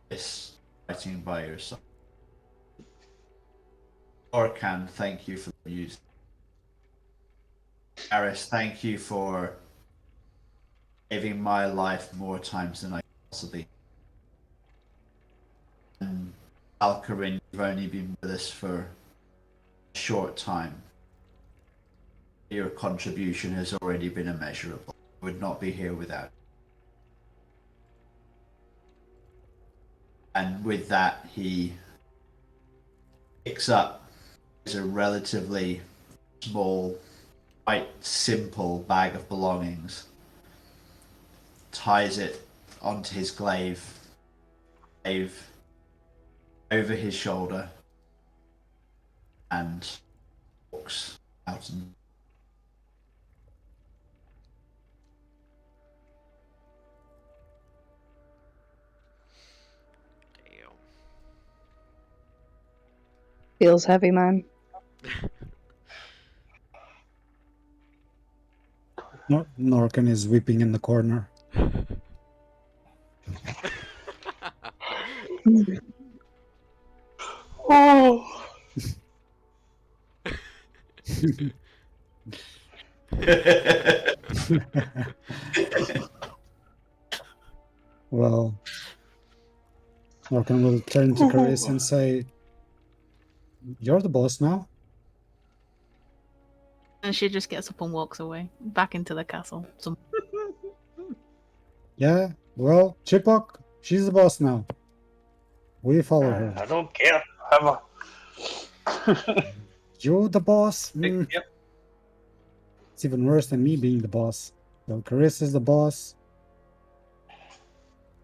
miss fighting by your side. Orkan, thank you for the news. Aris, thank you for saving my life more times than I possibly. And Alcarin, you've only been with us for a short time. Your contribution has already been immeasurable. I would not be here without. And with that, he picks up a relatively small, quite simple bag of belongings, ties it onto his glaive over his shoulder, and walks out. And Feels heavy, man. Norkan is weeping in the corner. Oh. Well, Norkan will turn to Carice and say, "You're the boss now." And she just gets up and walks away back into the castle. Yeah, well, Chipok, she's the boss now. We follow her. I don't care. Have You're the boss. Yep. It's even worse than me being the boss. So Carissa's the boss.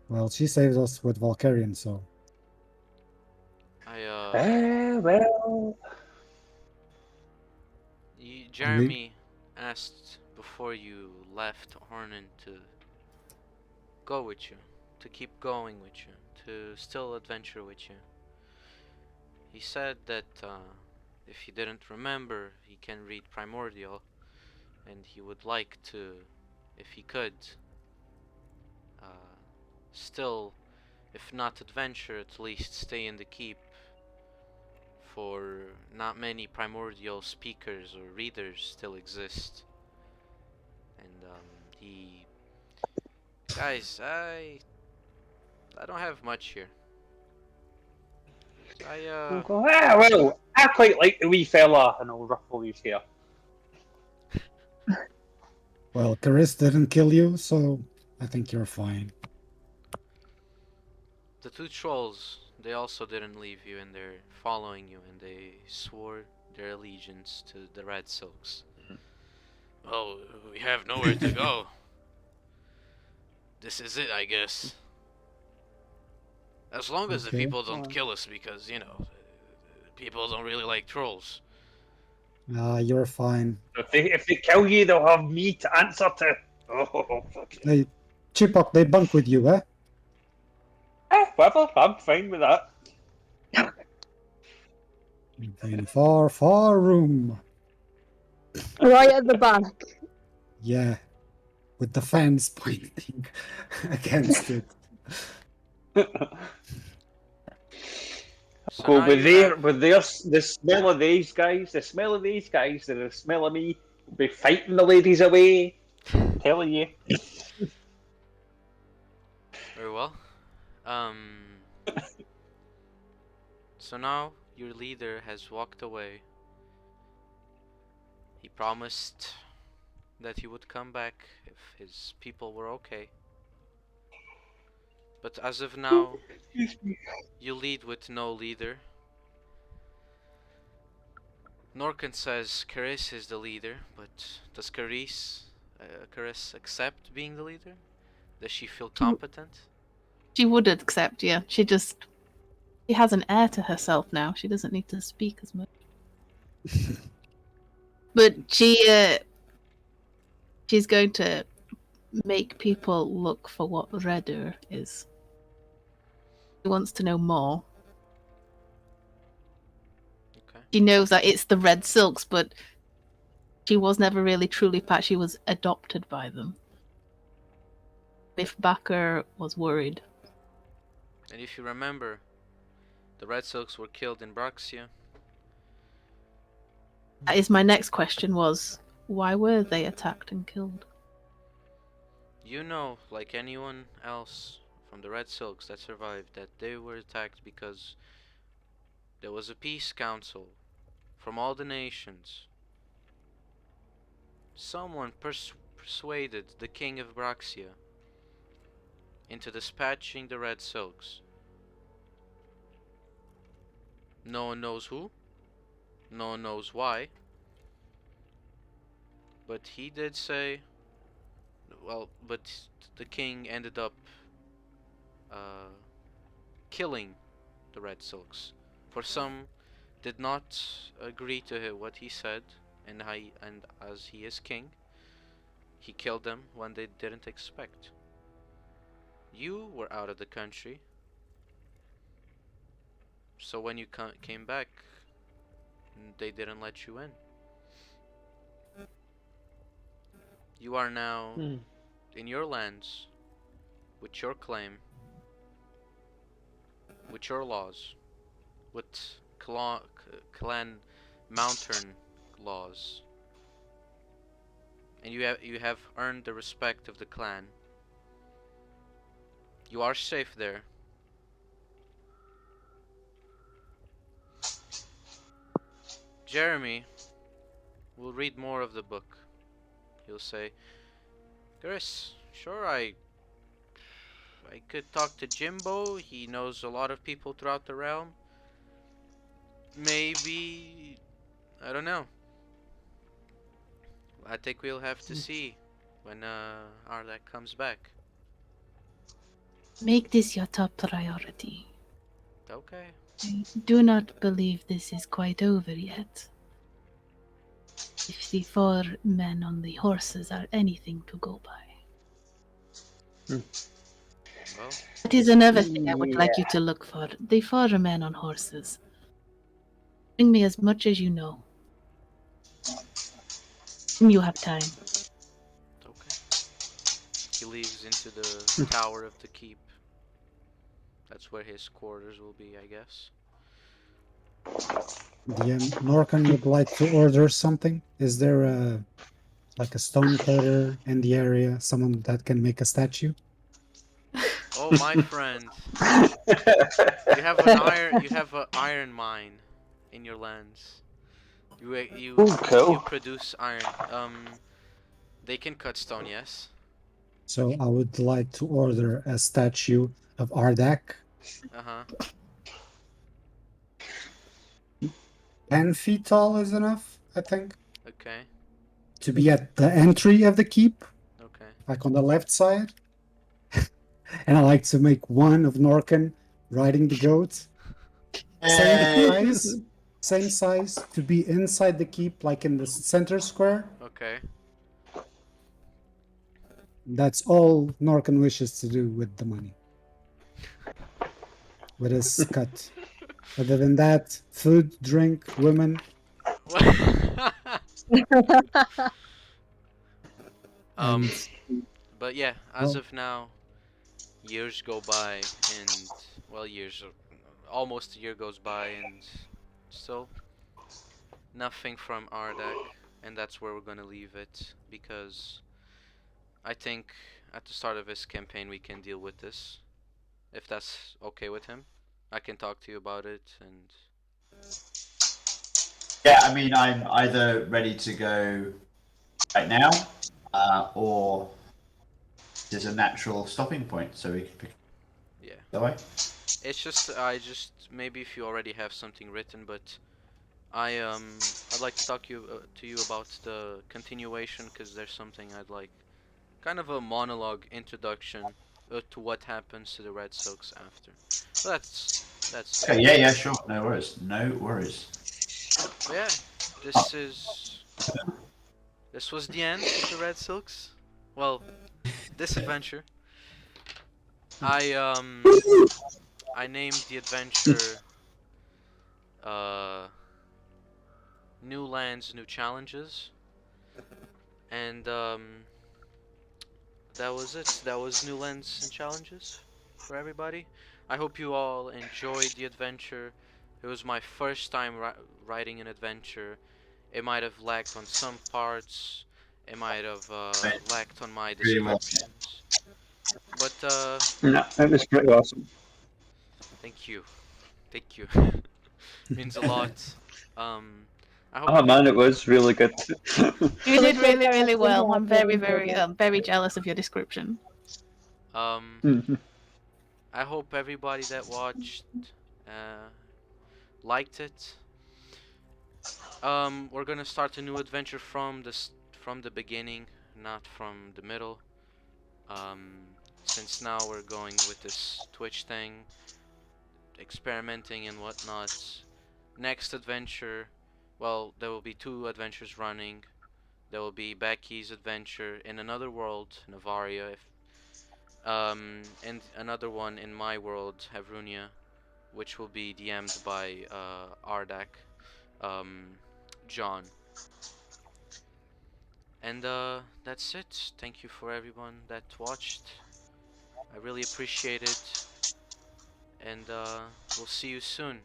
Well, she saves us with Valkyrian, so. Well. Jeremy asked before you left Hornan to go with you, to keep going with you, to still adventure with you. He said that if he didn't remember, he can read Primordial, and he would like to, if he could, still, if not adventure, at least stay in the keep, for not many Primordial speakers or readers still exist. And guys, I don't have much here. Well, I quite like the wee fella, and I'll ruffle his hair. Well, Caris didn't kill you, so I think you're fine. The two trolls, they also didn't leave you, and they're following you, and they swore their allegiance to the Red Silks. Oh, we have nowhere to go. This is it, I guess. As long as the people don't kill us, because, you know, people don't really like trolls. You're fine. If they kill you, they'll have me to answer to. Oh, fuck. Hey, Chipok, they bunk with you, eh? Whatever, I'm fine with that. In far, far room. Right at the back. Yeah, with the fans pointing against it. So Go now with you the smell of these guys, and the smell of me, will be fighting the ladies away. I'm telling you. Very well. So now your leader has walked away. He promised that he would come back if his people were okay. But as of now, you lead with no leader. Norkin says Caris is the leader, but does Caris accept being the leader? Does she feel competent? She would accept, yeah. She has an air to herself now. She doesn't need to speak as much. But she's going to make people look for what Redder is. She wants to know more. Okay. She knows that it's the Red Silks, but she was never really truly part. She was adopted by them. If Bakkur was worried. And if you remember, the Red Silks were killed in Braxia. That is my next question was, why were they attacked and killed? You know, like anyone else from the Red Silks that survived, that they were attacked because there was a peace council from all the nations. Someone persuaded the king of Braxia into dispatching the Red Silks. No one knows who, no one knows why, but he did say, well, but the king ended up killing the Red Silks. For some did not agree to what he said, and as he is king, he killed them when they didn't expect. You were out of the country, so when you came back, they didn't let you in. You are now in your lands, with your claim, with your laws, with clan mountain laws, and you have earned the respect of the clan. You are safe there. Jeremy will read more of the book. He'll say, Chris, sure, I I could talk to Jimbo. He knows a lot of people throughout the realm. Maybe, I don't know. I think we'll have to see when Arlak comes back. Make this your top priority. Okay. I do not believe this is quite over yet. If the 4 men on the horses are anything to go by. Well, That is another thing I would Yeah. like you to look for. The 4 men on horses. Bring me as much as you know. When you have time. okay. He leaves into the tower of the keep. That's where his quarters will be, I guess. The Norcan would like to order something. Is there a like a stone cutter in the area? Someone that can make a statue? Oh, my friend, you have an iron mine in your lands. You Cool. you produce iron. They can cut stone, yes. So I would like to order a statue of Ardak, Uh-huh. 10 feet tall is enough, I think, Okay. to be at the entry of the keep, Okay. like on the left side. And I like to make one of Norcan riding the goat. Same size to be inside the keep, like in the center square. Okay. That's all Norcan wishes to do with the money. With his cut. Other than that, food, drink, women. um, And but yeah, as well, of now, years go by, and well, almost a year goes by, and still nothing from Ardak, and that's where we're gonna leave it because I think at the start of this campaign we can deal with this, if that's okay with him. I can talk to you about it, and Yeah, I mean, I'm either ready to go right now, or there's a natural stopping point, so we can pick yeah, the way. it's just maybe if you already have something written, but I'd like to talk to you about the continuation because there's something I'd like, kind of a monologue introduction to what happens to the Red Silks after. So that's Okay, yeah, sure. No worries. No worries. but yeah, this was the end of the Red Silks. Well, this adventure. I named the adventure uh New Lands, New Challenges, and that was it. That was New Lands and Challenges for everybody. I hope you all enjoyed the adventure. It was my first time writing an adventure. It might have lacked on some parts. It might have lacked on my Really well. descriptions. But No, it was pretty awesome. thank you, thank you. Means a lot. I hope Oh man, it was really good. You did really, really well. I'm very, very jealous of your description. I hope everybody that watched liked it. We're gonna start a new adventure from the beginning, not from the middle. Since now we're going with this Twitch thing, experimenting and whatnot. Next adventure, well, there will be 2 adventures running. There will be Becky's adventure in another world, Navaria, and another one in my world, Havrunia, which will be DM'd by Ardak, John. And that's it. Thank you for everyone that watched. I really appreciate it. And we'll see you soon.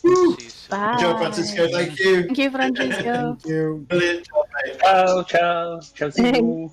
See you soon. Bye. Good job, Francisco. Thank you. Thank you, Francisco. thank you. Brilliant job, mate. Ciao, ciao, ciao.